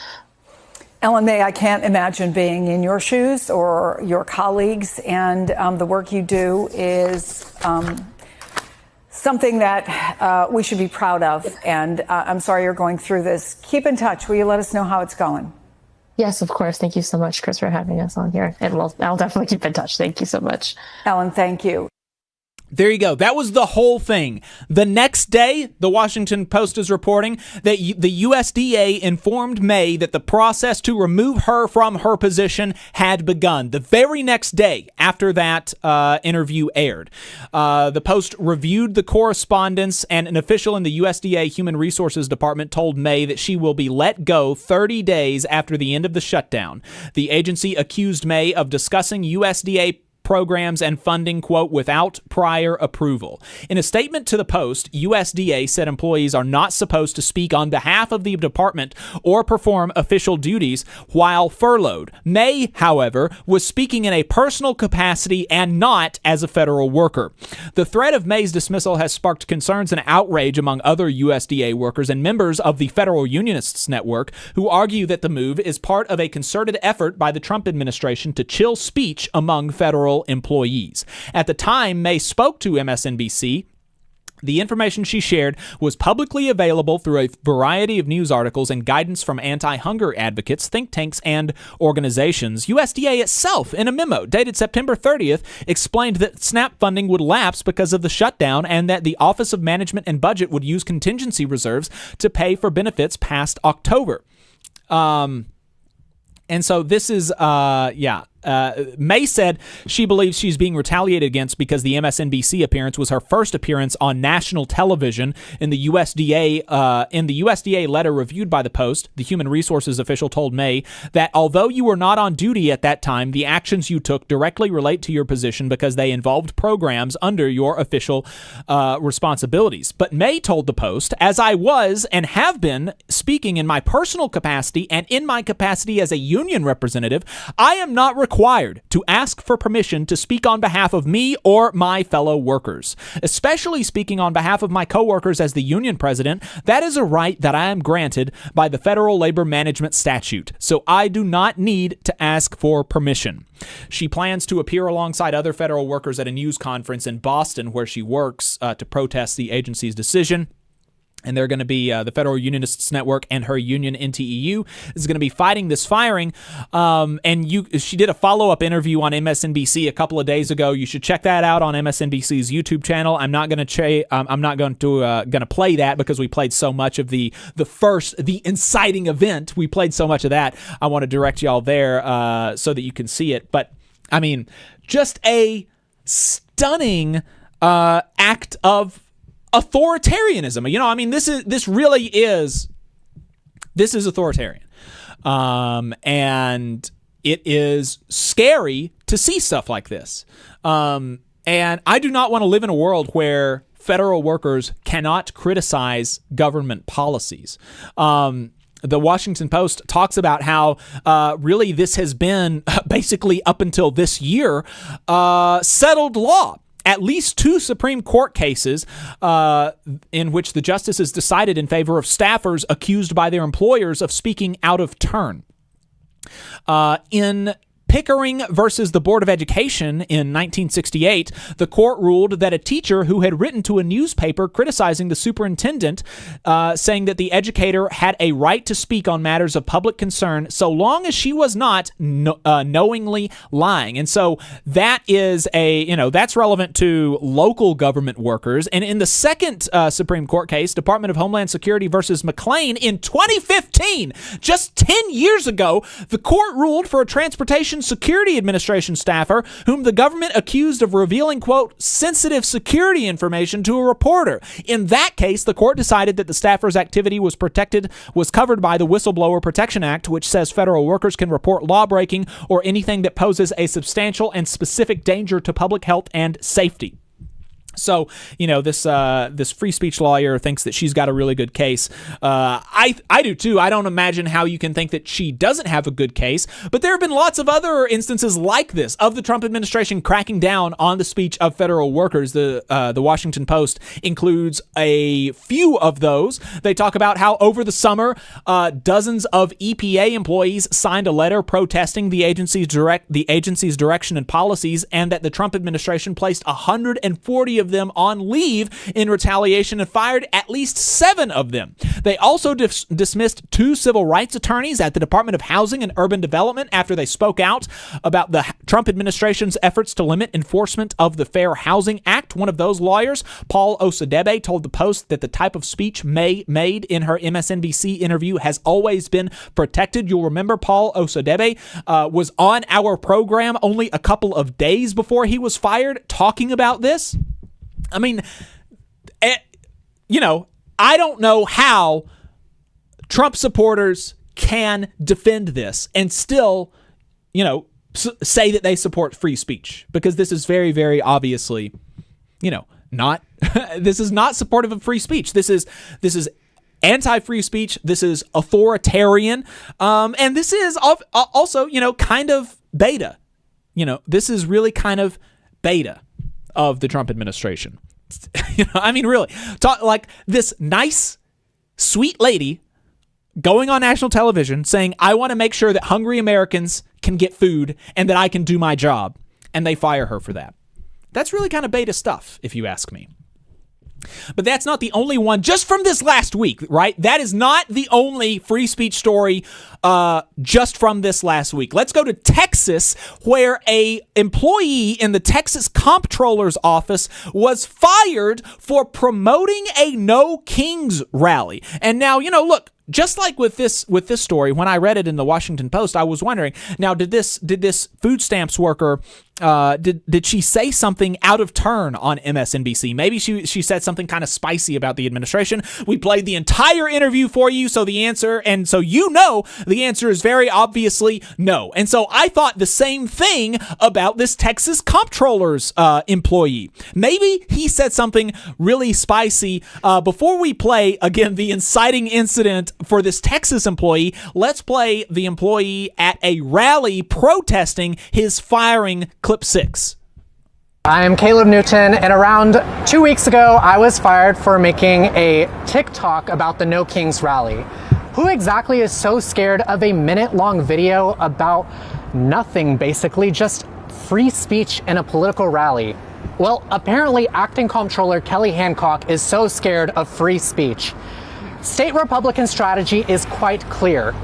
Ellen May, I can't imagine being in your shoes or your colleagues, and the work you do is something that we should be proud of, and I'm sorry you're going through this. Keep in touch. Will you let us know how it's going? Yes, of course. Thank you so much, Chris, for having us on here, and I'll definitely keep in touch. Thank you so much. Ellen, thank you. There you go. That was the whole thing. The next day, the Washington Post is reporting that the USDA informed May that the process to remove her from her position had begun. The very next day after that interview aired, the Post reviewed the correspondence, and an official in the USDA Human Resources Department told May that she will be let go 30 days after the end of the shutdown. The agency accused May of discussing USDA programs and funding, quote, without prior approval. In a statement to the Post, USDA said employees are not supposed to speak on behalf of the department or perform official duties while furloughed. May, however, was speaking in a personal capacity and not as a federal worker. The threat of May's dismissal has sparked concerns and outrage among other USDA workers and members of the Federal Unionists Network, who argue that the move is part of a concerted effort by the Trump administration to chill speech among federal employees. At the time May spoke to MSNBC, the information she shared was publicly available through a variety of news articles and guidance from anti-hunger advocates, think tanks, and organizations. USDA itself, in a memo dated September 30th, explained that SNAP funding would lapse because of the shutdown and that the Office of Management and Budget would use contingency reserves to pay for benefits past October. And so this is, May said she believes she's being retaliated against because the MSNBC appearance was her first appearance on national television. In the USDA letter reviewed by the Post, the human resources official told May that although you were not on duty at that time, the actions you took directly relate to your position because they involved programs under your official responsibilities. But May told the Post, as I was and have been speaking in my personal capacity and in my capacity as a union representative, I am not required to ask for permission to speak on behalf of me or my fellow workers. Especially speaking on behalf of my coworkers as the union president, that is a right that I am granted by the Federal Labor Management Statute, so I do not need to ask for permission. She plans to appear alongside other federal workers at a news conference in Boston where she works to protest the agency's decision. And they're going to be the Federal Unionists Network and her union NTEU is going to be fighting this firing. She did a follow-up interview on MSNBC a couple of days ago. You should check that out on MSNBC's YouTube channel. I'm not going to play that because we played so much of the inciting event. We played so much of that. I want to direct y'all there so that you can see it. But I mean, just a stunning act of authoritarianism. You know, I mean, this is authoritarian. And it is scary to see stuff like this. And I do not want to live in a world where federal workers cannot criticize government policies. The Washington Post talks about how really this has been basically up until this year settled law. At least 2 Supreme Court cases in which the justices decided in favor of staffers accused by their employers of speaking out of turn. In Pickering versus the Board of Education in 1968, the court ruled that a teacher who had written to a newspaper criticizing the superintendent, saying that the educator had a right to speak on matters of public concern so long as she was not knowingly lying. And so that is that's relevant to local government workers. And in the second Supreme Court case, Department of Homeland Security versus McLean in 2015, just 10 years ago, the court ruled for a Transportation Security Administration staffer whom the government accused of revealing, quote, sensitive security information to a reporter. In that case, the court decided that the staffer's activity was covered by the Whistleblower Protection Act, which says federal workers can report lawbreaking or anything that poses a substantial and specific danger to public health and safety. So, this free speech lawyer thinks that she's got a really good case. I do too. I don't imagine how you can think that she doesn't have a good case. But there have been lots of other instances like this of the Trump administration cracking down on the speech of federal workers. The Washington Post includes a few of those. They talk about how over the summer, dozens of EPA employees signed a letter protesting the agency's direction and policies, and that the Trump administration placed 140 of them on leave in retaliation and fired at least 7 of them. They also dismissed 2 civil rights attorneys at the Department of Housing and Urban Development after they spoke out about the Trump administration's efforts to limit enforcement of the Fair Housing Act. One of those lawyers, Paul Osadebe, told the Post that the type of speech May made in her MSNBC interview has always been protected. You'll remember Paul Osadebe was on our program only a couple of days before he was fired talking about this. I mean, I don't know how Trump supporters can defend this and still, say that they support free speech, because this is very, very obviously, not, this is not supportive of free speech. This is anti-free speech. This is authoritarian. And this is also, kind of beta. This is really kind of beta of the Trump administration. Really, talk like this nice, sweet lady going on national television saying, I want to make sure that hungry Americans can get food and that I can do my job. And they fire her for that. That's really kind of beta stuff, if you ask me. But that's not the only one just from this last week, right? That is not the only free speech story just from this last week. Let's go to Texas, where a employee in the Texas Comptroller's office was fired for promoting a No Kings rally. And now, look, just like with this story, when I read it in the Washington Post, I was wondering, now did this food stamps worker did she say something out of turn on MSNBC? Maybe she said something kind of spicy about the administration. We played the entire interview for you, so the answer is very obviously no. And so I thought the same thing about this Texas comptroller's employee. Maybe he said something really spicy. Before we play again the inciting incident for this Texas employee, let's play the employee at a rally protesting his firing. Clip 6. I'm Caleb Newton, and around 2 weeks ago, I was fired for making a TikTok about the No Kings rally. Who exactly is so scared of a minute-long video about nothing, basically, just free speech in a political rally? Well, apparently, Acting Comptroller Kelly Hancock is so scared of free speech. State Republican strategy is quite clear,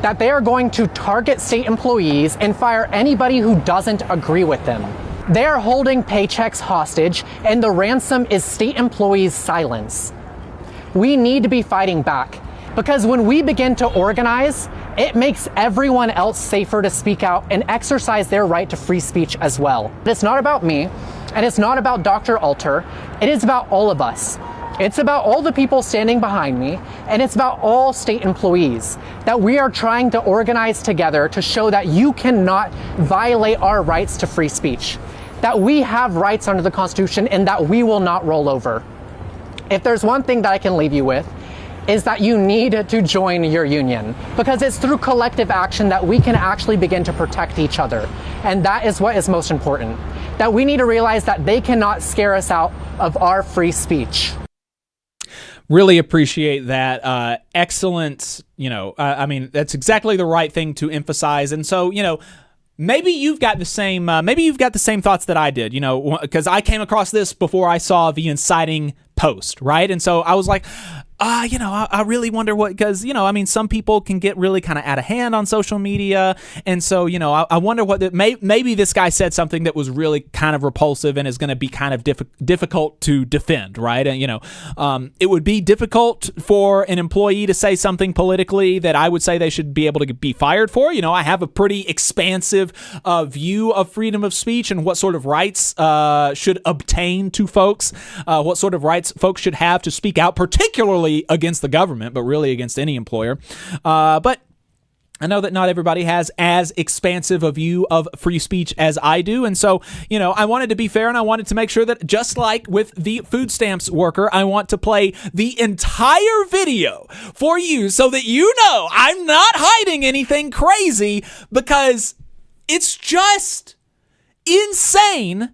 that they are going to target state employees and fire anybody who doesn't agree with them. They are holding paychecks hostage, and the ransom is state employees' silence. We need to be fighting back, because when we begin to organize, it makes everyone else safer to speak out and exercise their right to free speech as well. It's not about me, and it's not about Dr. Alter. It is about all of us. It's about all the people standing behind me, and it's about all state employees, that we are trying to organize together to show that you cannot violate our rights to free speech, that we have rights under the Constitution, and that we will not roll over. If there's one thing that I can leave you with, is that you need to join your union, because it's through collective action that we can actually begin to protect each other. And that is what is most important, that we need to realize that they cannot scare us out of our free speech. Really appreciate that. Excellent. I mean, that's exactly the right thing to emphasize. And so, maybe you've got the same thoughts that I did, because I came across this before I saw the inciting post, right? And so I was like, I really wonder what, because, some people can get really kind of out of hand on social media. And so, I wonder what, maybe this guy said something that was really kind of repulsive and is going to be kind of difficult to defend, right? And, it would be difficult for an employee to say something politically that I would say they should be able to be fired for. I have a pretty expansive view of freedom of speech and what sort of rights should obtain to folks, what sort of rights folks should have to speak out, particularly against the government, but really against any employer. But I know that not everybody has as expansive a view of free speech as I do. And so, I wanted to be fair, and I wanted to make sure that just like with the food stamps worker, I want to play the entire video for you so that I'm not hiding anything crazy, because it's just insane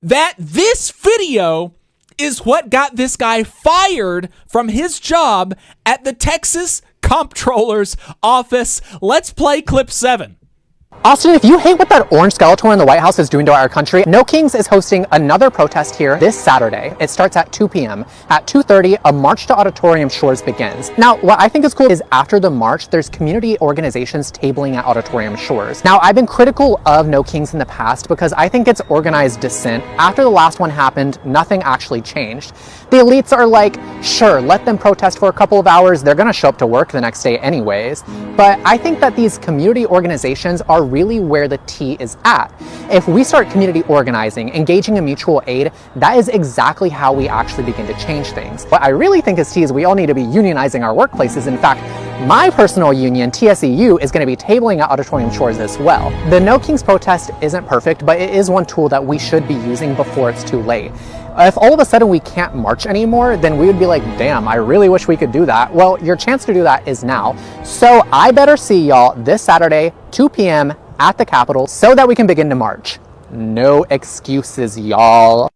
that this video is what got this guy fired from his job at the Texas Comptroller's office. Let's play clip 7. Austin, if you hate what that orange skeleton in the White House is doing to our country, No Kings is hosting another protest here this Saturday. It starts at 2 p.m. At 2:30, a march to Auditorium Shores begins. Now, what I think is cool is after the march, there's community organizations tabling at Auditorium Shores. Now, I've been critical of No Kings in the past because I think it's organized dissent. After the last one happened, nothing actually changed. The elites are like, sure, let them protest for a couple of hours. They're going to show up to work the next day anyways. But I think that these community organizations are really where the tea is at. If we start community organizing, engaging in mutual aid, that is exactly how we actually begin to change things. What I really think is tea is we all need to be unionizing our workplaces. In fact, my personal union, TSEU, is going to be tabling at Auditorium Shores as well. The No Kings protest isn't perfect, but it is one tool that we should be using before it's too late. If all of a sudden we can't march anymore, then we would be like, damn, I really wish we could do that. Well, your chance to do that is now. So I better see y'all this Saturday, 2 p.m. at the Capitol, so that we can begin to march. No excuses, y'all.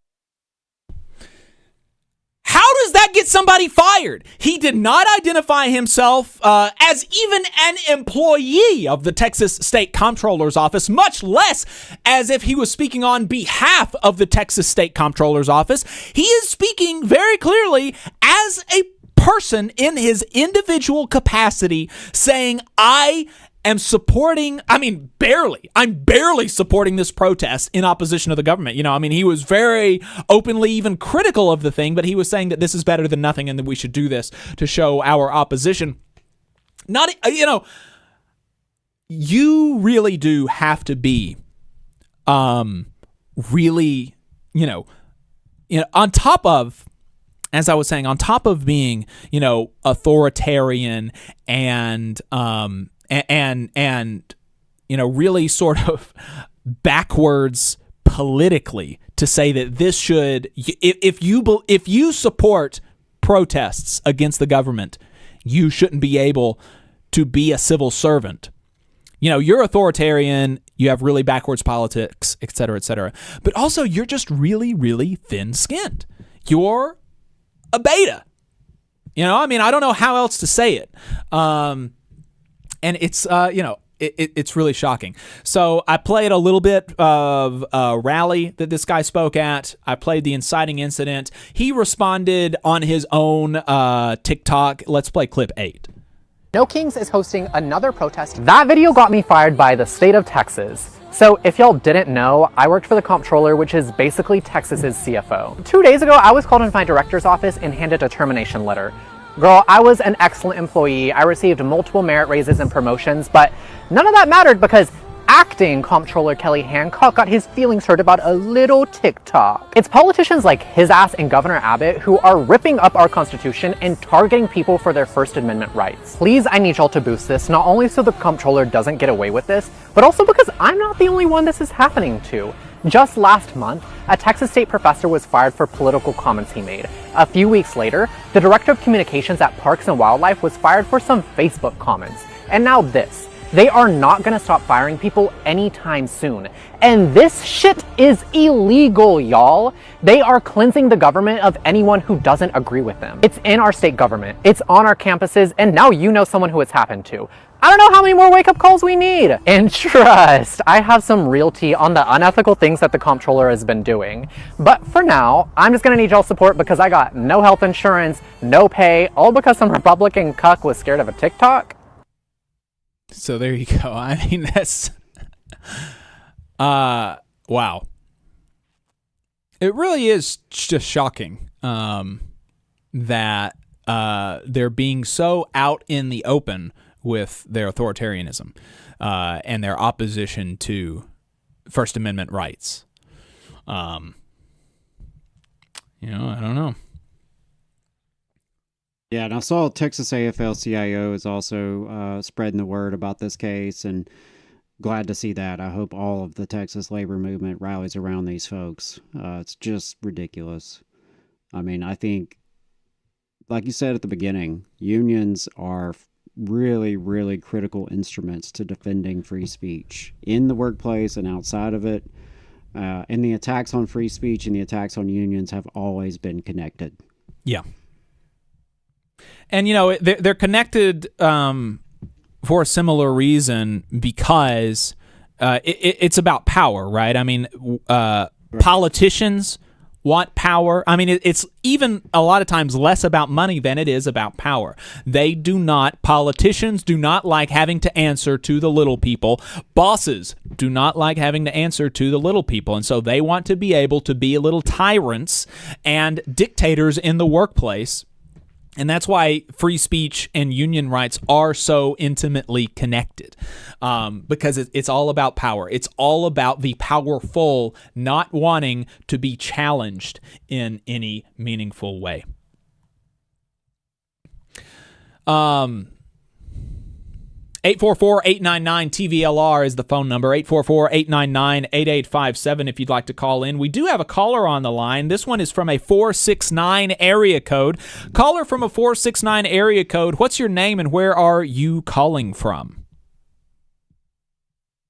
How does that get somebody fired? He did not identify himself as even an employee of the Texas State Comptroller's office, much less as if he was speaking on behalf of the Texas State Comptroller's office. He is speaking very clearly as a person in his individual capacity, saying, I am supporting, I'm barely supporting this protest in opposition to the government. He was very openly even critical of the thing, but he was saying that this is better than nothing and that we should do this to show our opposition. You really do have to be really, on top of, as I was saying, on top of being, authoritarian and really sort of backwards politically, to say that this should, if you support protests against the government, you shouldn't be able to be a civil servant. You're authoritarian, you have really backwards politics, et cetera, but also you're just really, really thin-skinned. You're a beta. I don't know how else to say it. And it's, it's really shocking. So I played a little bit of a rally that this guy spoke at. I played the inciting incident. He responded on his own TikTok. Let's play clip 8. No Kings is hosting another protest. That video got me fired by the state of Texas. So if y'all didn't know, I worked for the comptroller, which is basically Texas's CFO. 2 days ago, I was called into my director's office and handed a termination letter. Girl, I was an excellent employee. I received multiple merit raises and promotions, but none of that mattered because acting comptroller Kelly Hancock got his feelings hurt about a little TikTok. It's politicians like his ass and Governor Abbott who are ripping up our Constitution and targeting people for their First Amendment rights. Please, I need y'all to boost this, not only so the comptroller doesn't get away with this, but also because I'm not the only one this is happening to. Just last month, a Texas State professor was fired for political comments he made. A few weeks later, the director of communications at Parks and Wildlife was fired for some Facebook comments. And now this. They are not going to stop firing people anytime soon. And this shit is illegal, y'all. They are cleansing the government of anyone who doesn't agree with them. It's in our state government. It's on our campuses, and now you know someone who it's happened to. I don't know how many more wake-up calls we need. And trust, I have some real tea on the unethical things that the comptroller has been doing. But for now, I'm just gonna need y'all's support because I got no health insurance, no pay, all because some Republican cuck was scared of a TikTok. So there you go. That's wow. It really is just shocking that they're being so out in the open with their authoritarianism and their opposition to First Amendment rights. I don't know. Yeah, and I saw Texas AFL-CIO is also spreading the word about this case, and glad to see that. I hope all of the Texas labor movement rallies around these folks. It's just ridiculous. I think, like you said at the beginning, unions are really, really critical instruments to defending free speech in the workplace and outside of it. And the attacks on free speech and the attacks on unions have always been connected. Yeah. And, they're connected for a similar reason because it's about power, right? Politicians want power. It's even a lot of times less about money than it is about power. Politicians do not like having to answer to the little people. Bosses do not like having to answer to the little people. And so they want to be able to be little tyrants and dictators in the workplace. And that's why free speech and union rights are so intimately connected, because it's all about power. It's all about the powerful not wanting to be challenged in any meaningful way. 844-899-TVLR is the phone number, 844-899-8857 if you'd like to call in. We do have a caller on the line. This one is from a 469 area code. Caller from a 469 area code, what's your name and where are you calling from?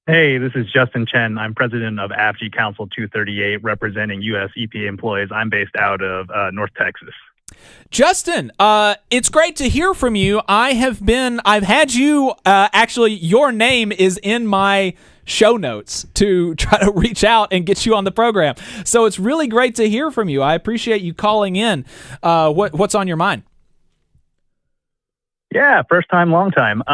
Hey, this is Justin Chen. I'm president of AFG Council 238, representing U.S. EPA employees. I'm based out of North Texas. Justin, it's great to hear from you. I've had you, actually, your name is in my show notes to try to reach out and get you on the program. So it's really great to hear from you. I appreciate you calling in. What's on your mind? Yeah, first time, long time.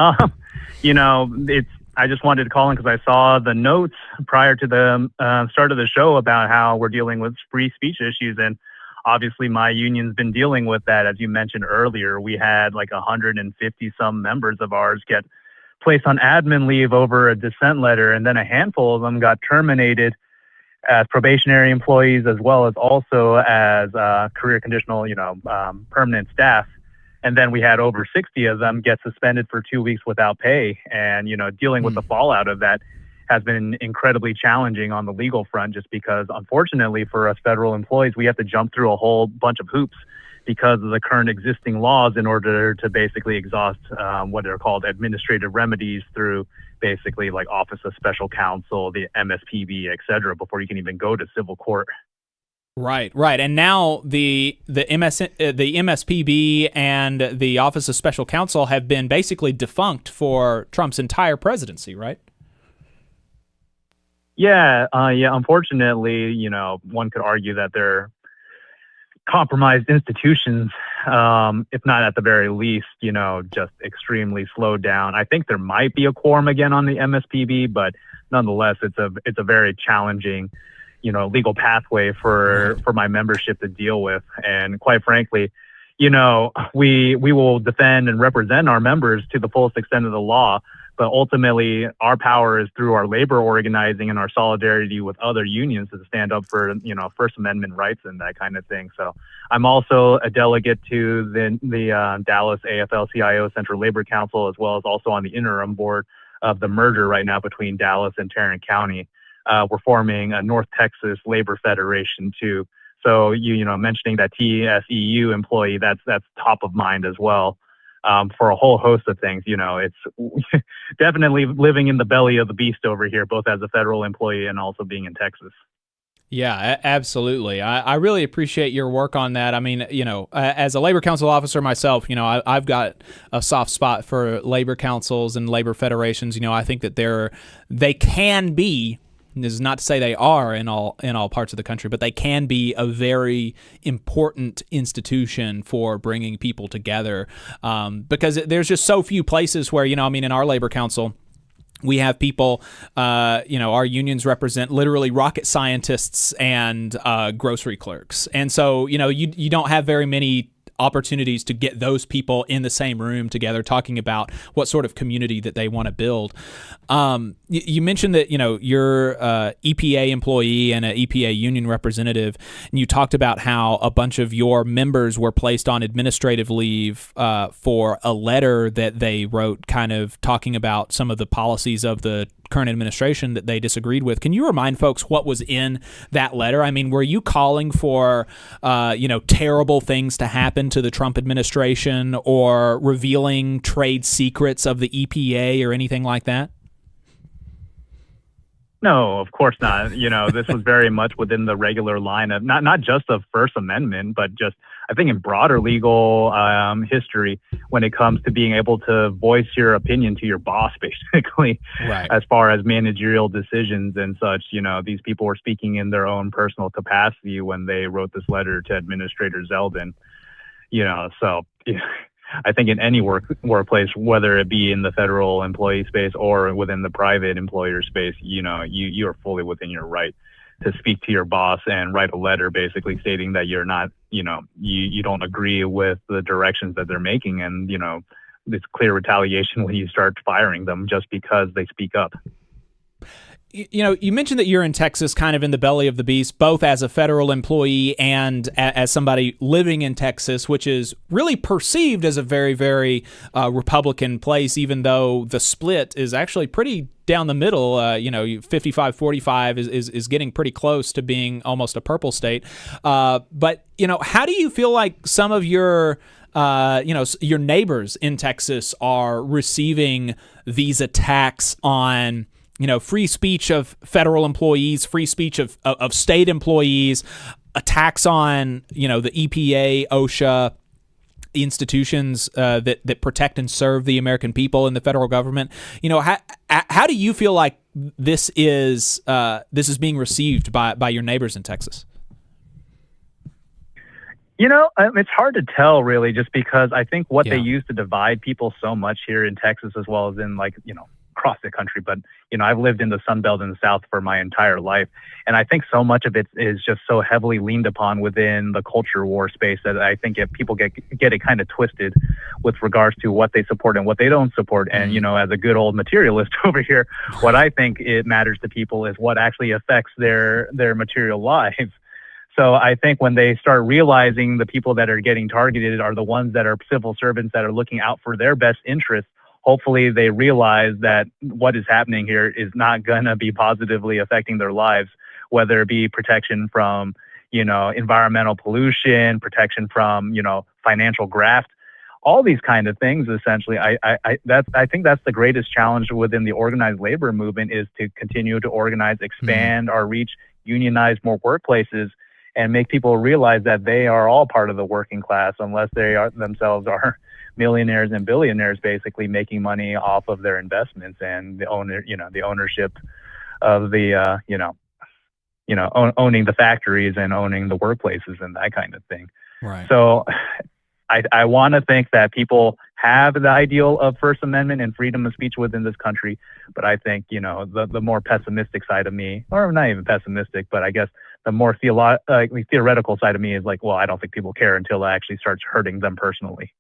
I just wanted to call in because I saw the notes prior to the start of the show about how we're dealing with free speech issues. And obviously my union's been dealing with that. As you mentioned earlier, we had like 150 some members of ours get placed on admin leave over a dissent letter. And then a handful of them got terminated as probationary employees, as well as also as career conditional, permanent staff. And then we had over 60 of them get suspended for 2 weeks without pay. And, dealing with the fallout of that has been incredibly challenging on the legal front, just because, unfortunately, for us federal employees, we have to jump through a whole bunch of hoops because of the current existing laws in order to basically exhaust what are called administrative remedies through basically like Office of Special Counsel, the MSPB, et cetera, before you can even go to civil court. Right. And now the MSPB and the Office of Special Counsel have been basically defunct for Trump's entire presidency, right? Yeah. Unfortunately, one could argue that they're compromised institutions, if not at the very least, just extremely slowed down. I think there might be a quorum again on the MSPB, but nonetheless, it's a very challenging legal pathway for my membership to deal with. And quite frankly, we will defend and represent our members to the fullest extent of the law, but ultimately our power is through our labor organizing and our solidarity with other unions to stand up for, First Amendment rights and that kind of thing. So I'm also a delegate to the Dallas AFL-CIO Central Labor Council, as well as also on the interim board of the merger right now between Dallas and Tarrant County. We're forming a North Texas Labor Federation too. So mentioning that TSEU employee, that's top of mind as well, for a whole host of things. It's definitely living in the belly of the beast over here, both as a federal employee and also being in Texas. Yeah, absolutely. I really appreciate your work on that. I mean, as a labor council officer myself, I've got a soft spot for labor councils and labor federations. I think that they can be. This is not to say they are in all parts of the country, but they can be a very important institution for bringing people together, because there's just so few places where, in our labor council, we have people, our unions represent literally rocket scientists and grocery clerks. And so, you don't have very many opportunities to get those people in the same room together talking about what sort of community that they want to build. You mentioned that, you're an EPA employee and an EPA union representative, and you talked about how a bunch of your members were placed on administrative leave for a letter that they wrote kind of talking about some of the policies of the current administration that they disagreed with. Can you remind folks what was in that letter? I mean, were you calling for, terrible things to happen to the Trump administration or revealing trade secrets of the EPA or anything like that? No, of course not. This was very much within the regular line of not just of First Amendment, but just I think in broader legal history when it comes to being able to voice your opinion to your boss, basically, right. As far as managerial decisions and such. These people were speaking in their own personal capacity when they wrote this letter to Administrator Zeldin. So I think in any workplace, whether it be in the federal employee space or within the private employer space, you are fully within your right to speak to your boss and write a letter basically stating that you're not, you don't agree with the directions that they're making. And, it's clear retaliation when you start firing them just because they speak up. You mentioned that you're in Texas, kind of in the belly of the beast, both as a federal employee and as somebody living in Texas, which is really perceived as a very, very Republican place, even though the split is actually pretty down the middle. 55-45 is getting pretty close to being almost a purple state. But how do you feel like some of your your neighbors in Texas are receiving these attacks on free speech of federal employees, free speech of state employees, attacks on, the EPA, OSHA, institutions that protect and serve the American people in the federal government? How do you feel like this is being received by your neighbors in Texas? It's hard to tell really, just because I think what they use to divide people so much here in Texas, as well as in across the country. But, I've lived in the Sun Belt in the South for my entire life. And I think so much of it is just so heavily leaned upon within the culture war space that I think if people get it kind of twisted with regards to what they support and what they don't support. And, as a good old materialist over here, what I think it matters to people is what actually affects their material lives. So I think when they start realizing the people that are getting targeted are the ones that are civil servants that are looking out for their best interests, hopefully they realize that what is happening here is not going to be positively affecting their lives, whether it be protection from, environmental pollution, protection from, financial graft, all these kind of things. Essentially, I think that's the greatest challenge within the organized labor movement, is to continue to organize, expand our reach, unionize more workplaces, and make people realize that they are all part of the working class, unless they themselves are millionaires and billionaires, basically making money off of their investments and the ownership of the, owning the factories and owning the workplaces and that kind of thing. Right. So I want to think that people have the ideal of First Amendment and freedom of speech within this country. But I think, the more pessimistic side of me, or not even pessimistic, but I guess the more theoretical side of me is like, well, I don't think people care until it actually starts hurting them personally.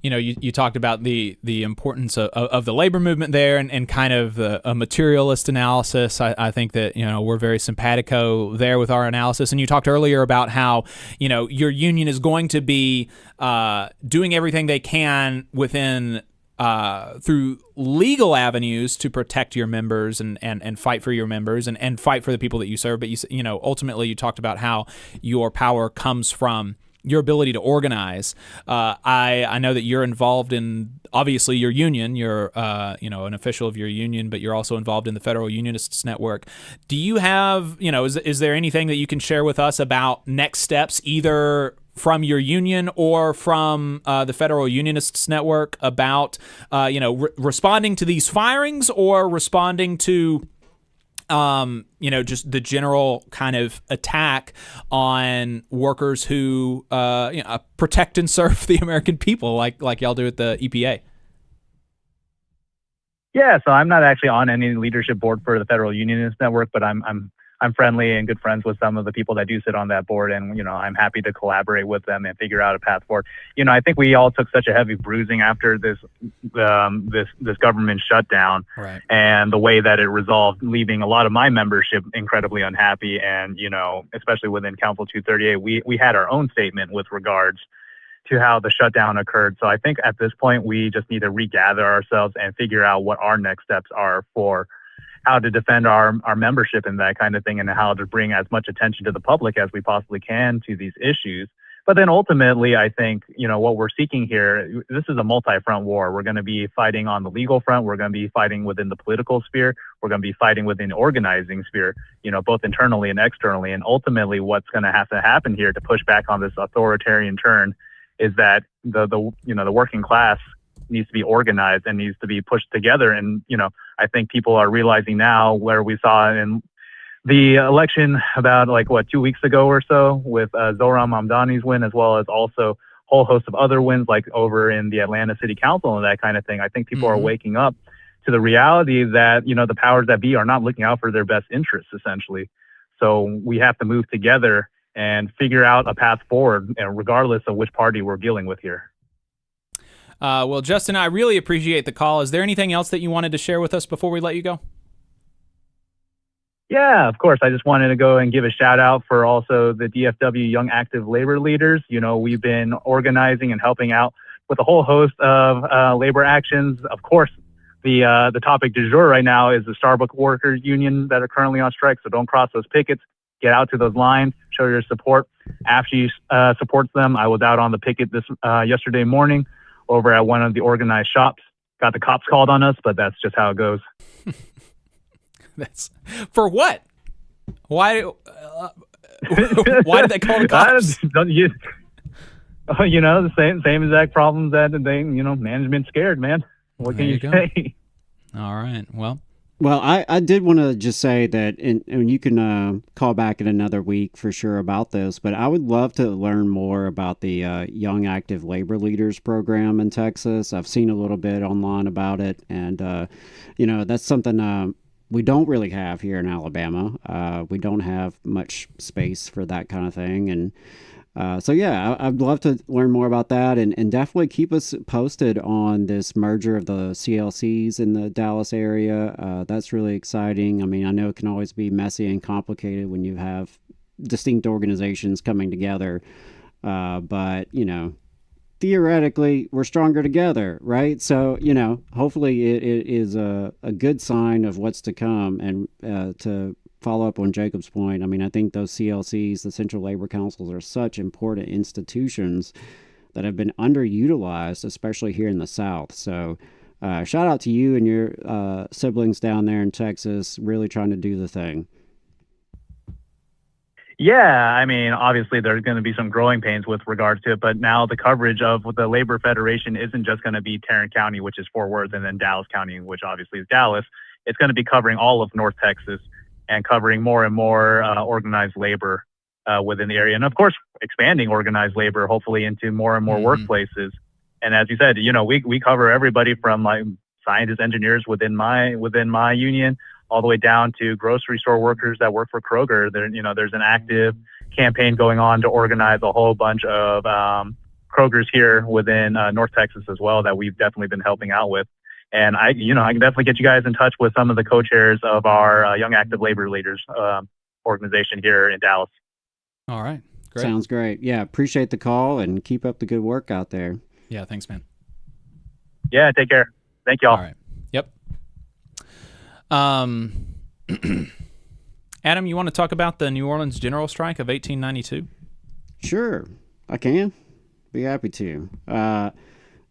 You talked about the importance of the labor movement there, and kind of a materialist analysis. I think that, we're very simpatico there with our analysis. And you talked earlier about how, your union is going to be doing everything they can within through legal avenues to protect your members and fight for your members and fight for the people that you serve. But ultimately you talked about how your power comes from your ability to organize. I know that you're involved in, obviously, your union. You're an official of your union, but you're also involved in the Federal Unionists Network. Do you have, is there anything that you can share with us about next steps, either from your union or from the Federal Unionists Network, about responding to these firings, or responding to just the general kind of attack on workers who, protect and serve the American people, like y'all do at the EPA? Yeah, so I'm not actually on any leadership board for the Federal Unionist Network, but I'm friendly and good friends with some of the people that do sit on that board, and I'm happy to collaborate with them and figure out a path forward. I think we all took such a heavy bruising after this government shutdown, right, and the way that it resolved, leaving a lot of my membership incredibly unhappy. And especially within Council 238, we had our own statement with regards to how the shutdown occurred. So I think at this point we just need to regather ourselves and figure out what our next steps are for how to defend our membership and that kind of thing, and how to bring as much attention to the public as we possibly can to these issues. But then ultimately, I think, what we're seeking here, this is a multi-front war. We're going to be fighting on the legal front. We're going to be fighting within the political sphere. We're going to be fighting within the organizing sphere, both internally and externally. And ultimately, what's going to have to happen here to push back on this authoritarian turn is that the working class needs to be organized and needs to be pushed together. And, I think people are realizing now, where we saw in the election about 2 weeks ago or so with Zohran Mamdani's win, as well as also a whole host of other wins, like over in the Atlanta City Council and that kind of thing. I think people are waking up to the reality that, the powers that be are not looking out for their best interests, essentially. So we have to move together and figure out a path forward, regardless of which party we're dealing with here. Well, Justin, I really appreciate the call. Is there anything else that you wanted to share with us before we let you go? Yeah, of course. I just wanted to go and give a shout out for also the DFW Young Active Labor Leaders. We've been organizing and helping out with a whole host of labor actions. Of course, the topic du jour right now is the Starbucks Workers Union that are currently on strike. So don't cross those pickets. Get out to those lines. Show your support. AFSCME supports them. I was out on the picket yesterday morning over at one of the organized shops. Got the cops called on us, but that's just how it goes. That's for what? Why? Why did they call the cops? The same exact problems that they, management's scared, man. What can you say? All right. Well, Well, I did want to just say that, and you can call back in another week for sure about this, but I would love to learn more about the Young Active Labor Leaders program in Texas. I've seen a little bit online about it, and, that's something we don't really have here in Alabama. We don't have much space for that kind of thing. And so, yeah, I'd love to learn more about that and definitely keep us posted on this merger of the CLCs in the Dallas area. That's really exciting. I mean, I know it can always be messy and complicated when you have distinct organizations coming together. But, theoretically, we're stronger together, right? So, hopefully it is a good sign of what's to come. And to follow up on Jacob's point, I mean, I think those CLCs, the Central Labor Councils, are such important institutions that have been underutilized, especially here in the South. So shout out to you and your siblings down there in Texas, really trying to do the thing. Yeah, I mean, obviously there's going to be some growing pains with regards to it, but now the coverage of the Labor Federation isn't just going to be Tarrant County, which is Fort Worth, and then Dallas County, which obviously is Dallas. It's going to be covering all of North Texas and covering more and more organized labor within the area. And of course, expanding organized labor, hopefully into more and more workplaces. And as you said, we cover everybody from like scientists, engineers within my union, all the way down to grocery store workers that work for Kroger. There's an active campaign going on to organize a whole bunch of Krogers here within North Texas as well that we've definitely been helping out with. And I can definitely get you guys in touch with some of the co-chairs of our Young Active Labor Leaders organization here in Dallas. All right. Great. Sounds great. Yeah. Appreciate the call and keep up the good work out there. Yeah. Thanks, man. Yeah. Take care. Thank y'all. All right. Yep. Adam, you want to talk about the New Orleans general strike of 1892? Sure. I can. Be happy to.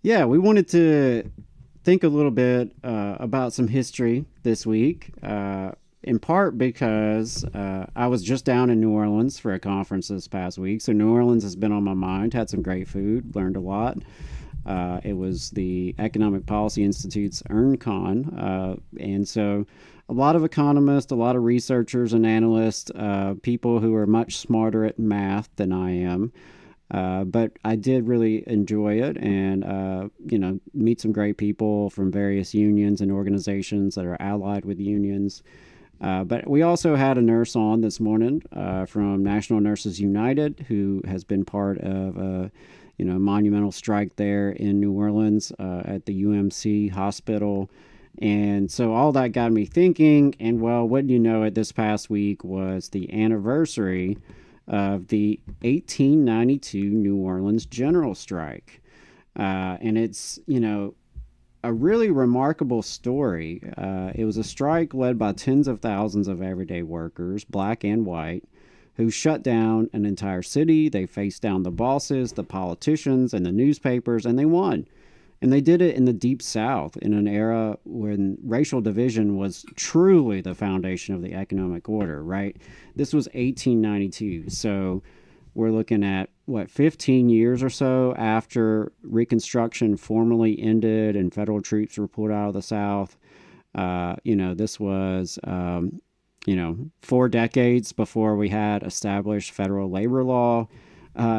Yeah, we wanted to think a little bit about some history this week, in part because I was just down in New Orleans for a conference this past week. So New Orleans has been on my mind, had some great food, learned a lot. It was the Economic Policy Institute's EarnCon. And so a lot of economists, a lot of researchers and analysts, people who are much smarter at math than I am. But I did really enjoy it and, meet some great people from various unions and organizations that are allied with unions. But we also had a nurse on this morning from National Nurses United, who has been part of a monumental strike there in New Orleans at the UMC hospital. And so all that got me thinking, and well, wouldn't you know it, this past week was the anniversary of the 1892 New Orleans general strike. And it's, a really remarkable story. It was a strike led by tens of thousands of everyday workers, black and white, who shut down an entire city. They faced down the bosses, the politicians, and the newspapers, and they won. And they did it in the Deep South in an era when racial division was truly the foundation of the economic order, right? This was 1892. So we're looking at, 15 years or so after Reconstruction formally ended and federal troops were pulled out of the South. This was, 4 decades before we had established federal labor law.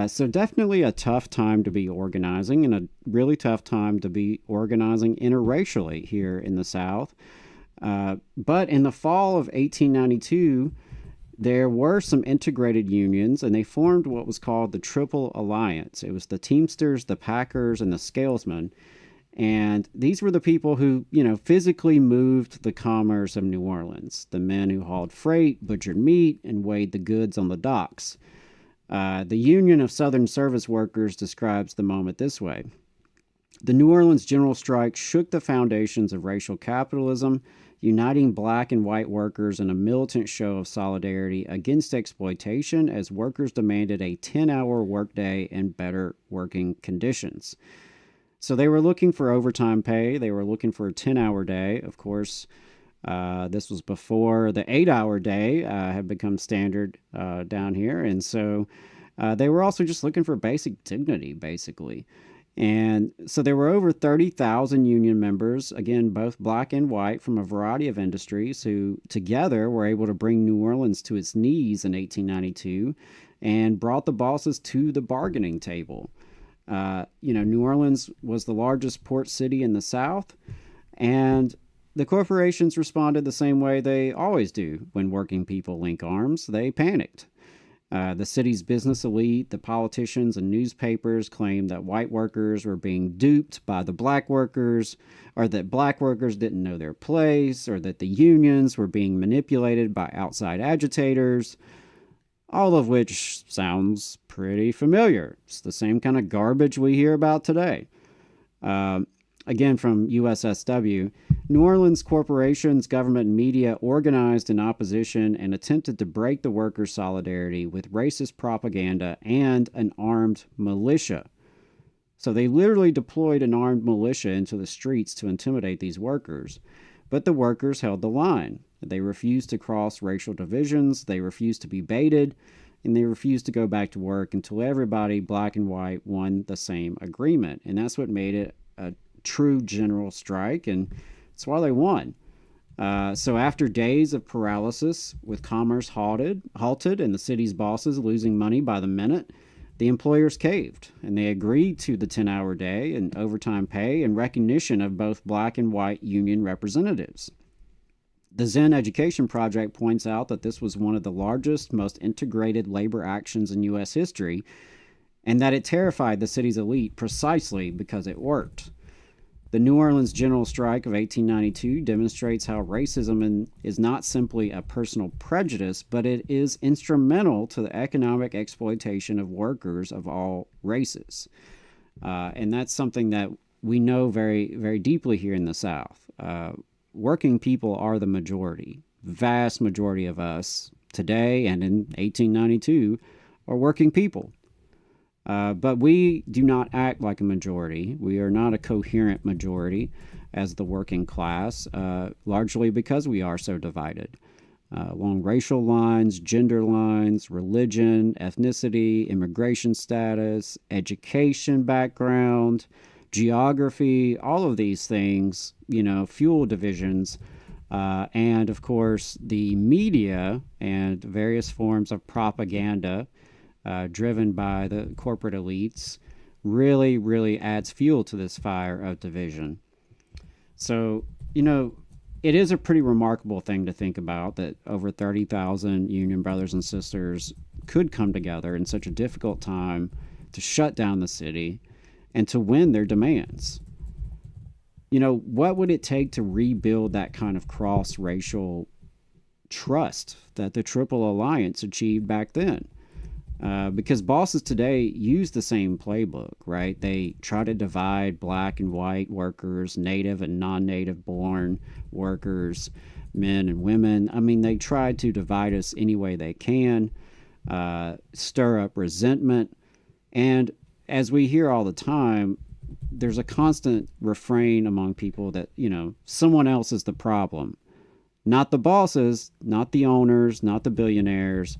So definitely a tough time to be organizing, and a really tough time to be organizing interracially here in the South. But in the fall of 1892, there were some integrated unions, and they formed what was called the Triple Alliance. It was the Teamsters, the Packers, and the Scalesmen. And these were the people who, physically moved the commerce of New Orleans, the men who hauled freight, butchered meat, and weighed the goods on the docks. The Union of Southern Service Workers describes the moment this way. The New Orleans general strike shook the foundations of racial capitalism, uniting black and white workers in a militant show of solidarity against exploitation as workers demanded a 10-hour workday and better working conditions. So they were looking for overtime pay. They were looking for a 10-hour day. Of course, this was before the 8-hour day had become standard down here. And so they were also just looking for basic dignity, basically. And so there were over 30,000 union members, again, both black and white, from a variety of industries, who together were able to bring New Orleans to its knees in 1892 and brought the bosses to the bargaining table. New Orleans was the largest port city in the South, and the corporations responded the same way they always do when working people link arms. They panicked. The city's business elite, the politicians, and newspapers claimed that white workers were being duped by the black workers, or that black workers didn't know their place, or that the unions were being manipulated by outside agitators, all of which sounds pretty familiar. It's the same kind of garbage we hear about today. Again, from USSW, New Orleans corporations, government, and media organized in opposition and attempted to break the workers' solidarity with racist propaganda and an armed militia. So they literally deployed an armed militia into the streets to intimidate these workers. But the workers held the line. They refused to cross racial divisions, they refused to be baited, and they refused to go back to work until everybody, black and white, won the same agreement. And that's what made it a true general strike, and that's why they won. So after days of paralysis, with commerce halted, and the city's bosses losing money by the minute, the employers caved, and they agreed to the 10-hour day and overtime pay in recognition of both black and white union representatives. The Zen Education Project points out that this was one of the largest, most integrated labor actions in U.S. history, and that it terrified the city's elite precisely because it worked. The New Orleans General Strike of 1892 demonstrates how racism is not simply a personal prejudice, but it is instrumental to the economic exploitation of workers of all races. And that's something that we know very, very deeply here in the South. Working people are the majority. Vast majority of us today and in 1892 are working people. But we do not act like a majority. We are not a coherent majority as the working class, largely because we are so divided along racial lines, gender lines, religion, ethnicity, immigration status, education background, geography. All of these things, fuel divisions. And of course, the media and various forms of propaganda driven by the corporate elites really, really adds fuel to this fire of division. So, it is a pretty remarkable thing to think about that over 30,000 union brothers and sisters could come together in such a difficult time to shut down the city and to win their demands. What would it take to rebuild that kind of cross-racial trust that the Triple Alliance achieved back then? Because bosses today use the same playbook, right? They try to divide black and white workers, native and non-native born workers, men and women. I mean, they try to divide us any way they can, stir up resentment. And as we hear all the time, there's a constant refrain among people that, someone else is the problem. Not the bosses, not the owners, not the billionaires.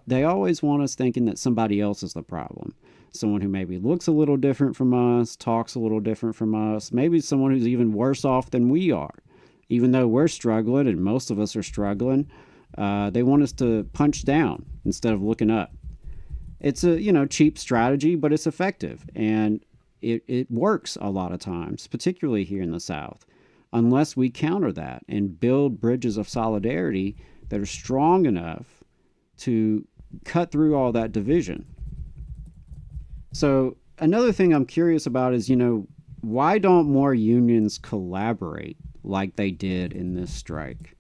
They always want us thinking that somebody else is the problem. Someone who maybe looks a little different from us, talks a little different from us, maybe someone who's even worse off than we are. Even though we're struggling, and most of us are struggling, they want us to punch down instead of looking up. It's a cheap strategy, but it's effective, and it works a lot of times, particularly here in the South. Unless we counter that and build bridges of solidarity that are strong enough to cut through all that division. So another thing I'm curious about is, why don't more unions collaborate like they did in this strike?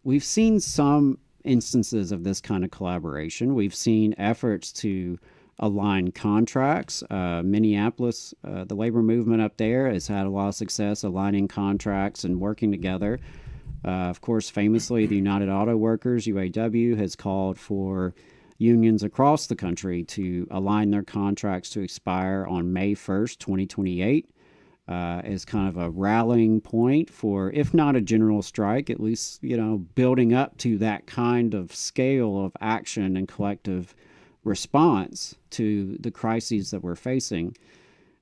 We've seen some instances of this kind of collaboration. We've seen efforts to align contracts. Minneapolis, the labor movement up there has had a lot of success aligning contracts and working together. Of course, famously, the United Auto Workers, UAW, has called for unions across the country to align their contracts to expire on May 1st, 2028, as kind of a rallying point for, if not a general strike, at least, building up to that kind of scale of action and collective response to the crises that we're facing.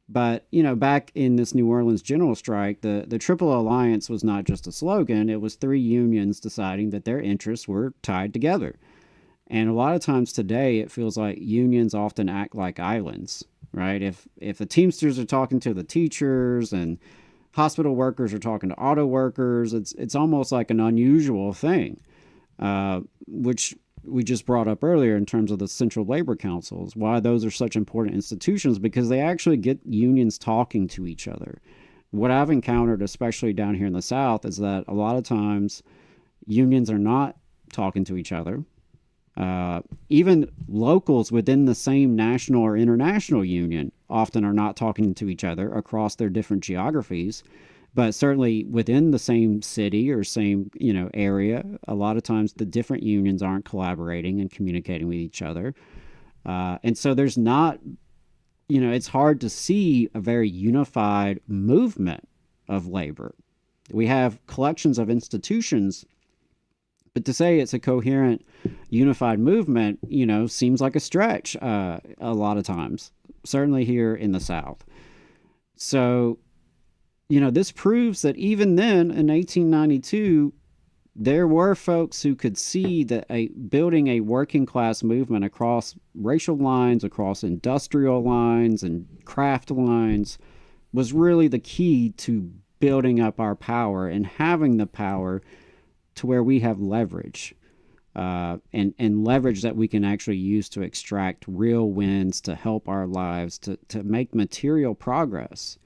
But, back in this New Orleans general strike, the Triple Alliance was not just a slogan. It was three unions deciding that their interests were tied together. And a lot of times today, it feels like unions often act like islands, right? If the Teamsters are talking to the teachers and hospital workers are talking to auto workers, it's almost like an unusual thing, which we just brought up earlier in terms of the central labor councils, why those are such important institutions, because they actually get unions talking to each other. What I've encountered, especially down here in the South, is that a lot of times unions are not talking to each other. Even locals within the same national or international union often are not talking to each other across their different geographies, but certainly within the same city or same, area, a lot of times the different unions aren't collaborating and communicating with each other. And so there's not, it's hard to see a very unified movement of labor. We have collections of institutions, but to say it's a coherent, unified movement, seems like a stretch a lot of times, certainly here in the South. So, this proves that even then in 1892, there were folks who could see that building a working class movement across racial lines, across industrial lines and craft lines was really the key to building up our power and having the power to where we have leverage, and leverage that we can actually use to extract real wins, to help our lives, to make material progress.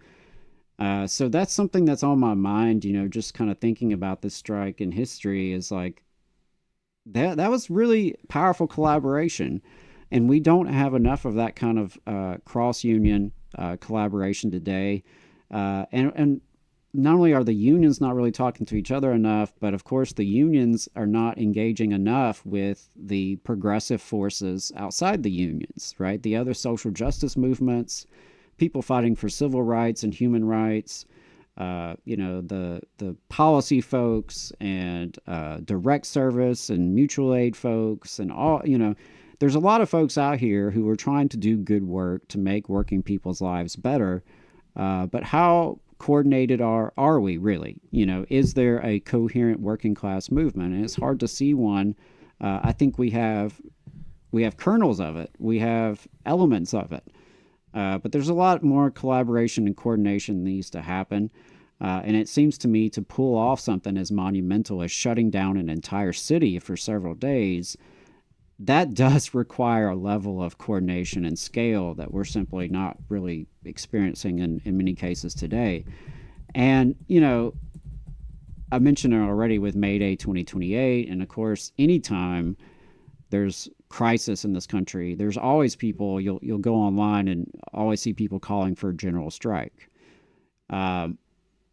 So that's something that's on my mind, just kind of thinking about this strike in history, is like that was really powerful collaboration. And we don't have enough of that kind of cross-union collaboration today. And not only are the unions not really talking to each other enough, but of course the unions are not engaging enough with the progressive forces outside the unions, right? The other social justice movements, people fighting for civil rights and human rights, the policy folks and direct service and mutual aid folks and all, there's a lot of folks out here who are trying to do good work to make working people's lives better. But how coordinated are we really? Is there a coherent working class movement? And it's hard to see one. I think we have kernels of it. We have elements of it. But there's a lot more collaboration and coordination that needs to happen. And it seems to me to pull off something as monumental as shutting down an entire city for several days, that does require a level of coordination and scale that we're simply not really experiencing in many cases today. And, I mentioned it already with May Day 2028. And of course, anytime there's crisis in this country, there's always people, you'll go online and always see people calling for a general strike. And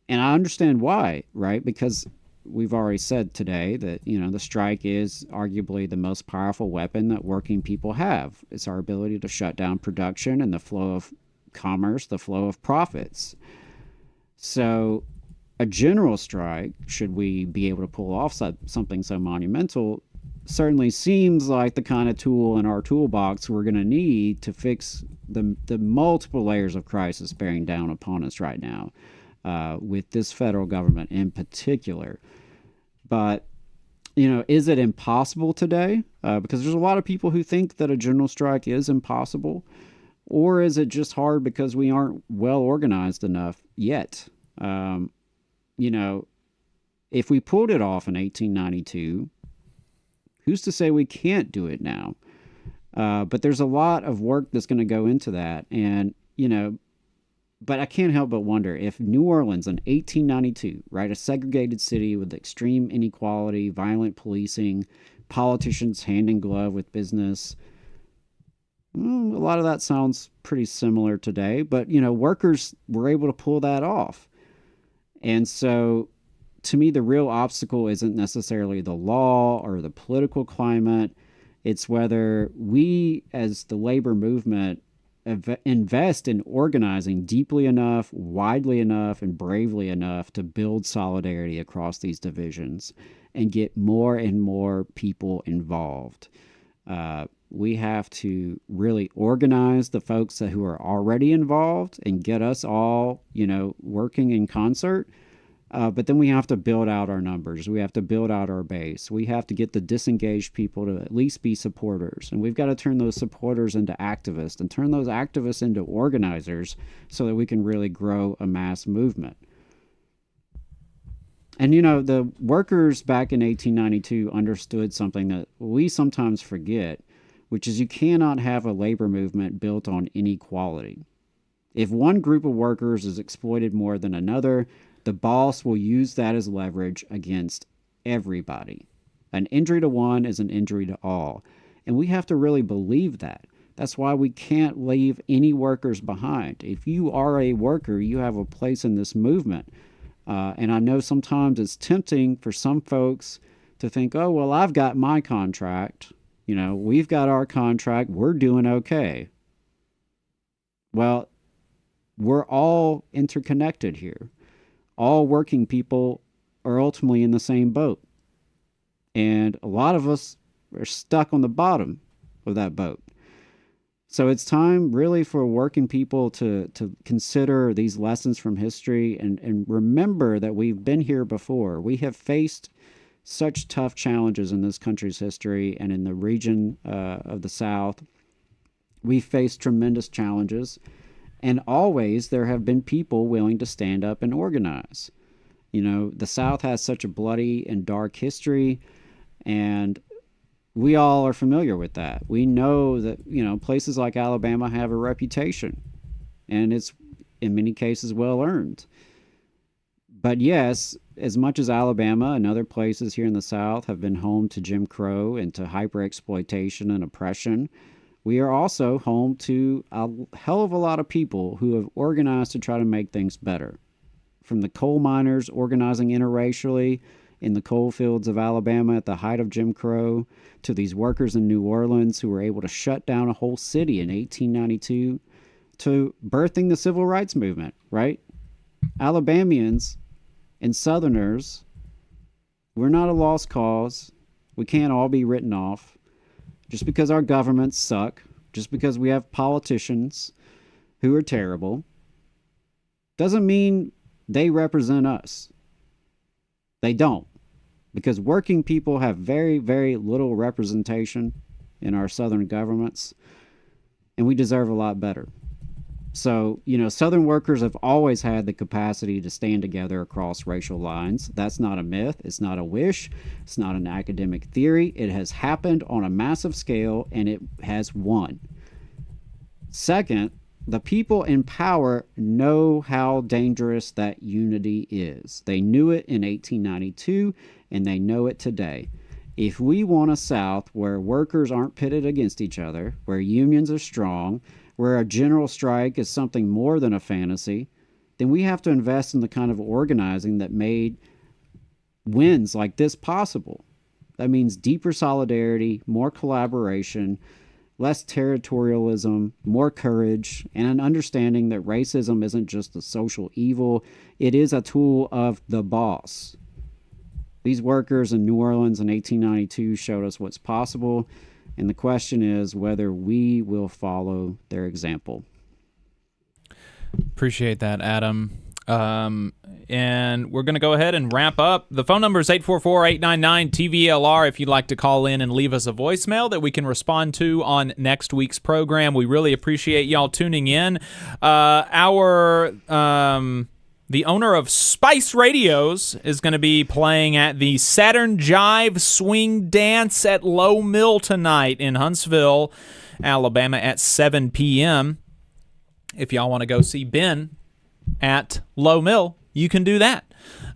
I understand why, right? Because we've already said today that, the strike is arguably the most powerful weapon that working people have. It's our ability to shut down production and the flow of commerce, the flow of profits. So a general strike, should we be able to pull off something so monumental, certainly seems like the kind of tool in our toolbox we're going to need to fix the multiple layers of crisis bearing down upon us right now, with this federal government in particular. But, is it impossible today? Because there's a lot of people who think that a general strike is impossible. Or is it just hard because we aren't well organized enough yet? If we pulled it off in 1892, who's to say we can't do it now? But there's a lot of work that's going to go into that. And, but I can't help but wonder if New Orleans in 1892, right, a segregated city with extreme inequality, violent policing, politicians hand in glove with business, a lot of that sounds pretty similar today. But, workers were able to pull that off. And so, to me, the real obstacle isn't necessarily the law or the political climate. It's whether we, as the labor movement, invest in organizing deeply enough, widely enough, and bravely enough to build solidarity across these divisions and get more and more people involved. We have to really organize the folks who are already involved and get us all, working in concert. But then we have to build out our numbers. We have to build out our base. We have to get the disengaged people to at least be supporters. And we've got to turn those supporters into activists and turn those activists into organizers so that we can really grow a mass movement. And, the workers back in 1892 understood something that we sometimes forget, which is you cannot have a labor movement built on inequality. If one group of workers is exploited more than another, the boss will use that as leverage against everybody. An injury to one is an injury to all. And we have to really believe that. That's why we can't leave any workers behind. If you are a worker, you have a place in this movement. And I know sometimes it's tempting for some folks to think, oh, well, I've got my contract. We've got our contract. We're doing okay. Well, we're all interconnected here. All working people are ultimately in the same boat. And a lot of us are stuck on the bottom of that boat. So it's time really for working people to consider these lessons from history and remember that we've been here before. We have faced such tough challenges in this country's history and in the region of the South. We've faced tremendous challenges. And always there have been people willing to stand up and organize. The South has such a bloody and dark history, and we all are familiar with that. We know that, places like Alabama have a reputation, and it's in many cases well earned. But yes, as much as Alabama and other places here in the South have been home to Jim Crow and to hyper-exploitation and oppression, we are also home to a hell of a lot of people who have organized to try to make things better. From the coal miners organizing interracially in the coal fields of Alabama at the height of Jim Crow, to these workers in New Orleans who were able to shut down a whole city in 1892, to birthing the civil rights movement, right? Alabamians and Southerners, we're not a lost cause. We can't all be written off. Just because our governments suck, just because we have politicians who are terrible, doesn't mean they represent us. They don't. Because working people have very, very little representation in our Southern governments, and we deserve a lot better. So, Southern workers have always had the capacity to stand together across racial lines. That's not a myth. It's not a wish. It's not an academic theory. It has happened on a massive scale, and it has won. Second, the people in power know how dangerous that unity is. They knew it in 1892, and they know it today. If we want a South where workers aren't pitted against each other, where unions are strong, where a general strike is something more than a fantasy, then we have to invest in the kind of organizing that made wins like this possible. That means deeper solidarity, more collaboration, less territorialism, more courage, and an understanding that racism isn't just a social evil, it is a tool of the boss. These workers in New Orleans in 1892 showed us what's possible. And the question is whether we will follow their example. Appreciate that, Adam. And we're going to go ahead and wrap up. The phone number is 844-899-TVLR if you'd like to call in and leave us a voicemail that we can respond to on next week's program. We really appreciate y'all tuning in. The owner of Spice Radios is going to be playing at the Saturn Jive Swing Dance at Low Mill tonight in Huntsville, Alabama at 7 p.m. If y'all want to go see Ben at Low Mill, you can do that.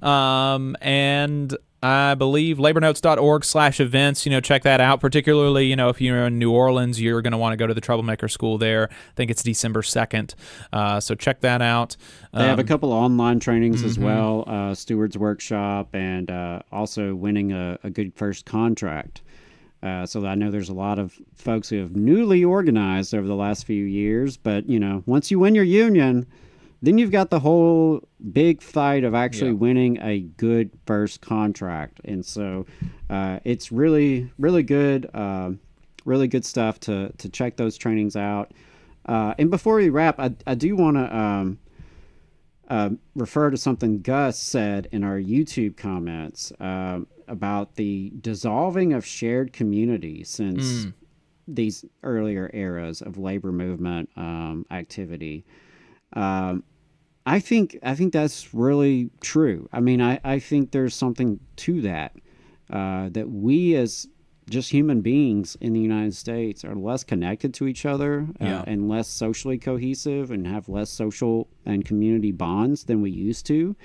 And I believe labornotes.org/events, check that out. Particularly, if you're in New Orleans, you're going to want to go to the Troublemaker School there. I think it's December 2nd. So check that out. They have a couple of online trainings as well, Steward's Workshop, and also winning a good first contract. So I know there's a lot of folks who have newly organized over the last few years, but, once you win your union, then you've got the whole big fight of actually winning a good first contract. And so it's really, really good. really good stuff to check those trainings out. And before we wrap, I do want to refer to something Gus said in our YouTube comments about the dissolving of shared community since these earlier eras of labor movement activity. I think that's really true. I mean, I think there's something to that, that we as just human beings in the United States are less connected to each other and less socially cohesive and have less social and community bonds than we used to.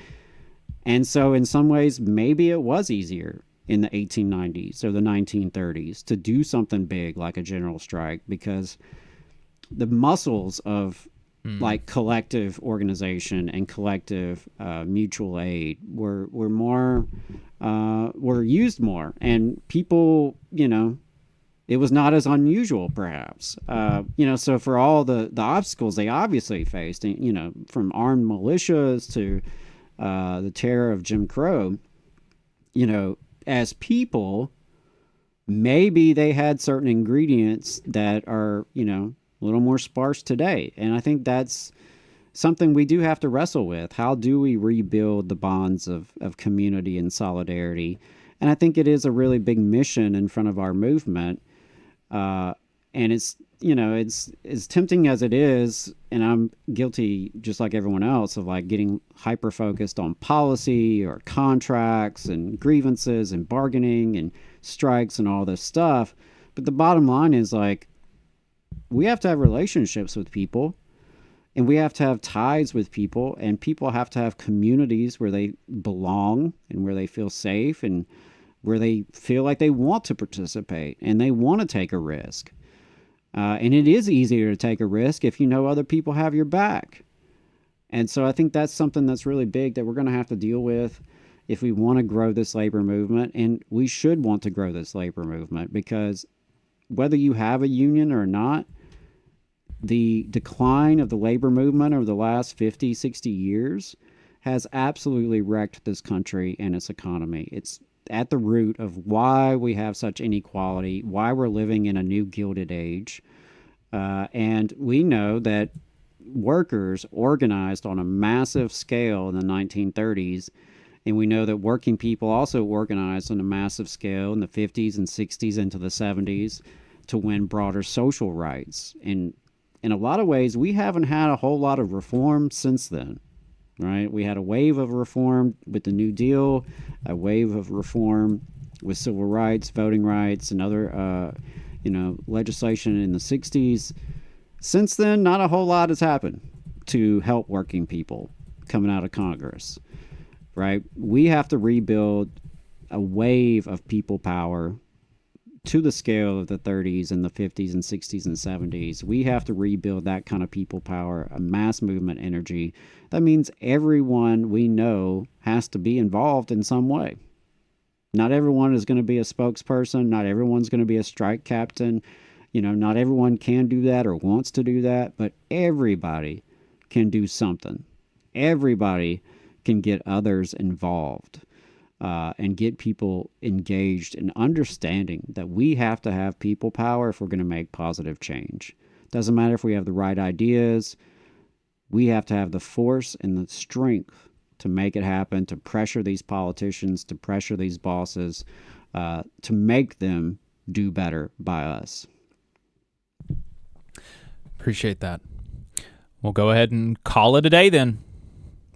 And so in some ways, maybe it was easier in the 1890s or the 1930s to do something big like a general strike, because the muscles of like collective organization and collective mutual aid were used more, and people, it was not as unusual perhaps, so for all the obstacles they obviously faced, from armed militias to the terror of Jim Crow, as people, maybe they had certain ingredients that are, a little more sparse today. And I think that's something we do have to wrestle with. How do we rebuild the bonds of community and solidarity? And I think it is a really big mission in front of our movement. And it's, it's as tempting as it is, and I'm guilty just like everyone else of like getting hyper focused on policy or contracts and grievances and bargaining and strikes and all this stuff. But the bottom line is like, we have to have relationships with people, and we have to have ties with people, and people have to have communities where they belong and where they feel safe and where they feel like they want to participate and they want to take a risk. And it is easier to take a risk if you know other people have your back. And so I think that's something that's really big that we're going to have to deal with if we want to grow this labor movement. And we should want to grow this labor movement, because whether you have a union or not, the decline of the labor movement over the last 50, 60 years has absolutely wrecked this country and its economy. It's at the root of why we have such inequality, why we're living in a new Gilded Age. And we know that workers organized on a massive scale in the 1930s, and we know that working people also organized on a massive scale in the 50s and 60s into the 70s to win broader social rights. And in a lot of ways, we haven't had a whole lot of reform since then, right? We had a wave of reform with the New Deal, a wave of reform with civil rights, voting rights, and other, legislation in the 60s. Since then, not a whole lot has happened to help working people coming out of Congress, right? We have to rebuild a wave of people power to the scale of the 30s and the 50s and 60s and 70s. We have to rebuild that kind of people power, a mass movement energy. That means everyone we know has to be involved in some way. Not everyone is going to be a spokesperson. Not everyone's going to be a strike captain. Not everyone can do that or wants to do that, but everybody can do something. Everybody can get others involved. And get people engaged in understanding that we have to have people power if we're going to make positive change. Doesn't matter if we have the right ideas. We have to have the force and the strength to make it happen, to pressure these politicians, to pressure these bosses, to make them do better by us. Appreciate that. We'll go ahead and call it a day then.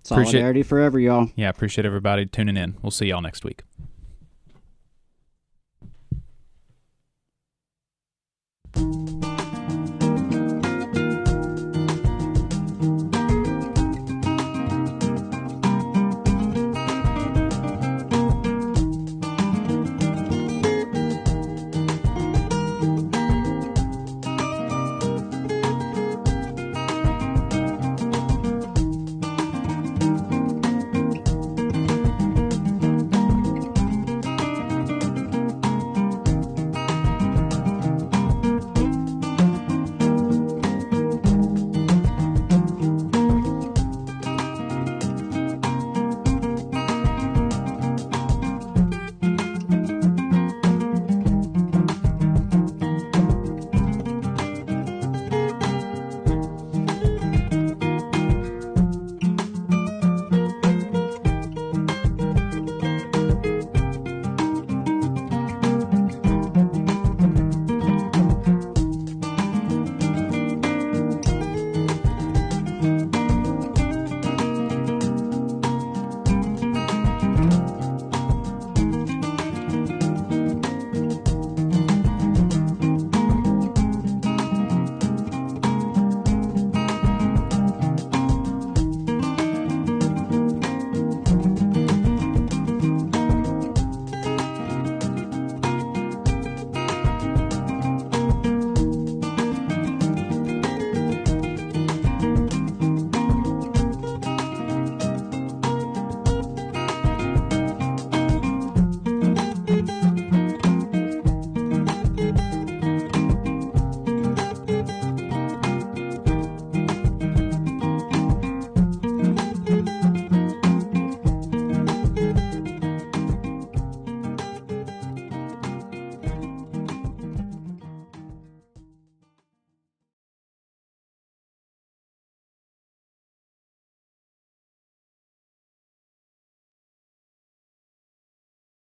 Solidarity forever, y'all. Yeah, appreciate everybody tuning in. We'll see y'all next week.